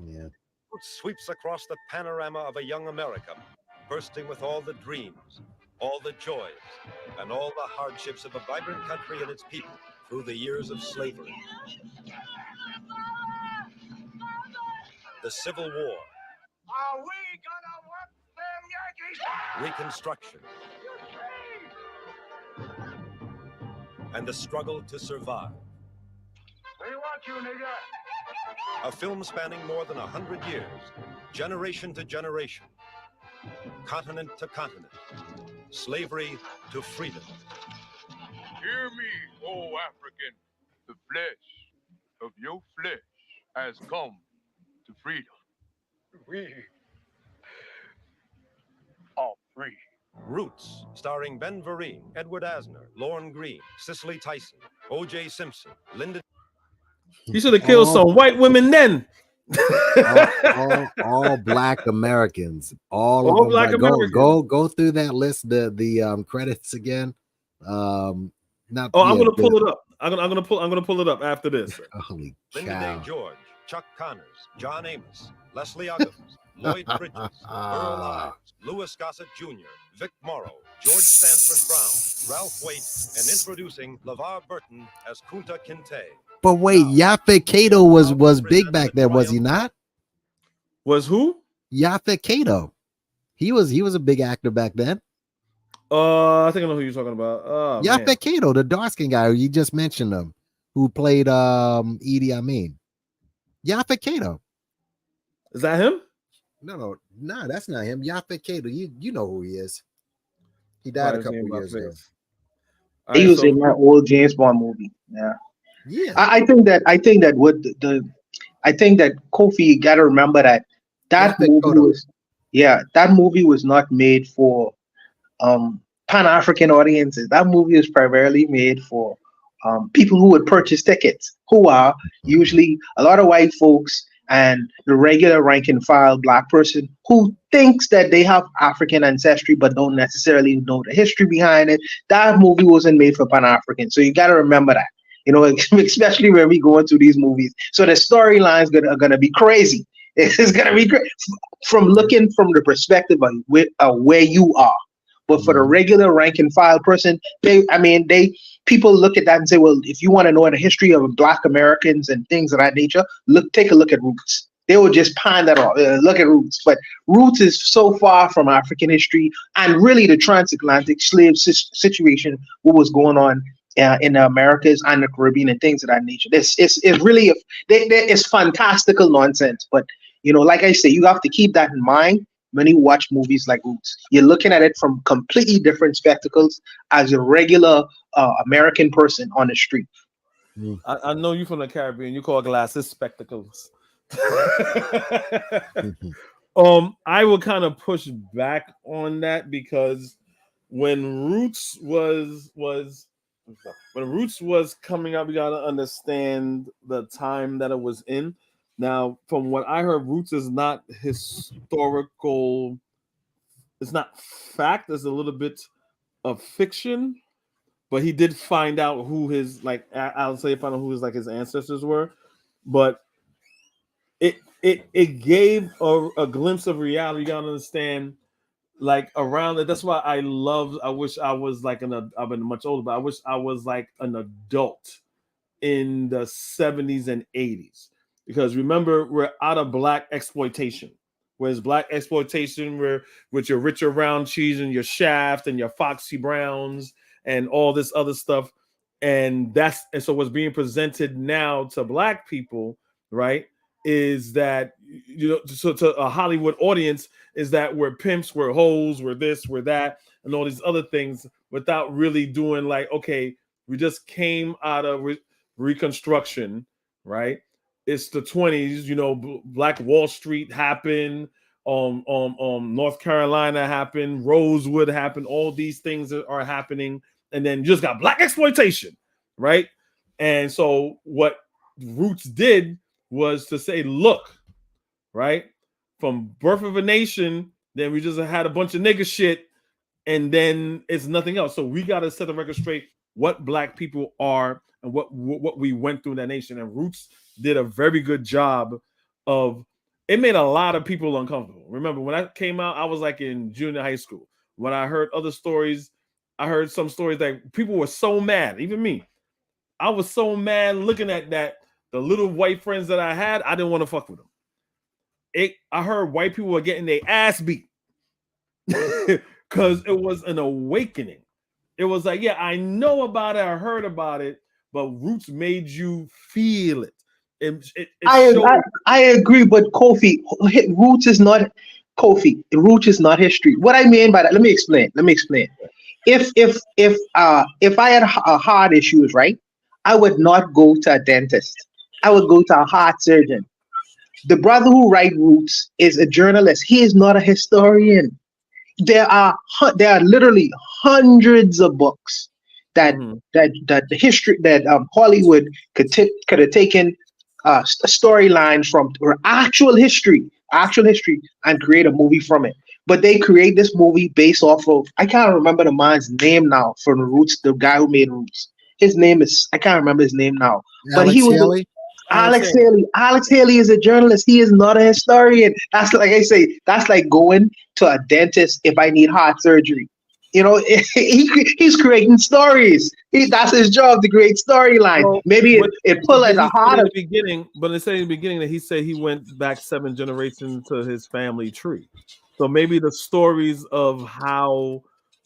Yeah. Roots sweeps across the panorama of a young America, bursting with all the dreams, all the joys, and all the hardships of a vibrant country and its people through the years of slavery. The Civil War. Are we gonna work them Yankees? Reconstruction. And the struggle to survive. We want you, nigga. A film spanning more than 100 years, generation to generation, continent to continent, slavery to freedom. Hear me, O African. The flesh of your flesh has come to freedom. We are free. Roots, starring Ben Vereen, Edward Asner, Lorne Greene, Cicely Tyson, O.J. Simpson, Lyndon. You should have killed some white women then. all black Americans, all of All them. black Like Americans. go through that list, the credits again. Not Oh, I'm yeah, gonna pull it up. I'm gonna pull it up after this. Holy Linda Day cow! George, Chuck Connors, John Amos, Leslie Uggams, Lloyd Bridges, Earl Ives, Louis Gossett Jr., Vic Morrow, George Stanford Brown, Ralph Waite, and introducing LeVar Burton as Kunta Kinte. But wait, Yaphet Kotto was big back then, was he not? Was who? Yaphet Kotto. He was a big actor back then. I think I know who you're talking about. Oh, Yaphet Kotto, the dark skin guy you just mentioned him, who played Idi Amin. Yaphet Kotto. Is that him? No, that's not him. Yaphet Kotto. You know who he is. He died a couple years ago. He was in my old James Bond movie. Yeah. I think that Kofi got to remember that movie was not made for Pan-African audiences. That movie is primarily made for people who would purchase tickets, who are usually a lot of white folks and the regular rank and file black person who thinks that they have African ancestry but don't necessarily know the history behind it. That movie wasn't made for Pan-African. So you got to remember that, especially when we go into these movies. So the storylines are going to be crazy. It's going to be great from looking from the perspective of where you are. But for the regular rank and file person, people look at that and say, well, if you want to know the history of Black Americans and things of that nature, take a look at Roots. They will just pine that off. Look at Roots. But Roots is so far from African history and really the transatlantic slave situation, what was going on in the Americas and the Caribbean and things of that nature. It's really it's fantastical nonsense. But like I say, you have to keep that in mind when you watch movies like Roots. You're looking at it from completely different spectacles as a regular American person on the street. I know you from the Caribbean. You call glasses spectacles. I will kind of push back on that because when Roots was coming out, we gotta understand the time that it was in. Now, from what I heard, Roots is not historical. It's not fact. It's a little bit of fiction. But he did find out who his find out who his ancestors were. But it gave a glimpse of reality. You gotta understand, around it. That's why I wish I was I've been much older, but I wish I was like an adult in the 70s and 80s. Because remember, we're out of black exploitation. Whereas black exploitation, we're with your Richard Round cheese and your Shaft and your Foxy Browns and all this other stuff. And so what's being presented now to black people, right, is that, so to a Hollywood audience, is that we're pimps, we're hoes, we're this, we're that, and all these other things without really doing okay, we just came out of Reconstruction, right? It's the 20s, Black Wall Street happened, North Carolina happened, Rosewood happened, all these things are happening, and then you just got black exploitation, right? And so what Roots did was to say, look, right, from Birth of a Nation, then we just had a bunch of nigga shit, and then it's nothing else. So we got to set the record straight what black people are and what we went through in that nation. And Roots did a very good job of it. Made a lot of people uncomfortable. Remember, when I came out, I was in junior high school. When I heard other stories, I heard some stories that people were so mad, even me. I was so mad looking at that. The little white friends that I had, I didn't want to fuck with them. I heard white people were getting their ass beat because it was an awakening. It was yeah, I know about it, I heard about it, but Roots made you feel it. I agree, but Kofi, Roots is not Roots is not history. What I mean by that, let me explain. If I had a heart issues, right, I would not go to a dentist. I would go to a heart surgeon. The brother who writes Roots is a journalist. He is not a historian. There are literally hundreds of books that the history that Hollywood could have taken storyline from actual history, and create a movie from it. But they create this movie based off of, I can't remember the man's name now from Roots, the guy who made Roots. His name is, I can't remember his name now, but he Alex was Haley. Alex Haley. Alex Haley is a journalist. He is not a historian. That's like I say. That's like going to a dentist if I need heart surgery. You know, he's creating stories. That's his job, to create storyline. Well, Maybe it pull at the he heart said in of. the beginning, but it said in the beginning that he said he went back 7 generations to his family tree. So maybe the stories of how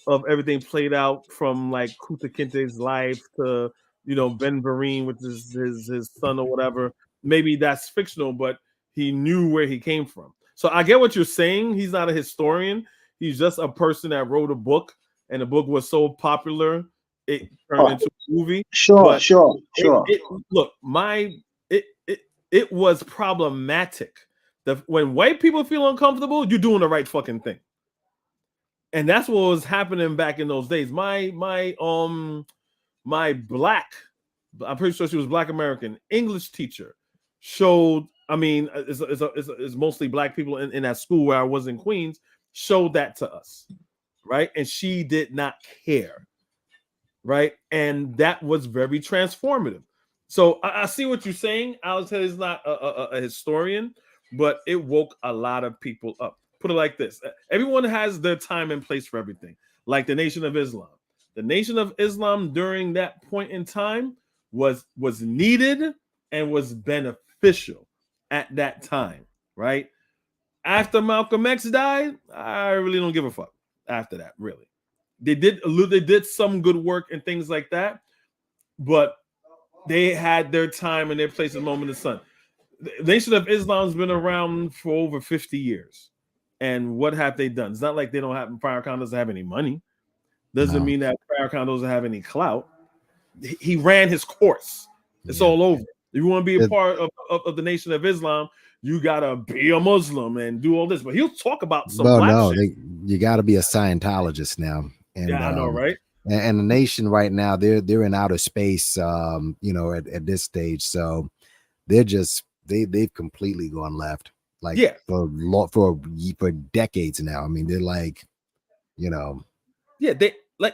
of everything played out from like Kuta Kinte's life to Ben Vereen, which is his son or whatever. Maybe that's fictional, but he knew where he came from. So I get what you're saying. He's not a historian. He's just a person that wrote a book, and the book was so popular it turned into a movie. Sure. Look, it was problematic. When white people feel uncomfortable, you're doing the right fucking thing. And that's what was happening back in those days. My black, I'm pretty sure she was Black American English teacher showed, I mean, it's mostly black people in that school where I was in Queens, showed that to us, right? And she did not care, right? And that was very transformative. So I see what you're saying. Alex Haley is not a historian, but it woke a lot of people up. Put it like this. Everyone has their time and place for everything. Like the Nation of Islam. The Nation of Islam during that point in time was needed and was beneficial at that time, right? After Malcolm X died, I really don't give a fuck after that, really. They did some good work and things like that, but they had their time and their place in the moment of the sun. The Nation of Islam's been around for over 50 years. And what have they done? It's not like they don't have Farrakhan doesn't have any money. Doesn't mean that Farrakhan doesn't have any clout. He ran his course. It's all over. If you want to be a part of the Nation of Islam, you gotta be a Muslim and do all this. But he'll talk about some black shit. You got to be a Scientologist now. And, I know, right? And the nation right now, they're in outer space. At this stage, so they've completely gone left. Like for decades now. I mean, they're like,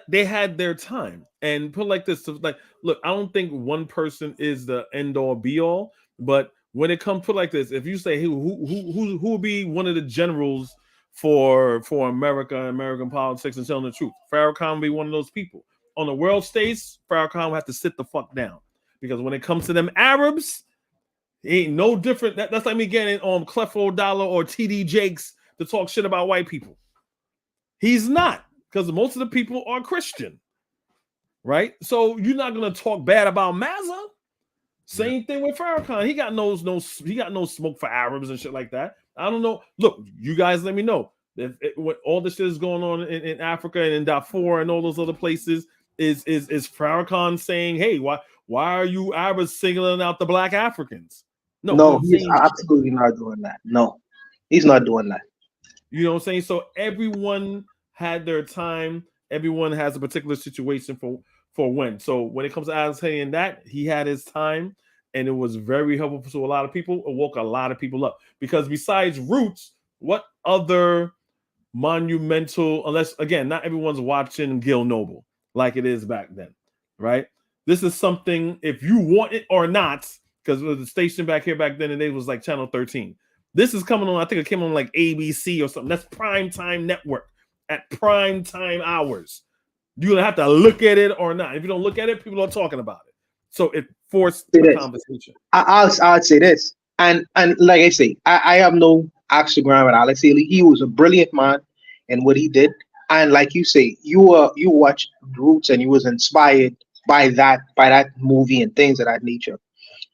they had their time. And put like this, like, look, I don't think one person is the end all be all, but when it comes put like this, if you say who will be one of the generals for America and American politics and telling the truth, Farrakhan will be one of those people. On the world stage, Farrakhan will have to sit the fuck down, because when it comes to them Arabs, it ain't no different. That's like me getting on Clefo Dollar or TD Jakes to talk shit about white people. He's not, because most of the people are Christian, right? So you're not gonna talk bad about Mazza. Same thing with Farrakhan. He got no smoke for Arabs and shit like that. I don't know. Look, you guys, let me know when all this shit is going on in Africa and in Darfur and all those other places. Is Farrakhan saying, "Hey, why are you Arabs singling out the black Africans?" No, he's absolutely not doing that. No, he's not doing that. You know what I'm saying? So everyone had their time. Everyone has a particular situation for when. So when it comes to Alex Haley and that, he had his time, and it was very helpful to a lot of people. It woke a lot of people up, because besides Roots, what other monumental, unless again, not everyone's watching Gil Noble like it is back then, right? This is something, if you want it or not, because the station back here back then and it was like Channel 13. This is coming on, I think it came on like ABC or something. That's prime time network at prime time hours. You're gonna have to look at it or not. If you don't look at it, people are talking about it. So it forced the conversation. I'll say this, and like I say, I have no axe to grind with Alex Haley. He was a brilliant man in what he did, and like you say, you watched Roots and you was inspired by that movie and things of that nature.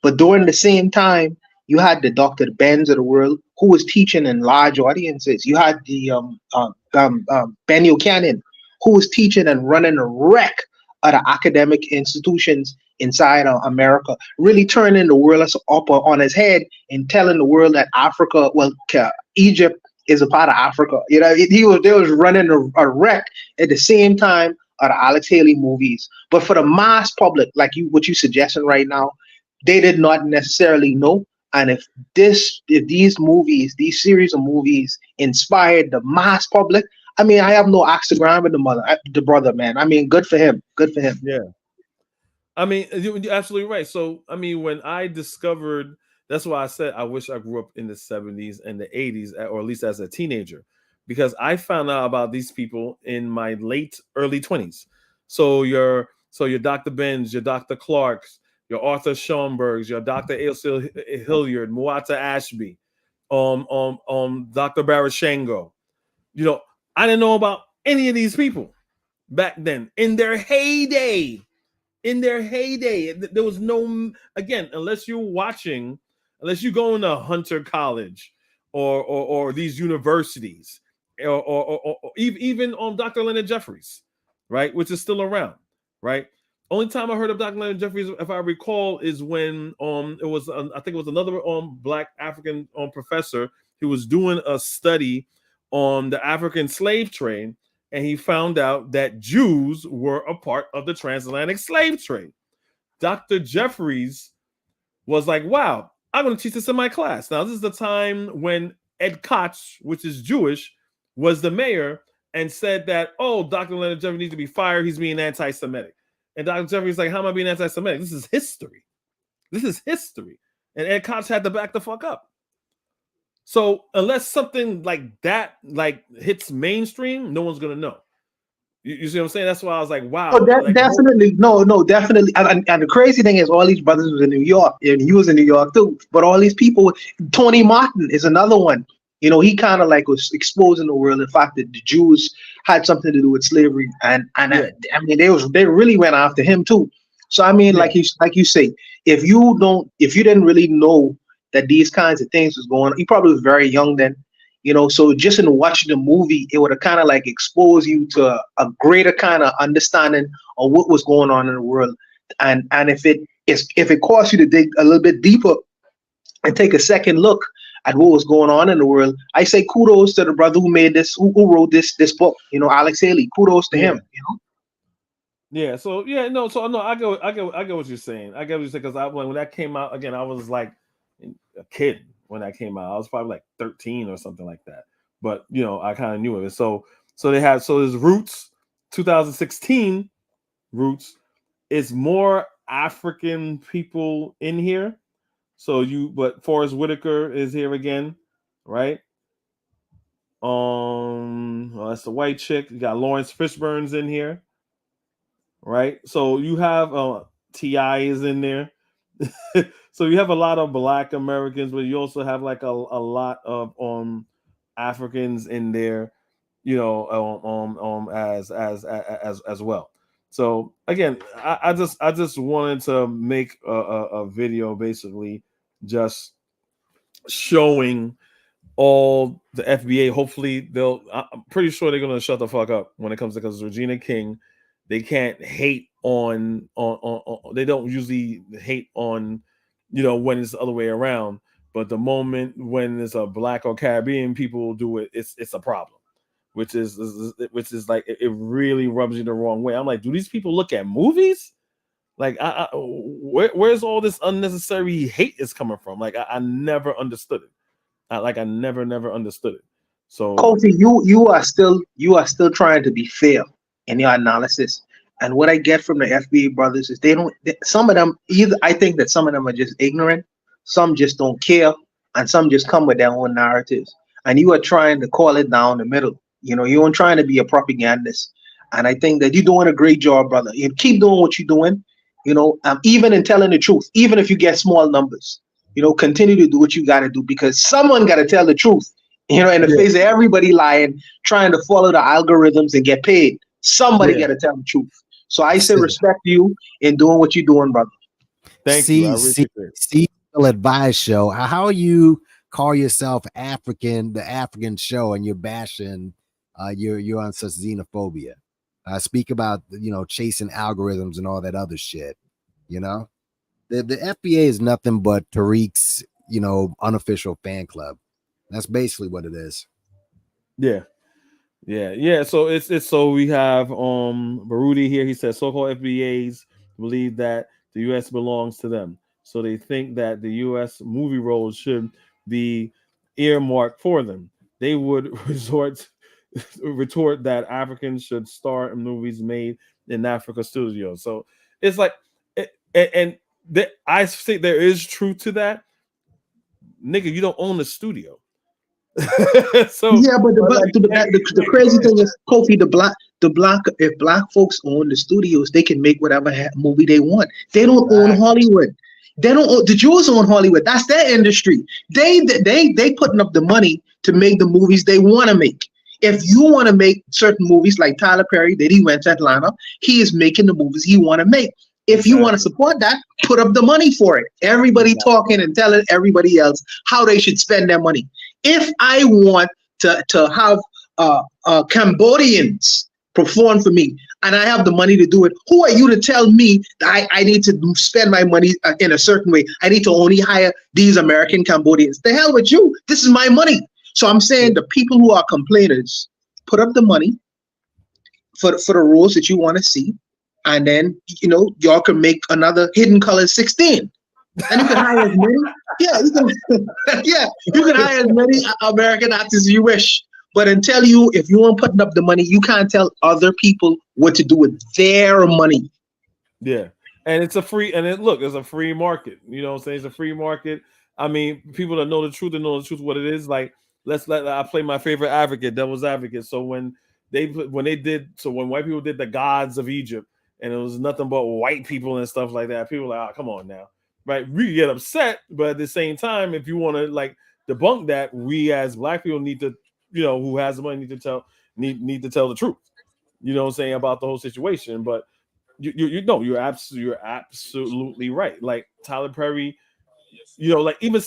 But during the same time, you had the Dr. Benz of the world who was teaching in large audiences. You had the Ben Buchanan, who was teaching and running a wreck of the academic institutions inside America, really turning the world up on his head and telling the world that Africa, Egypt is a part of Africa. You know, they was running a wreck at the same time of the Alex Haley movies. But for the mass public, like what you suggesting right now, they did not necessarily know. And if these movies, these series of movies inspired the mass public, I mean, I have no axe to grind with the brother, man. I mean, good for him. Good for him. Yeah. I mean, you're absolutely right. So, I mean, when I discovered, that's why I said I wish I grew up in the 70s and the 80s, or at least as a teenager, because I found out about these people in my early 20s. So your Dr. Benz, your Dr. Clarks, your Arthur Schoenbergs, your Dr. Ailsa Hilliard, Muata Ashby, Dr. Barashango. You know, I didn't know about any of these people back then in their heyday. There was no, again, unless you're watching, unless you go into Hunter College or these universities or even on Dr. Leonard Jeffries, right, which is still around, right? Only time I heard of Dr. Leonard Jeffries, if I recall, is when it was I think it was another Black African professor who was doing a study on the African slave trade, and he found out that Jews were a part of the transatlantic slave trade. Dr. Jeffries was like, wow, I'm going to teach this in my class. Now, this is the time when Ed Koch, which is Jewish, was the mayor and said that, oh, Dr. Leonard Jeffries needs to be fired. He's being anti-Semitic. And Dr. Jeffries like, how am I being anti-Semitic? This is history. This is history. And Ed Koch had to back the fuck up. So unless something like that hits mainstream, no one's gonna know. You see what I'm saying? That's why I was like, wow. Oh, definitely. No, definitely. And the crazy thing is all these brothers was in New York, and he was in New York too. But all these people, Tony Martin is another one. You know, he kind of like was exposing the world the fact that the Jews had something to do with slavery, and I mean they really went after him too. So I mean, like you say, if you didn't really know that these kinds of things was going on, he probably was very young then. You know, so just in watching the movie, it would have kind of like exposed you to a greater kind of understanding of what was going on in the world. And if it caused you to dig a little bit deeper and take a second look at what was going on in the world, I say kudos to the brother who made this, who wrote this book. You know, Alex Haley. Kudos to him. You know. Yeah. So I get what you're saying. I get what you're saying, because when that came out again, I was like a kid when that came out. I was probably like 13 or something like that. But you know, I kind of knew it. So there's Roots 2016. Roots is more African people in here. But Forrest Whitaker is here again, right? Well, that's the white chick. You got Lawrence Fishburne's in here, right? So you have T.I. is in there. So you have a lot of Black Americans, but you also have like a lot of Africans in there, you know, as well. So again, I just wanted to make a video basically just showing all the FBA. Hopefully I'm pretty sure they're gonna shut the fuck up when it comes to, because Regina King, they can't hate on they don't usually hate on, you know, when it's the other way around. But the moment when it's a Black or Caribbean people do it, it's a problem, which is like it really rubs you the wrong way. I'm like, do these people look at movies? Like, where's all this unnecessary hate is coming from? Like, I never understood it. I never understood it. So, Kofi, you are still trying to be fair in your analysis. And what I get from the FBA brothers is some of them, either I think that some of them are just ignorant, some just don't care, and some just come with their own narratives. And you are trying to call it down the middle. You know, you're trying to be a propagandist. And I think that you're doing a great job, brother. You keep doing what you're doing, you know, even in telling the truth, even if you get small numbers, you know, continue to do what you got to do, because someone got to tell the truth. You know, in the face of everybody lying, trying to follow the algorithms and get paid, somebody got to tell the truth. So I say respect you in doing what you're doing, brother. Thank you. I appreciate it. Still Advice Show. How you call yourself African, the African show, and you're bashing, you're on such xenophobia. Speak about, you know, chasing algorithms and all that other shit. You know, the FBA is nothing but Tariq's, you know, unofficial fan club. That's basically what it is. Yeah. So it's so we have Baruti here. He says so-called FBAs believe that the U.S. belongs to them. So they think that the U.S. movie roles should be earmarked for them. They would retort that Africans should star in movies made in Africa studios. So it's like, I think there is truth to that. Nigga, you don't own the studio. So yeah, but the crazy thing is, Kofi, if black folks own the studios, they can make whatever movie they want. They don't own Hollywood. They don't own, the Jews own Hollywood. That's their industry. They putting up the money to make the movies they want to make. If you want to make certain movies like Tyler Perry did, he went to Atlanta. He is making the movies he want to make. If you want to support that, put up the money for it. Everybody talking and telling everybody else how they should spend their money. If I want to have Cambodians perform for me and I have the money to do it, who are you to tell me that I need to spend my money in a certain way? I need to only hire these American Cambodians. The hell with you. This is my money. So I'm saying the people who are complainers, put up the money for the roles that you want to see. And then, y'all can make another Hidden Colors 16. And you can hire as many. You can hire as many American actors as you wish. But if you aren't putting up the money, you can't tell other people what to do with their money. Yeah. And it's a free, it's a free market. You know what I'm saying? It's a free market. I mean, people that know the truth what it is. Like, I play my favorite advocate, devil's advocate. So when white people did the gods of Egypt, and it was nothing but white people and stuff like that, people were like, oh, come on now. Right? We get upset, but at the same time, if you want to debunk that, we as black people need to, who has the money need to tell the truth. You know what I'm saying, about the whole situation. But you're absolutely right. Like Tyler Perry, even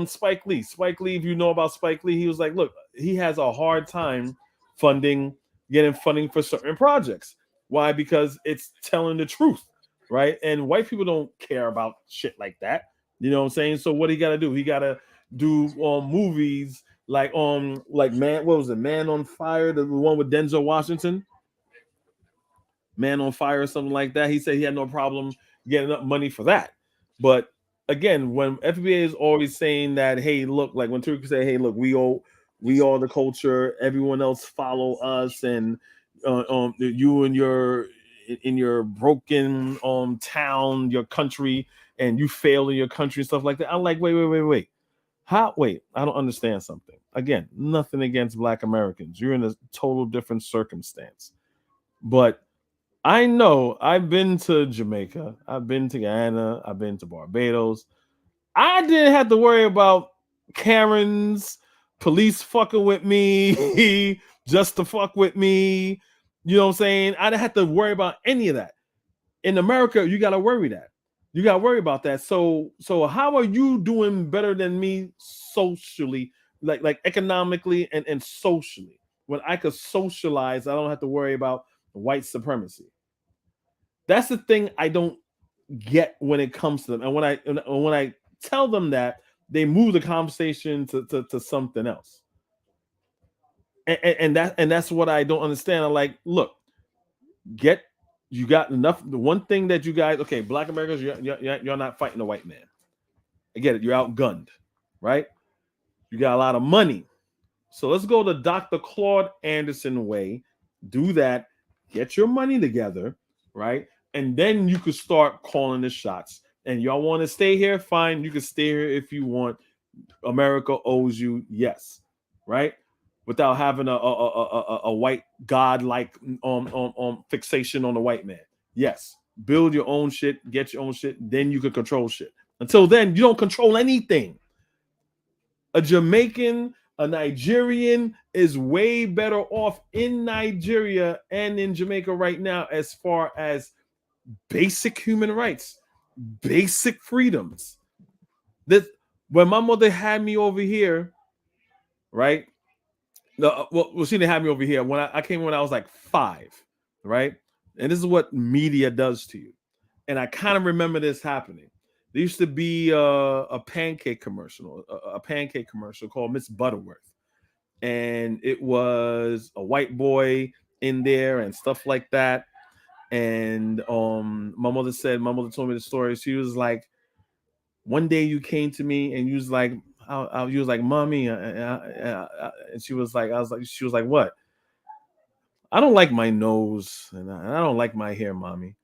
Spike Lee. Spike Lee, if you know about Spike Lee, he was like, look, he has a hard time getting funding for certain projects. Why? Because it's telling the truth, right? And white people don't care about shit like that. You know what I'm saying? So what he got to do? He got to do movies like Man on Fire, the one with Denzel Washington. Man on Fire or something like that. He said he had no problem getting up money for that. But again, when FBA is always saying that, hey, look, like when Tariq say, hey, look, we all the culture, everyone else follow us, and you and your broken town, your country, and you fail in your country and stuff like that. I'm like, wait. Wait, I don't understand something. Again, nothing against Black Americans. You're in a total different circumstance. But I know I've been to Jamaica, I've been to Guyana, I've been to Barbados. I didn't have to worry about Karens, police fucking with me, just to fuck with me. You know what I'm saying? I didn't have to worry about any of that. In America, you got to worry that. You got to worry about that. So how are you doing better than me socially, like economically and socially? When I could socialize, I don't have to worry about white supremacy. That's the thing I don't get when it comes to them. And when I tell them that, they move the conversation to something else. And that's what I don't understand. I'm like, look, you got enough. The one thing that you guys, okay, Black Americans, you're not fighting a white man. I get it. You're outgunned, right? You got a lot of money. So let's go the Dr. Claude Anderson way. Do that. Get your money together, right? And then you could start calling the shots. And y'all want to stay here? Fine. You can stay here if you want. America owes you, yes, right? Without having a white god-like fixation on the white man. Yes. Build your own shit, get your own shit, then you can control shit. Until then, you don't control anything. A Jamaican, a Nigerian is way better off in Nigeria and in Jamaica right now as far as basic human rights, basic freedoms. That when my mother had me over here, right? She didn't have me over here. When I came when I was like 5, right? And this is what media does to you. And I kind of remember this happening. There used to be a pancake commercial called Miss Butterworth. And it was a white boy in there and stuff like that. And my mother told me the story. She was like, one day you came to me and you was like, you was like, mommy, and she was like, she was like, what? I don't like my nose and I don't like my hair, mommy.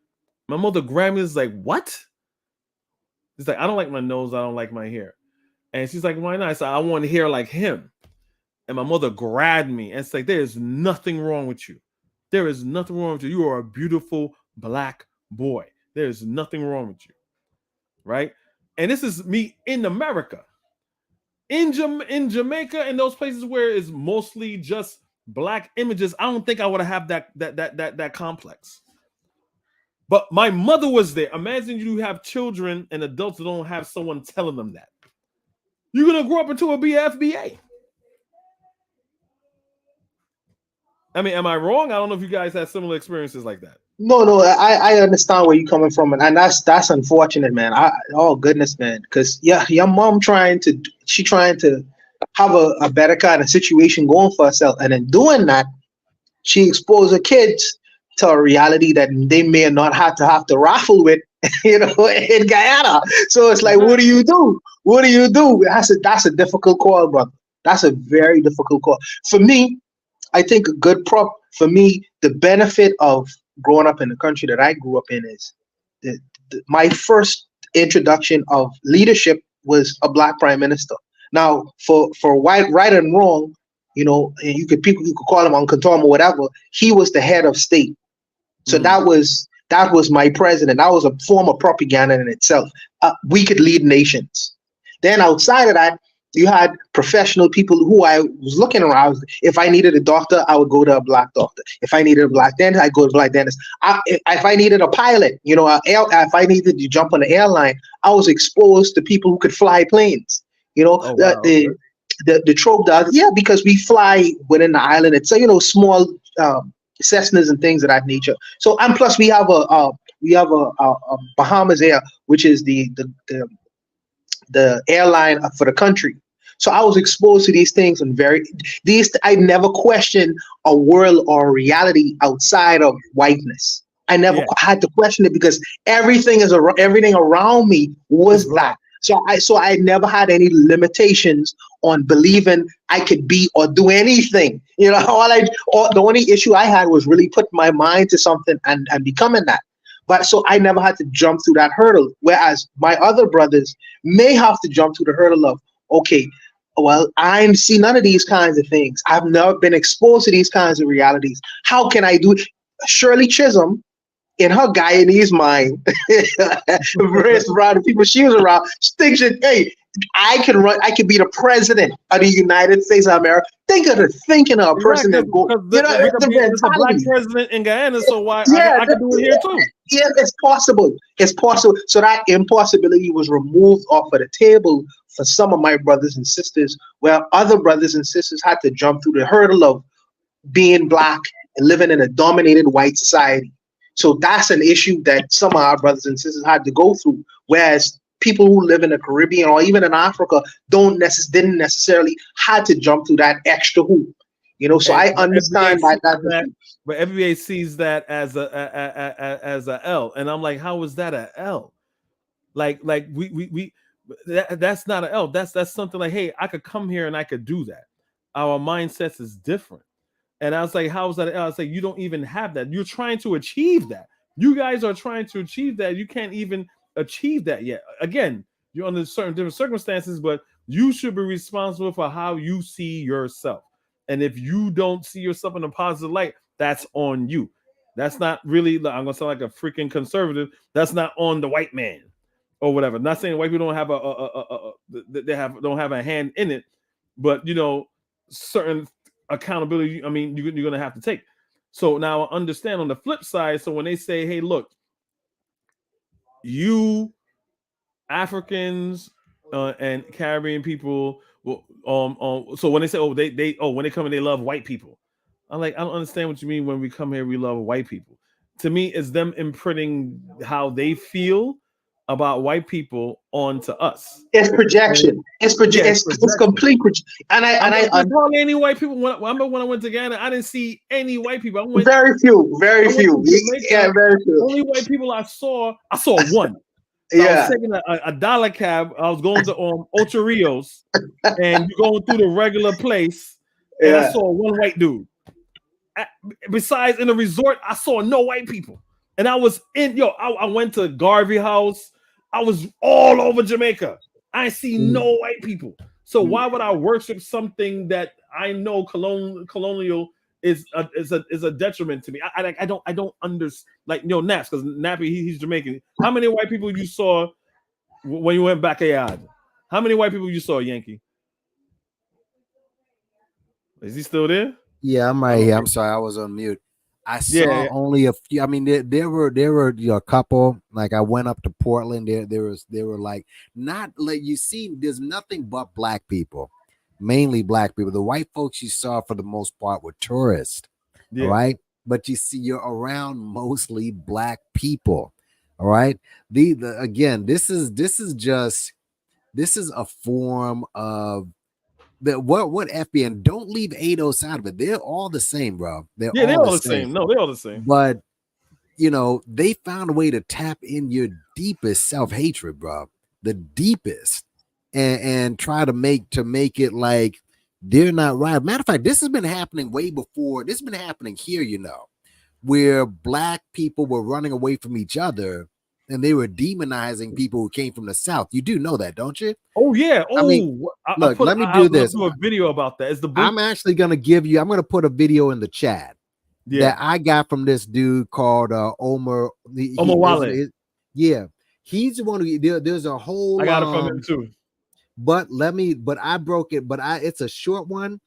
My mother grabbed me, is like, what? It's like, I don't like my nose, I don't like my hair. And she's like, why not? I said, I want hair like him. And my mother grabbed me and it's like, there is nothing wrong with you. There is nothing wrong with you. You are a beautiful black boy. There is nothing wrong with you. Right? And this is me in America. In Jamaica and those places where it's mostly just black images, I don't think I would have that complex. But my mother was there. Imagine you have children and adults that don't have someone telling them that. You're gonna grow up into a FBA. I mean, am I wrong? I don't know if you guys had similar experiences like that. No, I understand where you're coming from, and that's unfortunate, man. Oh goodness, man, because your mom trying to have a better kind of situation going for herself, and in doing that, she exposed her kids to a reality that they may not have to raffle with, in Guyana. So it's like, what do you do? What do you do? That's a difficult call, brother. That's a very difficult call. For me, I think a good for me, the benefit of growing up in the country that I grew up in is my first introduction of leadership was a black prime minister. Now, for right and wrong, and you could call him Uncle Tom or whatever. He was the head of state, so that was my president. That was a form of propaganda in itself. We could lead nations. Then outside of that, you had professional people who I was looking around. If I needed a doctor, I would go to a black doctor. If I needed a black dentist, I'd go to a black dentist. If I needed a pilot, if I needed to jump on an airline, I was exposed to people who could fly planes. The trope does, because we fly within the island. It's small Cessnas and things of that nature. So and plus we have a Bahamas Air, which is the airline for the country. So I was exposed to these things and I never questioned a world or a reality outside of whiteness. I never had to question it because everything around me was black. So I never had any limitations on believing I could be or do anything. The only issue I had was really putting my mind to something and becoming that. But so I never had to jump through that hurdle. Whereas my other brothers may have to jump through the hurdle of, okay, well, I ain't seen none of these kinds of things. I've never been exposed to these kinds of realities. How can I do it? Shirley Chisholm, in her Guyanese mind, various around the people she was around, she thinks, hey, I can be the president of the United States of America. Think of a person that go, there's a black president in Guyana, so why I can do it here too. Yeah, it's possible. It's possible. So that impossibility was removed off of the table for some of my brothers and sisters, where other brothers and sisters had to jump through the hurdle of being black and living in a dominated white society. So that's an issue that some of our brothers and sisters had to go through, whereas people who live in the Caribbean or even in Africa didn't necessarily had to jump through that extra hoop. So I understand that. But FBA sees that as a L, and I'm like, how is that a L? Like that's not an L. That's something like, hey, I could come here and I could do that. Our mindset is different. And I was like, how is that? I was like, you don't even have that. You're trying to achieve that. You guys are trying to achieve that. You can't even achieve that yet. Again, you're under certain different circumstances, but you should be responsible for how you see yourself. And if you don't see yourself in a positive light, that's on you. That's not really, I'm gonna sound like a freaking conservative. That's not on the white man or whatever. Not saying white people don't have don't have a hand in it, but certain accountability, I mean, you're going to have to take. So now I understand on the flip side. So when they say, hey, look, you Africans and Caribbean people, so when they say, when they come and they love white people, I'm like, I don't understand what you mean when we come here, we love white people. To me, it's them imprinting how they feel about white people onto us. It's projection. It's complete projection. And I hardly any white people. When I went to Ghana, I didn't see any white people. Very few. Yeah, very few. Only white people I saw one. So I Yeah. was taking a dollar cab. I was going to Ocho Rios, and you're going through the regular place, and I Yeah. saw one white dude. Besides, in the resort, I saw no white people, and I was in I went to Garvey House. I was all over Jamaica. I see no white people. So why would I worship something that I know colonial is a detriment to me? I don't understand. Like Naps, because Nappy he's Jamaican. How many white people you saw when you went back a yard? How many white people you saw, Yankee? Is he still there? Yeah, I'm right here. I'm sorry, I was on mute. I saw Yeah. only a few. I mean, there were a couple. Like I went up to Portland. There were like not like you see. There's nothing but black people, mainly black people. The white folks you saw for the most part were tourists. Yeah. All right, but you see, you're around mostly black people. All right. The again, this is a form of what FBA, and don't leave ADOS out of it. They're all the same, bro. They're all the same. No, they're all the same. But they found a way to tap in your deepest self-hatred, bro. The deepest, and try to make it like they're not right. Matter of fact, this has been happening way before. This has been happening here, where black people were running away from each other. And they were demonizing people who came from the South. You do know that, don't you? Oh yeah. Oh, I mean, look. Let me do this. Do a video about that. Is the book? I'm actually gonna I'm gonna put a video in the chat that I got from this dude called Omar. Omar Wale. Yeah, he's the one who. There's a whole. I got it from him too. But I broke it. But it's a short one.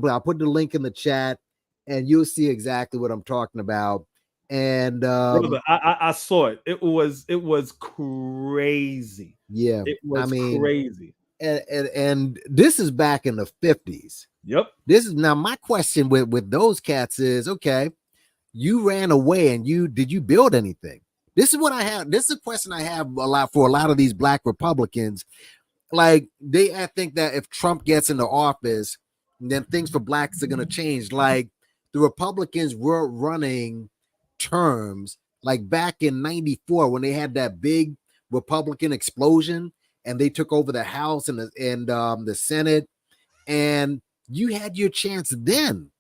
I'll put the link in the chat, and you'll see exactly what I'm talking about. And brother, I saw it. It was crazy. Yeah, it was crazy. And this is back in the 50s. Yep. This is now my question with those cats is, okay, you ran away and did you build anything? This is what I have. This is a question I have a lot for a lot of these black Republicans. Like I think that if Trump gets into office, then things for blacks are going to change. Like the Republicans were running terms like back in 94 when they had that big Republican explosion and they took over the House and the Senate, and you had your chance then.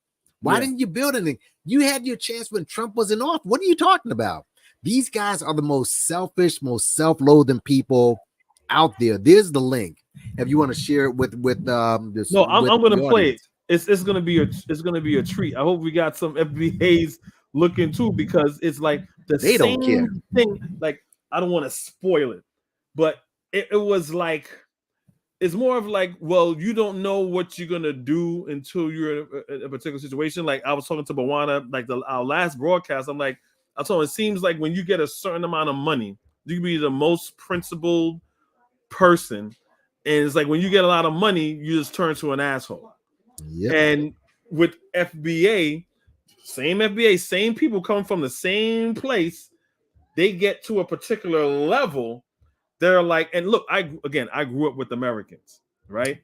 Why didn't you build anything? You had your chance when Trump was in office. What are you talking about? These guys are the most selfish, most self-loathing people out there. There's the link if you want to share it with this. No, I'm going to play it. It's going to be a treat. I hope we got some FBAs looking too, because it's like they don't care thing. Like I don't want to spoil it, but it was like it's more of like, well, you don't know what you're gonna do until you're in a particular situation. Like I was talking to Bawana, like our last broadcast. I told him it seems like when you get a certain amount of money, you can be the most principled person, and it's like when you get a lot of money, you just turn to an asshole. Yep. And with FBA, same people come from the same place. They get to a particular level. They're like, and look, I grew up with Americans, right?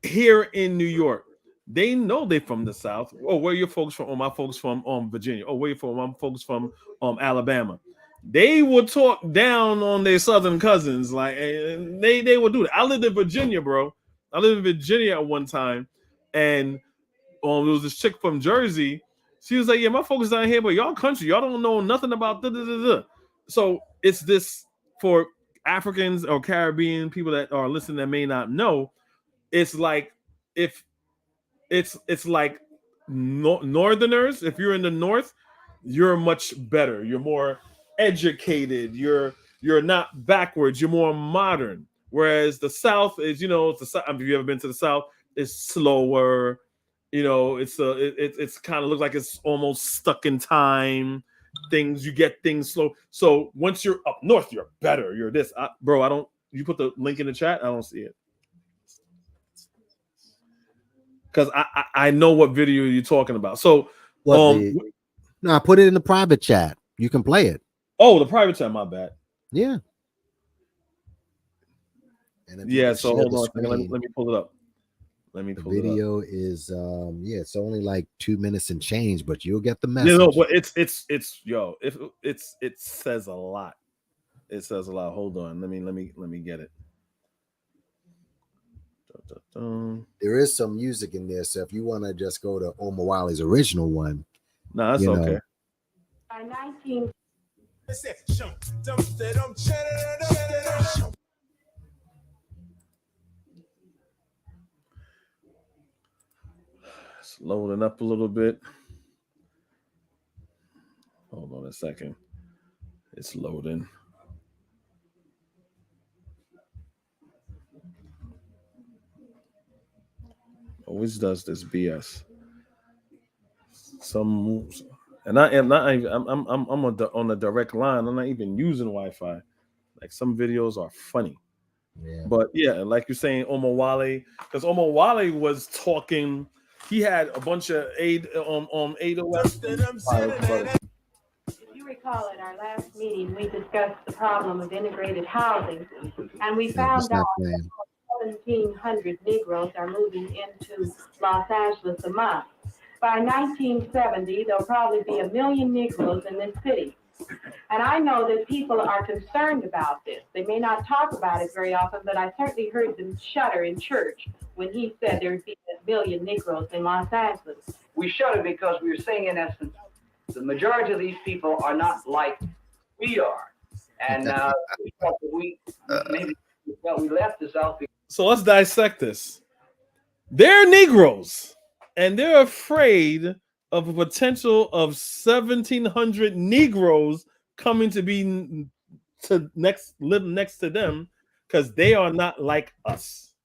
Here in New York, they know they're from the South. Oh, where are your folks from? Oh, my folks from Virginia. Oh, where you from? My folks from Alabama. They will talk down on their Southern cousins, like, and they will do that. I lived in Virginia, bro. I lived in Virginia at one time, and there was this chick from Jersey. She was like, "Yeah, my folks down here, but y'all country, y'all don't know nothing about da. So it's this for Africans or Caribbean people that are listening that may not know. It's like if it's like Northerners. If you're in the North, you're much better. You're more educated. You're not backwards. You're more modern. Whereas the South is, it's the South. If you ever been to the South, it's slower. It's kind of looks like it's almost stuck in time. You get things slow. So once you're up north, you're better. You're this, bro. I don't. You put the link in the chat. I don't see it because I know what video you're talking about. So no, I put it in the private chat. You can play it. Oh, the private chat. My bad. Yeah. Yeah. So hold on. Let me pull it up. The video is it's only like 2 minutes and change, but you'll get the message. Yeah, no, but it says a lot. It says a lot. Hold on. Let me get it. There is some music in there, so if you want to just go to Omar Wiley's original one, no, that's okay. By 19. It's loading up a little bit. Hold on a second. It's loading. Always does this BS. Some moves, and I am not. I'm on a direct line. I'm not even using Wi-Fi. Like some videos are funny. Yeah. But yeah, like you're saying, Omar Wale, because Omar Wale was talking. He had a bunch of AWS. If you recall, at our last meeting, we discussed the problem of integrated housing, and we found out that 1,700 Negroes are moving into Los Angeles a month. By 1970, there'll probably be 1 million Negroes in this city. And I know that people are concerned about this. They may not talk about it very often, but I certainly heard them shudder in church when he said there'd be 1 million Negroes in Los Angeles. We shudder because we were saying, in essence, the majority of these people are not like we are. And we felt that we left this out. So let's dissect this. They're Negroes, and they're afraid of a potential of 1,700 Negroes coming to be live next to them because they are not like us.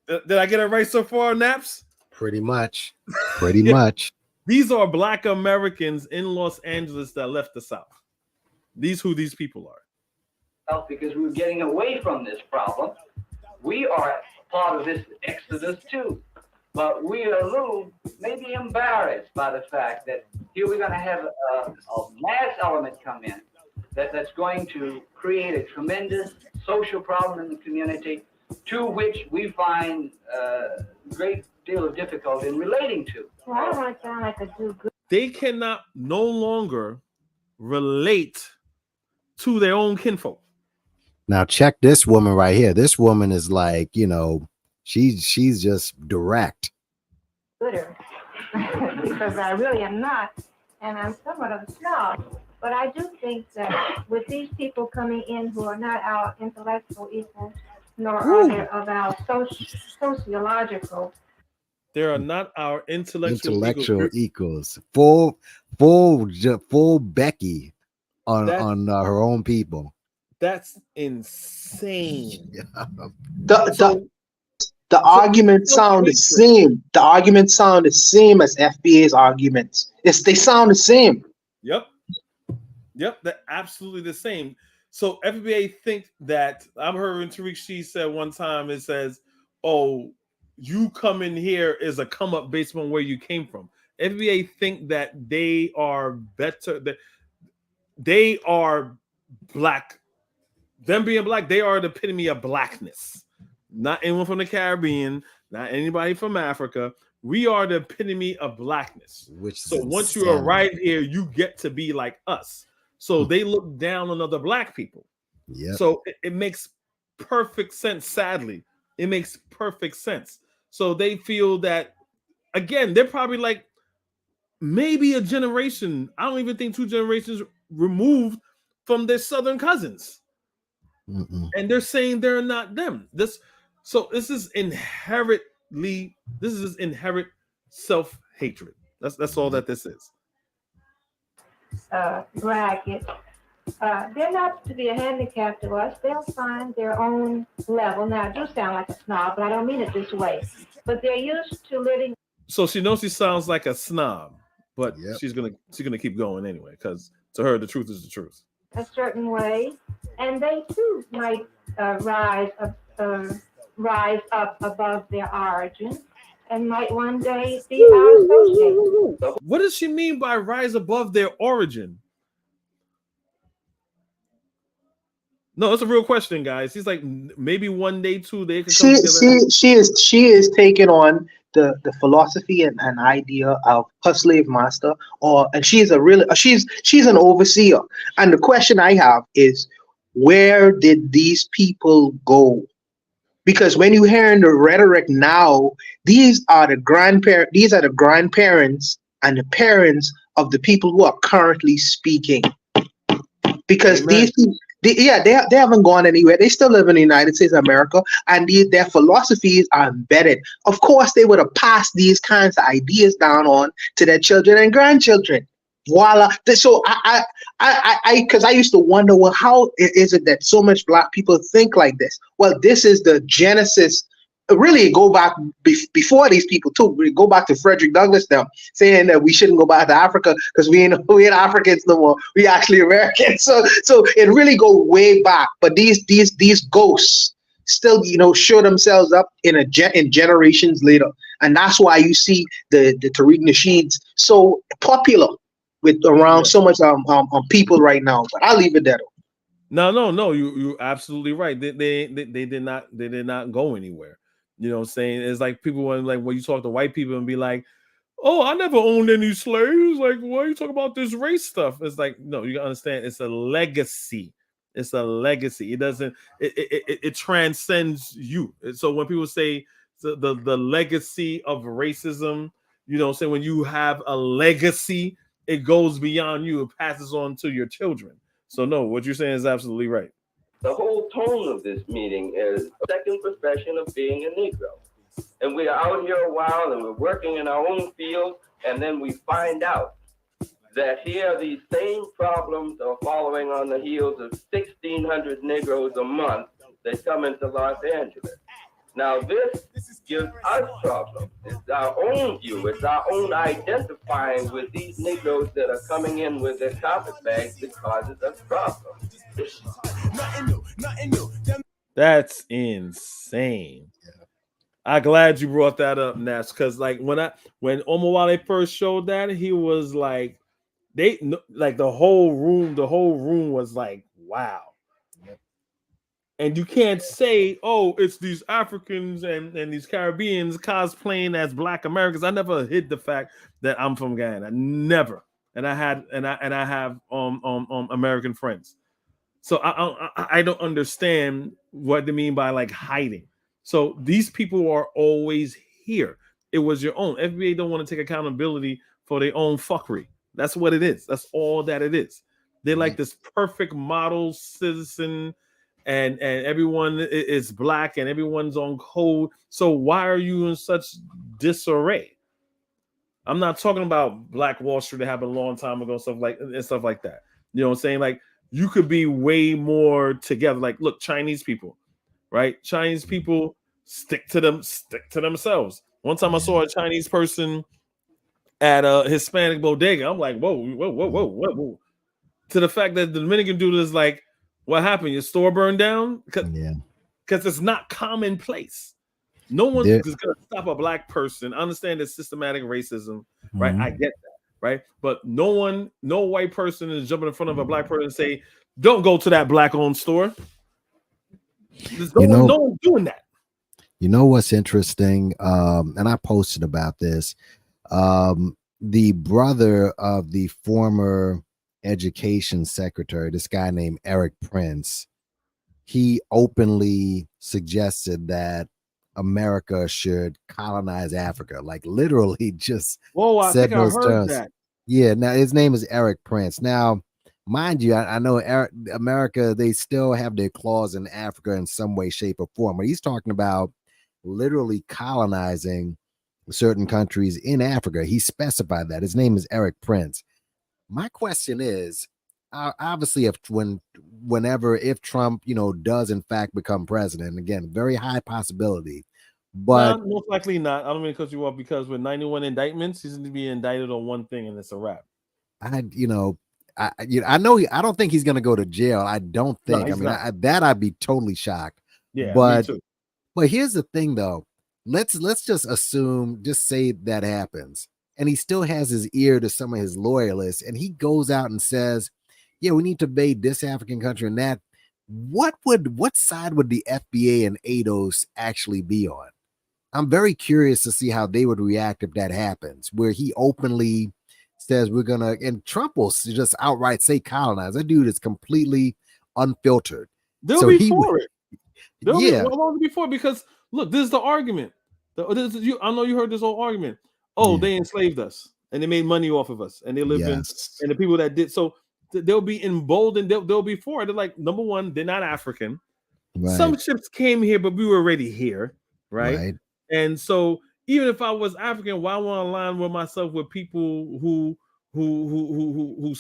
Did I get it right so far, Naps? Pretty much. Pretty much. These are Black Americans in Los Angeles that left the South. These who these people are. Because we were getting away from this problem. We are part of this exodus too. But we are a little maybe embarrassed by the fact that here we're going to have a mass element come in that's going to create a tremendous social problem in the community to which we find a great deal of difficulty in relating to. Well, I don't want to sound like a do-good. They cannot no longer relate to their own kinfolk. Now check this woman right here. This woman is like, she's just direct. Gooder, because I really am not, and I'm somewhat of a snob. But I do think that with these people coming in who are not our intellectual equals, nor are they of our sociological. They are not our intellectual equals. Full Becky on her own people. That's insane. The arguments sound the same. The arguments sound the same as FBA's arguments. They sound the same. Yep, they're absolutely the same. So FBA think that I'm hearing Tariq She said one time, it says, "Oh, you come in here is a come up based on where you came from." FBA think that they are better. That they are Black. Them being Black, they are the epitome of Blackness. Not anyone from the Caribbean, not anybody from Africa. We are the epitome of Blackness. So once you arrive here, you get to be like us. So they look down on other Black people. Yeah. So it makes perfect sense. Sadly, it makes perfect sense. So they feel that, again, they're probably like maybe a generation. I don't even think 2 generations removed from their Southern cousins. And they're saying they're not them. This is inherent self-hatred. That's all that this is. Bracket. They're not to be a handicap to us. They'll find their own level. Now, I do sound like a snob, but I don't mean it this way. But they're used to living. So she knows she sounds like a snob, but she's gonna keep going anyway, because to her the truth is the truth. A certain way, and they too might rise up above their origin, and might one day be our associates. What does she mean by rise above their origin? No, it's a real question, guys. He's like, maybe one day too they can come together. She is taking on the philosophy and idea of her slave master, and she's she's an overseer. And the question I have is, where did these people go? Because when you hear in the rhetoric now, these are the grandparents and the parents of the people who are currently speaking. Because Amen. these people, they haven't gone anywhere. They still live in the United States of America, and their philosophies are embedded. Of course, they would have passed these kinds of ideas down on to their children and grandchildren. Voila. So because I used to wonder, well, how is it that so much Black people think like this? Well, this is the genesis. Really, go back before these people too. We go back to Frederick Douglass, them saying that we shouldn't go back to Africa because we ain't Africans no more. We actually Americans. So it really go way back. But these ghosts still, show themselves up in generations later, and that's why you see the Tariq Nasheeds so popular with around so much people right now. But I'll leave it there. No. You're absolutely right. They did not go anywhere. You know what I'm saying? It's like people when you talk to white people and be like, oh, I never owned any slaves. Like, why are you talking about this race stuff? It's like, no, you understand. It's a legacy. It's a legacy. It doesn't. It transcends you. So when people say the legacy of racism, say when you have a legacy, it goes beyond you. It passes on to your children. So no, what you're saying is absolutely right. The whole tone of this meeting is second profession of being a Negro. And we're out here a while and we're working in our own field, and then we find out that here these same problems are following on the heels of 1,600 Negroes a month that come into Los Angeles. Now this gives us problems. It's our own view. It's our own identifying with these Negroes that are coming in with their carpetbags that causes us problems. That's insane. I'm glad you brought that up, Ness, because like when Omowale first showed that, he was like, the whole room was like, wow. And you can't say, oh, it's these Africans and these Caribbeans cosplaying as Black Americans. I never hid the fact that I'm from Guyana. Never. And I have American friends. So I don't understand what they mean by like hiding. So these people are always here. It was your own. FBA don't want to take accountability for their own fuckery. That's what it is. That's all that it is. They're like this perfect model citizen, and everyone is Black and everyone's on code. So why are you in such disarray? I'm not talking about Black Wall Street that happened a long time ago, stuff like that. You know what I'm saying? Like, you could be way more together. Like, look, Chinese people, right? Chinese people stick to themselves. One time I saw a Chinese person at a Hispanic bodega. I'm like, whoa. To the fact that the Dominican dude is like, what happened? Your store burned down? Because it's not commonplace. No one's going to stop a Black person. I understand it's systematic racism, right? I get that, right? But no white person is jumping in front of a Black person and say, don't go to that Black-owned store. There's no one doing that. You know what's interesting? And I posted about this. The brother of the former education secretary, this guy named Eric Prince, he openly suggested that America should colonize Africa, like literally just I said think I those heard terms. that. Yeah, now his name is Eric Prince. Now, mind you, I know America, they still have their claws in Africa in some way, shape, or form, but he's talking about literally colonizing certain countries in Africa. He specified that. His name is Eric Prince. My question is, obviously, if Trump, does in fact become president, again, very high possibility, but most likely not. I don't mean to cut you off, because with 91 indictments, he's going to be indicted on one thing, and it's a wrap. I know. I don't think he's going to go to jail. I don't think. No, I'd be totally shocked. Yeah, but me too. But here's the thing, though. Let's just say that happens, and he still has his ear to some of his loyalists, and he goes out and says, yeah, we need to invade this African country and that. What side would the FBA and ADOS actually be on? I'm very curious to see how they would react if that happens, where he openly says we're gonna, and Trump will just outright say colonize. That dude is completely unfiltered. They'll So be he would, for it. They'll be yeah, well, before because look, this is the argument. I know you heard this whole argument. Oh, yeah. they enslaved us and they made money off of us, and they live in Yes, and the people that did so they'll be emboldened. They'll be for it. They're like, number one, they're not African. Some right, ships came here, but we were already here, right? right. And so even if I was African, why want to align with myself with people who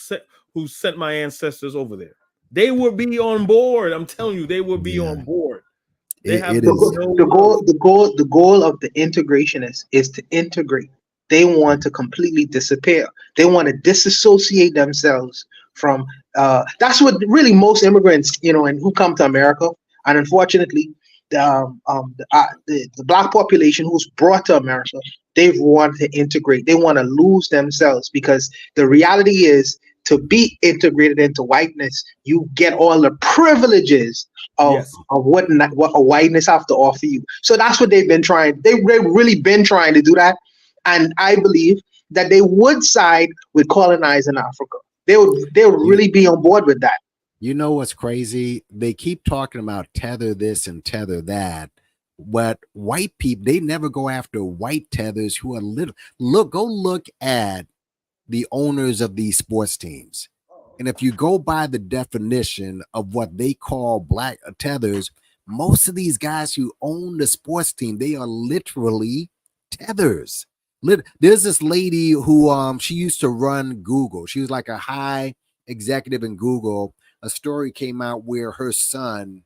sent my ancestors over there? They would be on board. I'm telling you, they would be Yeah, on board. They have it The, is. go- the goal, the goal, the goal of the integrationists is to integrate. They want to completely disappear. They want to disassociate themselves from. That's what really most immigrants, and who come to America, and unfortunately, the black population who's brought to America, they want to integrate. They want to lose themselves because the reality is to be integrated into whiteness, you get all the privileges of what a whiteness have to offer you. So that's what they've been trying. They've really been trying to do that, and I believe that they would side with colonizing Africa. They would really be on board with that. You know what's crazy? They keep talking about tether this and tether that. But white people, they never go after white tethers who are little. Go look at the owners of these sports teams. And if you go by the definition of what they call black tethers, most of these guys who own the sports team, they are literally tethers. There's this lady who she used to run Google. She was like a high executive in Google. A story came out where her son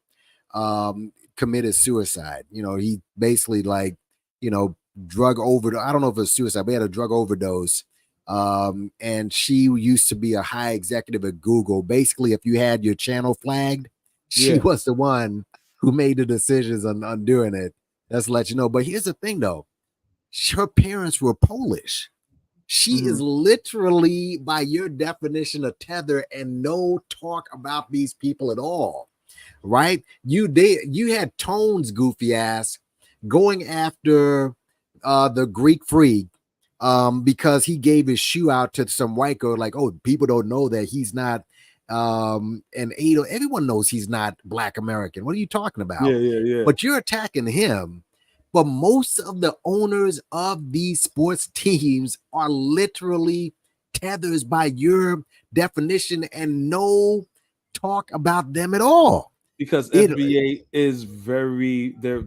committed suicide. He basically drug overdose. I don't know if it was suicide, but he had a drug overdose. And she used to be a high executive at Google. Basically, if you had your channel flagged, she was the one who made the decisions on doing it. That's to let you know. But here's the thing, though. Her parents were Polish. She is literally, by your definition, a tether, and no talk about these people at all, right? You had Tone's goofy ass going after the Greek freak because he gave his shoe out to some white girl. Like, oh, people don't know that he's not an Ado. Everyone knows he's not Black American. What are you talking about? Yeah. But you're attacking him. But most of the owners of these sports teams are literally tethers by your definition, and no talk about them at all. Because FBA is very they're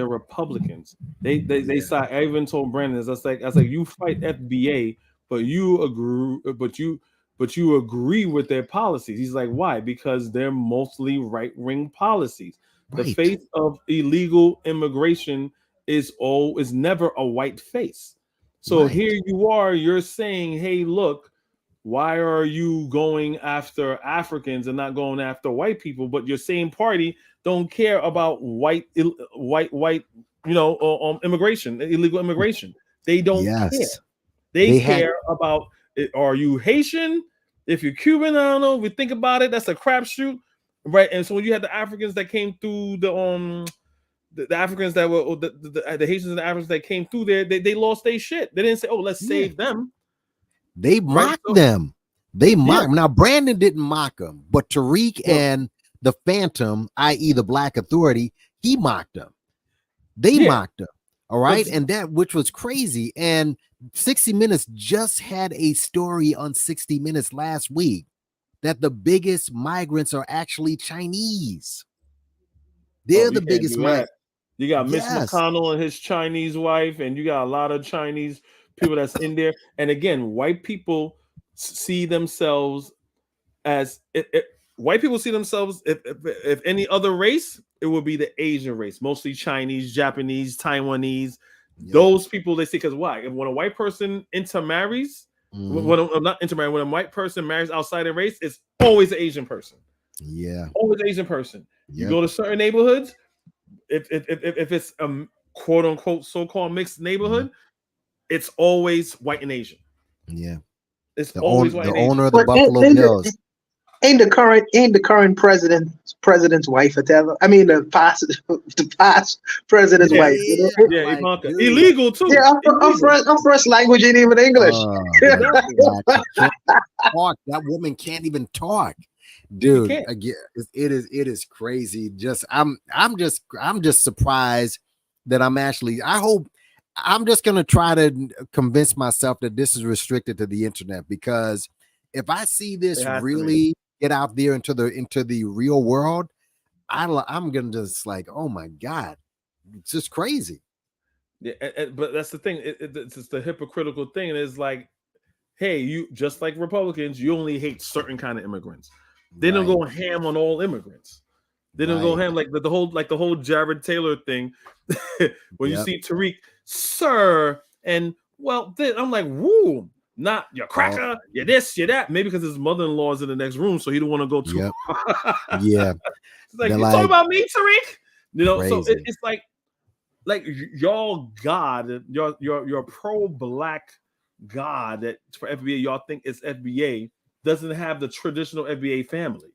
Republicans. They side. I even told Brandon, I was like you fight FBA, but you agree with their policies. He's like, why? Because they're mostly right-wing policies. The face of illegal immigration is never a white face. So here you are, you're saying, hey, look, why are you going after Africans and not going after white people? But your same party don't care about white immigration, illegal immigration. They don't care. They care about are you Haitian? If you're Cuban, I don't know. If we think about it, that's a crapshoot. Right, and so when you had the Africans that came through the Africans that were the Haitians and the Africans that came through there, they lost their shit. They didn't say, "Oh, let's save them." They mocked them. They mocked them. Now Brandon didn't mock them, but Tariq and the Phantom, i.e., the Black Authority, he mocked them. They mocked them. All right, and that which was crazy. And 60 Minutes just had a story on 60 Minutes last week that the biggest migrants are actually Chinese. They're the biggest migrants. You got Mitch McConnell and his Chinese wife, and you got a lot of Chinese people that's in there. And again, white people see themselves as white people see themselves if any other race, it would be the Asian race, mostly Chinese, Japanese, Taiwanese. Those people they see, because why? When a white person intermarries. When a white person marries outside a race, it's always an Asian person. Yeah, always an Asian person. You go to certain neighborhoods, if it's a quote unquote so-called mixed neighborhood, it's always white and Asian. Yeah, it's always white and Asian. The owner of the Buffalo Bills. Ain't the current president's wife or whatever? I mean the past president's wife. You know? Yeah, Ivanka. Illegal too. Yeah, our first language ain't even English. Talk. That woman can't even talk, dude. can't. Again, it is crazy. I'm just surprised that I'm just gonna try to convince myself that this is restricted to the internet, because if I see this really get out there into the real world, I'm gonna just like, oh my God, it's just crazy. Yeah, but that's the thing. It's just the hypocritical thing. It's like, hey, you just like Republicans, you only hate certain kind of immigrants. They don't go ham on all immigrants. They don't go ham like the whole Jared Taylor thing. When you see Tariq, sir, and well, then I'm like, woo, not your cracker, you're this, you're that. Maybe because his mother-in-law is in the next room, so he don't want to go too. Yeah, it's like, you talking about me, Tariq? You know, so crazy. it's like y'all God, your pro-black God that for FBA y'all think it's FBA doesn't have the traditional FBA family.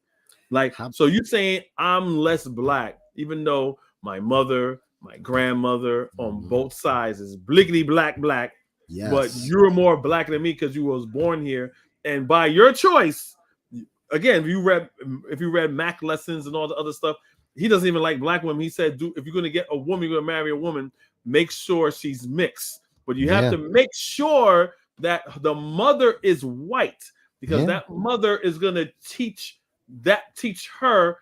Like, so you saying I'm less black, even though my mother, my grandmother on both sides is blickety black. Yes. But you're more black than me because you was born here, and by your choice. Again, if you read Mac lessons and all the other stuff, he doesn't even like black women. He said, if you're going to get a woman, you're going to marry a woman, make sure she's mixed. But you have to make sure that the mother is white, because that mother is going to teach her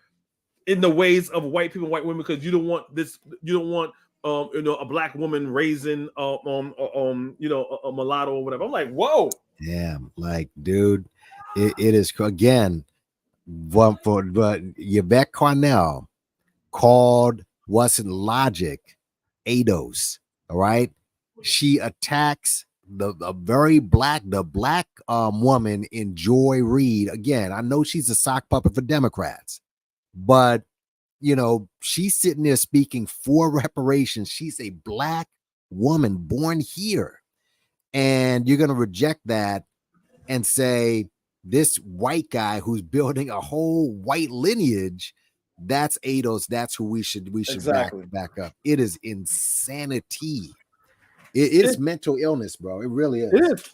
in the ways of white people, white women, because you don't want a black woman raising a mulatto or whatever. I'm like, whoa. Damn, like, dude, it is again. But Yvette Cornell called wasn't Logic ADOS. All right, she attacks the black woman in Joy Reid. Again, I know she's a sock puppet for Democrats, but she's sitting there speaking for reparations. She's a black woman born here, and you're gonna reject that and say this white guy who's building a whole white lineage, that's ADOS, that's who we should back up. It is insanity. It's mental illness, bro. It really is.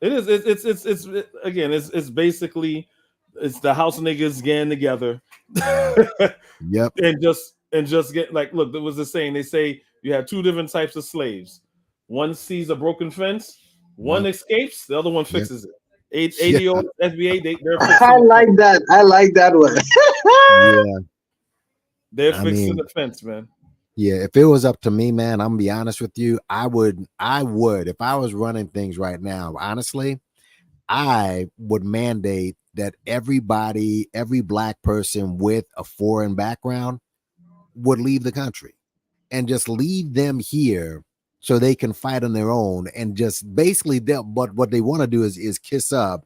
It is. It's again, it's basically it's the house niggas getting together. Yep. And just get like, look, there was a saying, they say you have two different types of slaves. One sees a broken fence, one escapes, the other one fixes it. ADO, FBA, they're fixing I like that. I like that one. They're fixing the fence, man. Yeah, if it was up to me, man, I'm gonna be honest with you. I would, if I was running things right now, honestly, I would mandate that every black person with a foreign background would leave the country and just leave them here so they can fight on their own, and just basically but what they want to do is kiss up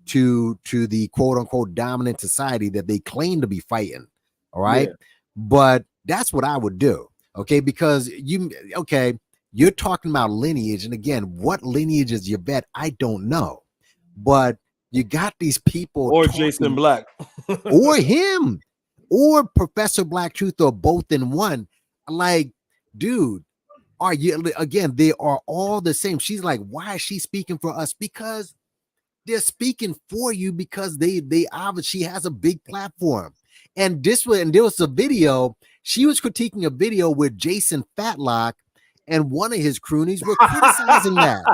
to the quote unquote dominant society that they claim to be fighting. All right. But that's what I would do. Okay. Because you're talking about lineage. And again, what lineage is your vet? I don't know. But you got these people, or Jason Black, or him, or Professor Black Truth, or both in one. Like, dude, are you again? They are all the same. She's like, why is she speaking for us? Because they're speaking for you, because they obviously, she has a big platform. And there was a video. She was critiquing a video with Jason Fatlock and one of his croonies were criticizing that.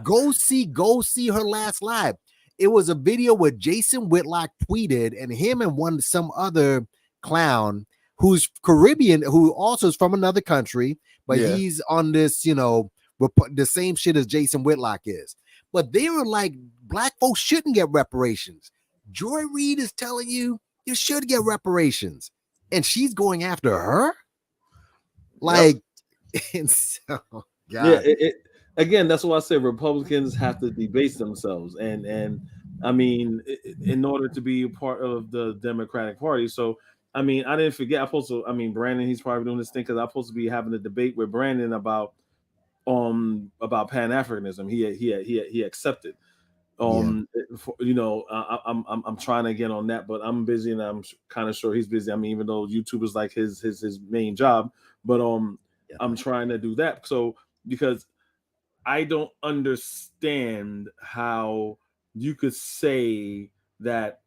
Go see her last live. It was a video where Jason Whitlock tweeted, and him and some other clown who's Caribbean, who also is from another country, but he's on this, the same shit as Jason Whitlock is. But they were like, black folks shouldn't get reparations. Joy Reid is telling you should get reparations, and she's going after her. Like, and so, God. Again, that's why I say Republicans have to debase themselves, and I mean, in order to be a part of the Democratic Party. So, I mean, I didn't forget. Brandon, he's probably doing this thing because I'm supposed to be having a debate with Brandon about Pan-Africanism. He accepted. You know, I'm trying to get on that, but I'm busy, and I'm kind of sure he's busy. I mean, even though YouTube is like his main job, but I'm trying to do that. So because I don't understand how you could say that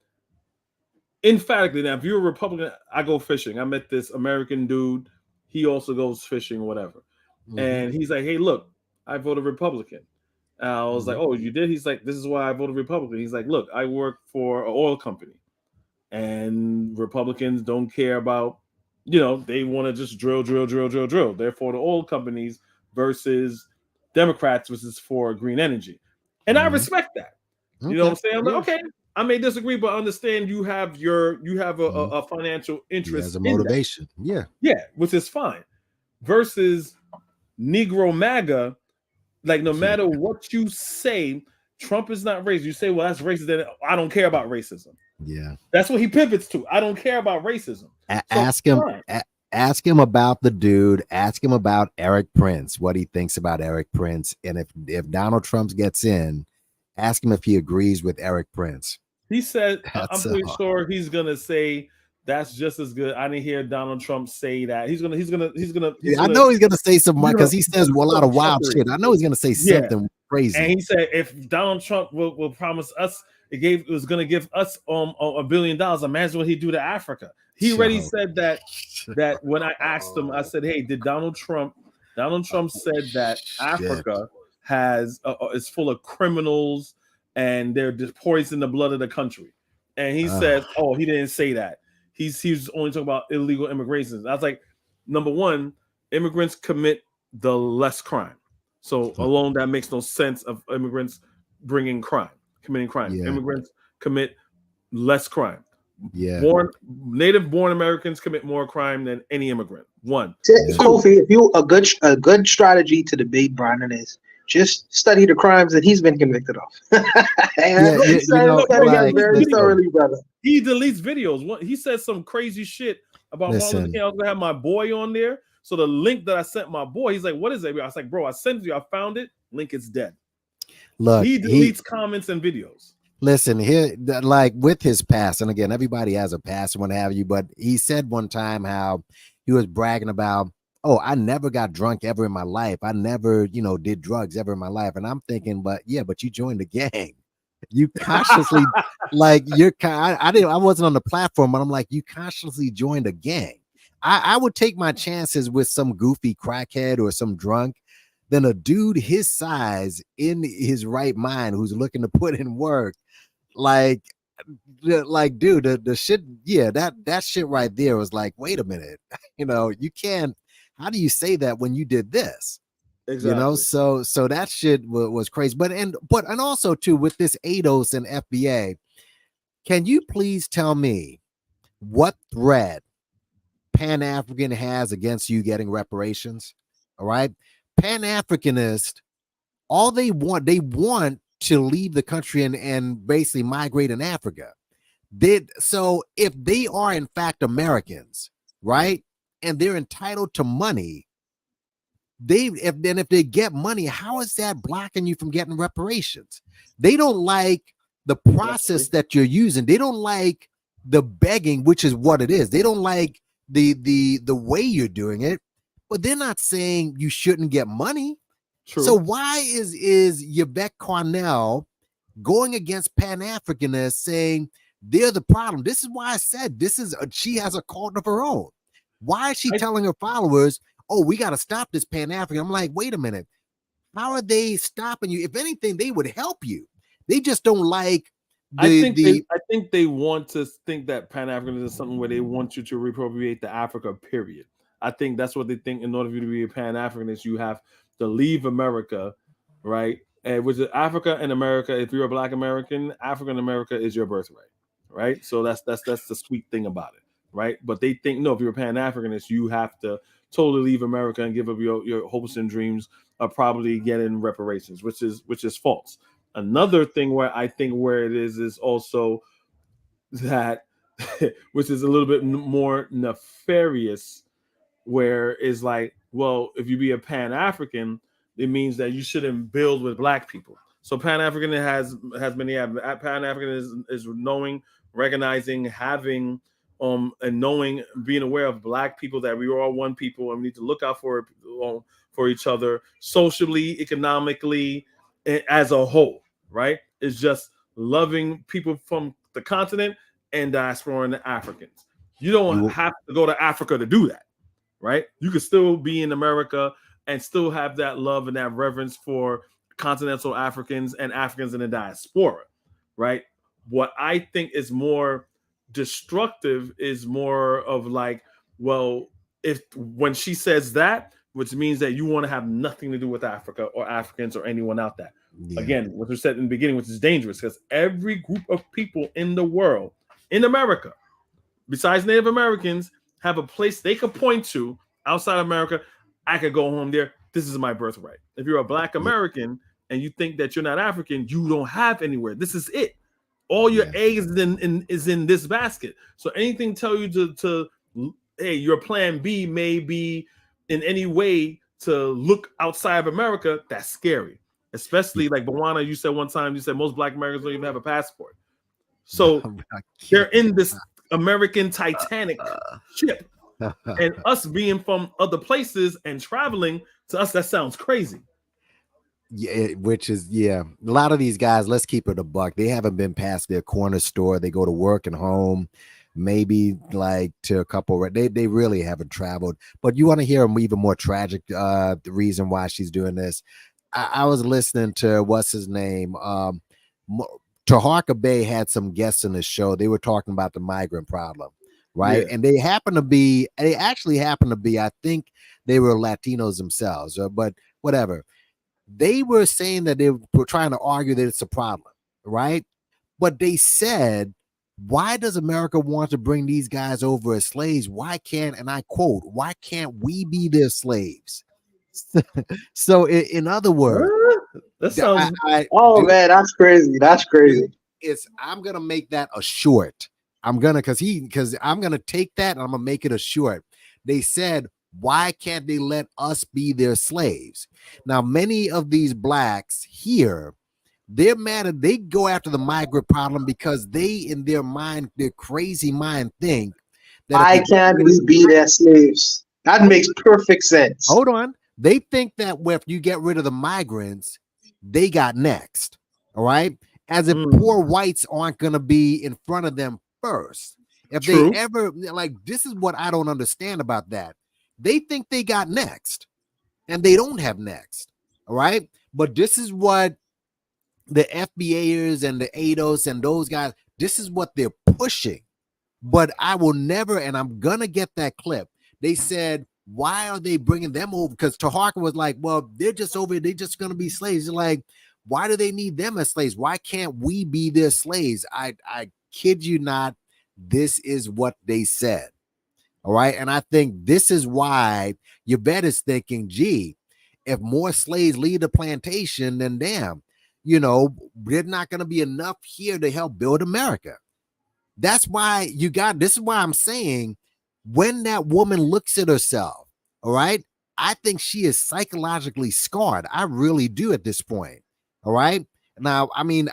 emphatically. Now, if you're a Republican, I go fishing. I met this American dude. He also goes fishing, whatever. And he's like, "Hey, look, I voted Republican." And I was like, "Oh, you did?" He's like, "This is why I voted Republican." He's like, "Look, I work for an oil company, and Republicans don't care about, you know, they want to just drill. Therefore, the oil companies versus Democrats, which is for green energy." And I respect that. You know what I'm saying? I'm like, okay, I may disagree, but understand you have a financial interest as a in that. motivation. Yeah, which is fine. Versus Negro MAGA, like no matter what you say, Trump is not racist. You say, well, that's racist, then I don't care about racism. Yeah. That's what he pivots to. I don't care about racism. Ask him about the dude. Ask him about Eric Prince, what he thinks about Eric Prince. And if Donald Trump gets in, ask him if he agrees with Eric Prince. He said, I'm pretty sure he's gonna say that's just as good. I didn't hear Donald Trump say that. He's gonna. I know he's gonna say something because he says a lot of wild shit. I know he's gonna say something crazy. And he said, if Donald Trump will promise us, it was gonna give us $1 billion. Imagine what he'd do to Africa. He already said that when I asked him, I said, hey, did Donald Trump said that Africa is full of criminals and they're just poisoning the blood of the country. And he said, oh, he didn't say that. He's only talking about illegal immigration. I was like, number one, immigrants commit the less crime. So alone, that makes no sense of immigrants committing crime. Yeah. Immigrants commit less crime. Yeah. Native born Americans commit more crime than any immigrant. One. Kofi, if you a good strategy to debate Brandon is just study the crimes that he's been convicted of. Very thoroughly, brother. He deletes videos. He said some crazy shit about Martin Luther King. I was gonna have my boy on there. So the link that I sent my boy, he's like, "What is it?" I was like, "Bro, I sent you. I found it. Link is dead." Look, he deletes comments and videos. Listen here, like with his past, and again, everybody has a past and what have you. But he said one time how he was bragging about, oh, I never got drunk ever in my life. I never, did drugs ever in my life. And I'm thinking, but you joined the gang. You consciously, I wasn't on the platform, but I'm like, you consciously joined a gang. I would take my chances with some goofy crackhead or some drunk than a dude his size in his right mind who's looking to put in work. Like dude, the shit, that shit right there was like, wait a minute, you can't. How do you say that when you did this? Exactly. So that shit was crazy. But also too with this ADOS and FBA, can you please tell me what threat Pan-African has against you getting reparations? All right, Pan-Africanists, all they want to leave the country and basically migrate in Africa. So if they are in fact Americans, right? And they're entitled to money. If they get money, how is that blocking you from getting reparations? They don't like the process that you're using. They don't like the begging, which is what it is. They don't like the way you're doing it, but they're not saying you shouldn't get money. True. So why is Yvette Cornell going against Pan-Africanists saying they're the problem? This is why I said she has a cult of her own. Why is she telling her followers, oh, we got to stop this Pan-African? I'm like, wait a minute. How are they stopping you? If anything, they would help you. They just don't like I think they want to think that Pan-Africanism is something where they want you to reappropriate the Africa, period. I think that's what they think. In order for you to be a Pan-Africanist, you have to leave America, right? And which is Africa and America. If you're a Black American, African America is your birthright, right? So that's the sweet thing about it, right? But they think, no, if you're a Pan-Africanist, you have to totally leave America and give up your hopes and dreams of probably getting reparations, which is false. Another thing where I think where it is also that, which is a little bit more nefarious, where it's like, well, if you be a Pan-African, it means that you shouldn't build with Black people. So Pan-African has many. Pan-African is knowing, recognizing, having, and knowing, being aware of Black people, that we are all one people and we need to look out for each other socially, economically, as a whole. Right? It's just loving people from the continent and diaspora and the Africans. You don't have to go to Africa to do that. Right? You could still be in America and still have that love and that reverence for continental Africans and Africans in the diaspora, right? What I think is more destructive is more of like, well, if when she says that, which means that you want to have nothing to do with Africa or Africans or anyone out there. Yeah. Again, what we said in the beginning, which is dangerous, because every group of people in the world, in America, besides Native Americans, have a place they could point to outside America. I could go home there. This is my birthright. If you're a Black American and you think that you're not African, you don't have anywhere. This is it. All your eggs is in this basket. So anything tell you to hey, your plan B may be in any way to look outside of America, that's scary. Especially like Bawana, you said one time, you said most Black Americans don't even have a passport. So they're in this American Titanic ship. And us being from other places and traveling, to us, that sounds crazy. Yeah, which is a lot of these guys, let's keep it a buck. They haven't been past their corner store. They go to work and home, maybe like to a couple. They really haven't traveled. But you want to hear an even more tragic the reason why she's doing this. I was listening to what's his name. Taharka Bey had some guests in the show. They were talking about the migrant problem. Right. Yeah. And they actually happen to be, I think they were Latinos themselves, but whatever. They were saying that they were trying to argue that it's a problem. Right. But they said, why does America want to bring these guys over as slaves? Why can't, and I quote, why can't we be their slaves? So in other words, that sounds, man, that's crazy. That's crazy. I'm going to make that a short. I'm gonna because I'm gonna take that and I'm gonna make it a short. They said, why can't they let us be their slaves? Now, many of these Blacks here, they're mad. They go after the migrant problem because they, in their mind, their crazy mind, think that why can't we be their slaves? That makes perfect sense. Hold on. They think that if you get rid of the migrants, they got next. All right. As if poor whites aren't gonna be in front of them first. If they ever, like, this is what I don't understand about that. They think they got next and they don't have next. All right. But this is what the FBAers and the ADOS and those guys, this is what they're pushing. But I will never, and I'm going to get that clip. They said, why are they bringing them over? Because Taharka was like, well, they're just over here. They're just going to be slaves. They're like, why do they need them as slaves? Why can't we be their slaves? I kid you not, this is what they said. All right. And I think this is why Yvette is thinking, gee, if more slaves leave the plantation, then damn, there's not going to be enough here to help build America. That's why this is why I'm saying when that woman looks at herself, all right, I think she is psychologically scarred. I really do at this point. All right. Now, I mean,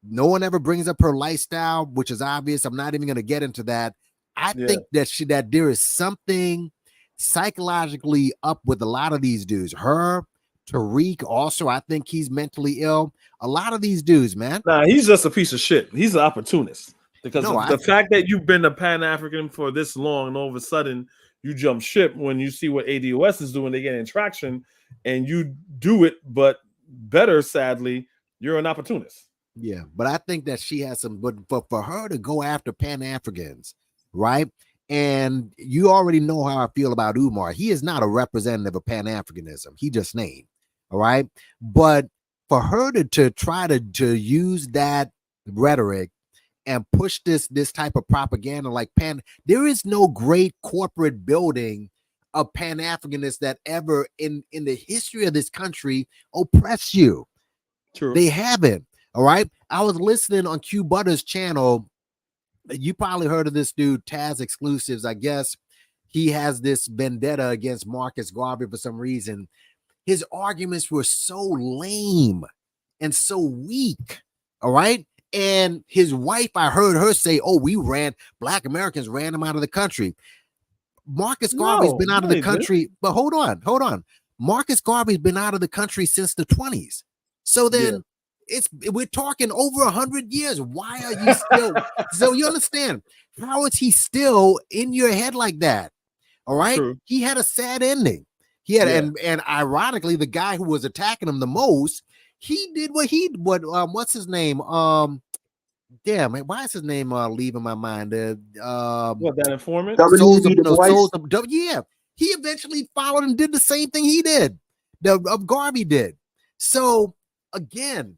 no one ever brings up her lifestyle, which is obvious. I'm not even going to get into that. I think that there is something psychologically up with a lot of these dudes. Her, Tariq, also, I think he's mentally ill. A lot of these dudes, man. Nah, he's just a piece of shit. He's an opportunist. Because the fact that you've been a Pan-African for this long and all of a sudden you jump ship when you see what ADOS is doing, they get traction and you do it, but better, sadly, you're an opportunist. Yeah, but I think that she has some, but for her to go after Pan-Africans, right? And you already know how I feel about Umar. He is not a representative of Pan-Africanism. He just named, all right? But for her to try to use that rhetoric and push this type of propaganda like there is no great corporate building of Pan-Africanists that ever in the history of this country oppress you. True. They haven't. All right. I was listening on Q Butter's channel. You probably heard of this dude, Taz Exclusives. I guess he has this vendetta against Marcus Garvey for some reason. His arguments were so lame and so weak. All right. And his wife, I heard her say, "Oh, Black Americans ran him out of the country." Marcus Garvey's been out of the country, but hold on. Marcus Garvey's been out of the country since the 20s. So then we're talking over 100 years. Why are you still? So you understand, how is he still in your head like that? All right. True. He had a sad ending. He had, and ironically, the guy who was attacking him the most, he did what's his name? Damn, why is his name leaving my mind? What, that informant? Yeah, he eventually followed and did the same thing he did. Garvey did. So again,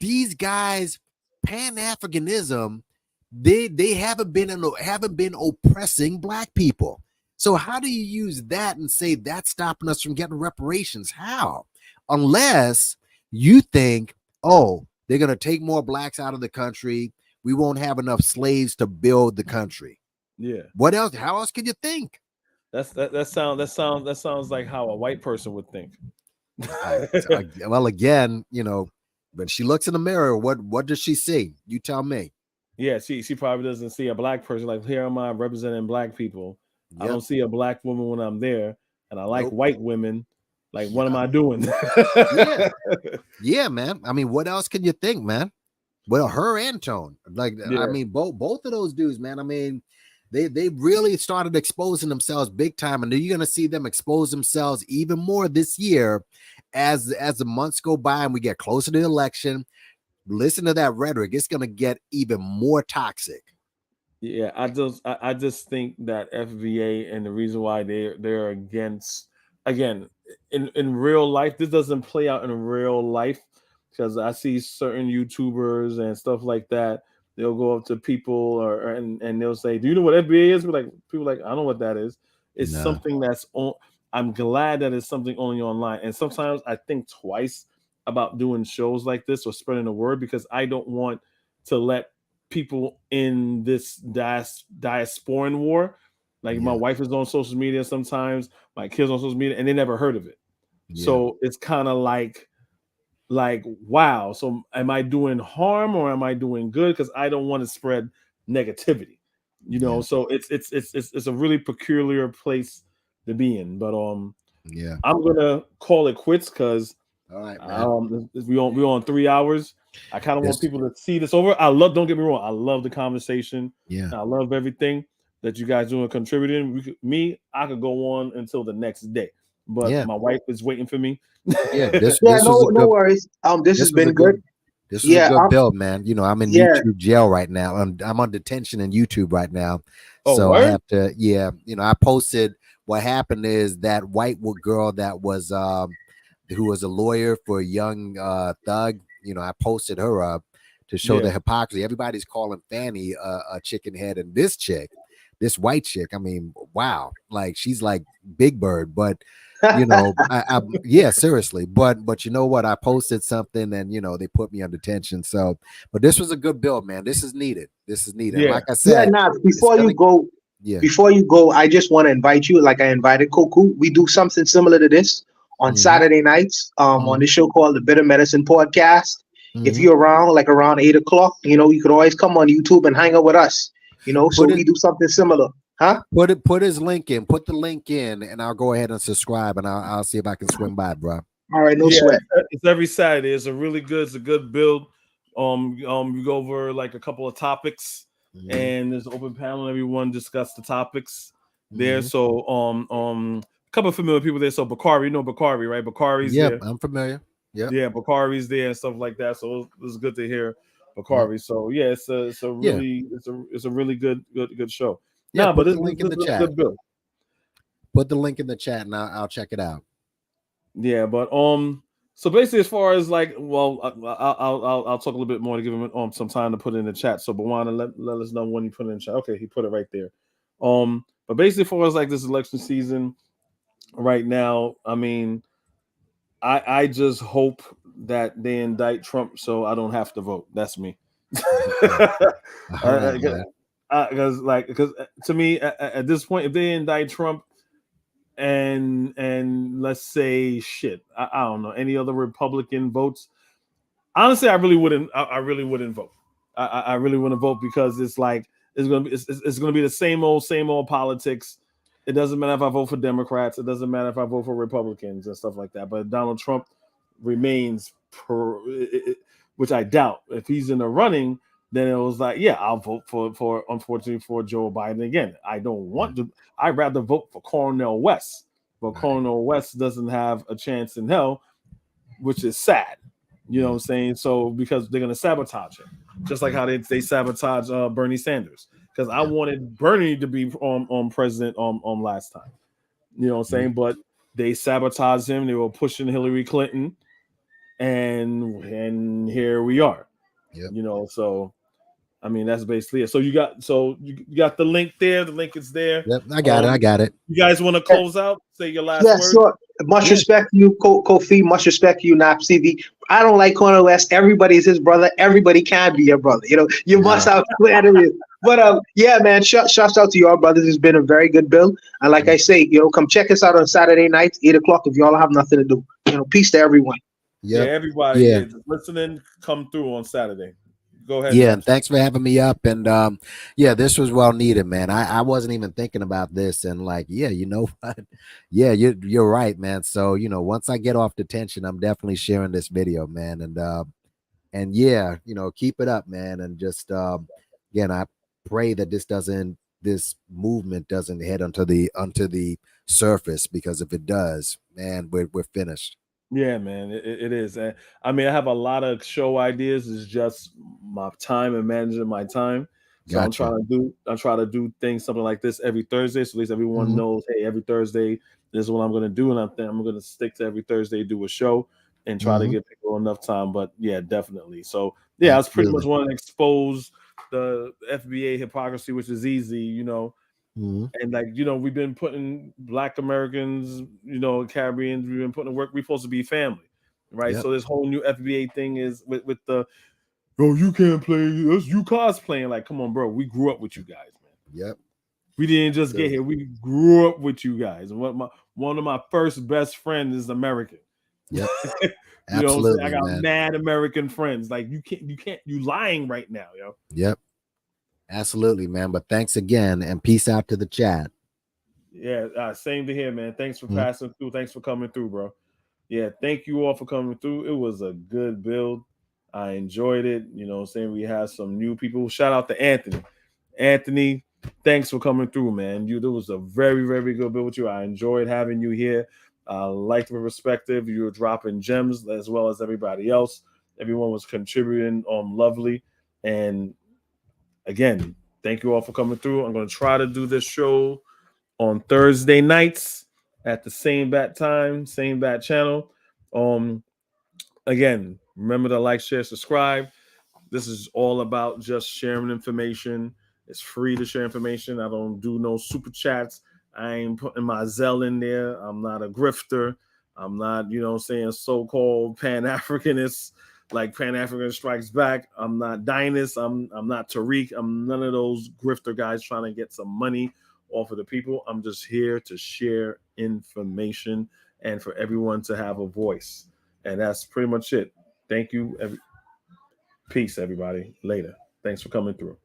these guys, Pan-Africanism, they haven't been oppressing Black people. So how do you use that and say that's stopping us from getting reparations? How? Unless you think, oh, they're going to take more Blacks out of the country. We won't have enough slaves to build the country. Yeah. What else? How else can you think? That sounds like how a white person would think. Well, again, when she looks in the mirror, what does she see? You tell me. Yeah, she probably doesn't see a Black person. Like, here am I representing Black people. Yep. I don't see a Black woman when I'm there, and I like white women. Like, what am I doing? Yeah, man. I mean, what else can you think, man? Well, her and Tone. Like, I mean, both of those dudes, man. I mean, they really started exposing themselves big time, and you're gonna see them expose themselves even more this year as the months go by and we get closer to the election. Listen to that rhetoric. It's gonna get even more toxic. Yeah, I just think that FBA, and the reason why they're against, again, in real life, this doesn't play out in real life, because I see certain YouTubers and stuff like that. They'll go up to people and they'll say, "Do you know what FBA is?" People like, "I don't know what that is." It's something that's on. I'm glad that it's something only online. And sometimes I think twice about doing shows like this or spreading the word, because I don't want to let people in this diasporan war. Like, my wife is on social media sometimes, my kids on social media, and they never heard of it. So it's kind of like, wow, so am I doing harm or am I doing good? Because I don't want to spread negativity, so it's a really peculiar place to be in. But I'm gonna call it quits, because all right, man. we're on 3 hours. I kind of want people to see this over. Don't get me wrong, I love the conversation. I love everything that you guys doing, contributing. I could go on until the next day, but my wife is waiting for me. No worries. This has been good. This is a good build, man. I'm in YouTube jail right now. I'm on detention in YouTube right now. So I have to, I posted, what happened is that white girl that was who was a lawyer for a young thug, I posted her up to show the hypocrisy. Everybody's calling Fanny a chicken head, and this white chick, I mean, wow, like, she's like Big Bird, but seriously. But you know what? I posted something and they put me on detention. So, but this was a good build, man. This is needed. Like I said, before you go, I just want to invite you, like I invited Koku. We do something similar to this on Saturday nights, on this show called the Bitter Medicine Podcast. If you're around, like around 8:00, you could always come on YouTube and hang out with us. We do something similar. Huh? Put his link in. Put the link in, and I'll go ahead and subscribe, and I'll see if I can swing by, bro. All right, no sweat. It's every Saturday. It's a good build. We go over like a couple of topics, and there's an open panel. Everyone discuss the topics there. So a couple of familiar people there. So Bakari, Bakari, right? Bakari's there. I'm familiar. Yeah, Bakari's there and stuff like that. So it was good to hear Bakari. So it's a really good show. Yeah, put the link in the chat. Put the link in the chat, and I'll check it out. Yeah, but so basically, as far as like, well, I'll talk a little bit more to give him some time to put it in the chat. So, Bawana, let us know when you put it in the chat. Okay, he put it right there. But basically, as far as like this election season right now, I mean, I just hope that they indict Trump so I don't have to vote. That's me. Because to me, at this point, if they indict Trump and let's say I don't know, any other Republican votes, Honestly, I really wouldn't. I really wouldn't vote. I really wouldn't vote because it's like it's gonna be the same old politics. It doesn't matter if I vote for Democrats. It doesn't matter if I vote for Republicans and stuff like that. But Donald Trump remains, which I doubt. If he's in the running, then it was like, yeah, I'll vote for unfortunately for Joe Biden again. I don't want to. I'd rather vote for Cornel West, but Cornel West doesn't have a chance in hell, which is sad. You know what I'm saying? So because they're gonna sabotage him, just like how they sabotage Bernie Sanders. Because I wanted Bernie to be on president on last time. You know what I'm saying? But they sabotaged him. They were pushing Hillary Clinton, and here we are. You know, so I mean that's basically it. So you got the link there. The link is there. Yep, I got it. You guys want to close out? Say your last Yeah, word. sure. Much respect to you, Kofi. Much respect to you, Nap CV. I don't like Cornel West. Everybody is his brother. Everybody can be your brother. You know, you must have enemies. But yeah, man, shouts out to your brothers. It's been a very good build. And like I say, you know, come check us out on Saturday nights, 8:00 if y'all have nothing to do. You know, peace to everyone. Yeah, everybody listening, come through on Saturday. Go ahead. Yeah, and thanks for having me up. And yeah, this was well needed, man. I wasn't even thinking about this, and like, yeah, you know what? Yeah, you're right, man. So, you know, once I get off detention, I'm definitely sharing this video, man. And yeah, you know, keep it up, man. And just again, I pray that this movement doesn't head onto the surface, because if it does, man, we're finished. Yeah, man, it is. And I mean, I have a lot of show ideas. It's just my time and managing my time. So Gotcha. I'm trying to do things something like this every Thursday, so at least everyone knows, hey, every Thursday this is what I'm going to do, and I'm going to stick to every Thursday, do a show, and try to give people enough time. But yeah, definitely. So yeah, I was pretty much want to expose the FBA hypocrisy, which is easy, you know. And like, you know, we've been putting Black Americans, you know, Caribbeans, we've been putting to work. We're supposed to be family, right? Yep. So this whole new FBA thing is with the, oh, you can't play, that's you cosplaying. Like, come on, bro, we grew up with you guys, man. Yep. We didn't just get here. We grew up with you guys. And one of my first best friends is American. Yep. You know what I'm saying? I got man. mad American friends. Like, you lying right now, yo. Yep. Absolutely, man. But thanks again, and peace out to the chat. Yeah, same to here, man. Thanks for passing through. Thanks for coming through, bro. Yeah, thank you all for coming through. It was a good build. I enjoyed it. You know what I'm saying? We had some new people. Shout out to Anthony. Anthony, thanks for coming through, man. There was a very, very good build with you. I enjoyed having you here. I liked the perspective. You were dropping gems as well as everybody else. Everyone was contributing lovely. And again, thank you all for coming through. I'm going to try to do this show on Thursday nights at the same bat time, same bat channel. Again, remember to like, share, subscribe. This is all about just sharing information. It's free to share information. I don't do no super chats. I ain't putting my Zelle in there. I'm not a grifter. I'm not, you know what I'm saying, so-called Pan-Africanist, like Pan-African Strikes Back. I'm not Dinus. I'm not Tariq. I'm none of those grifter guys trying to get some money off of the people. I'm just here to share information and for everyone to have a voice. And that's pretty much it. Thank you. Peace, everybody. Later. Thanks for coming through.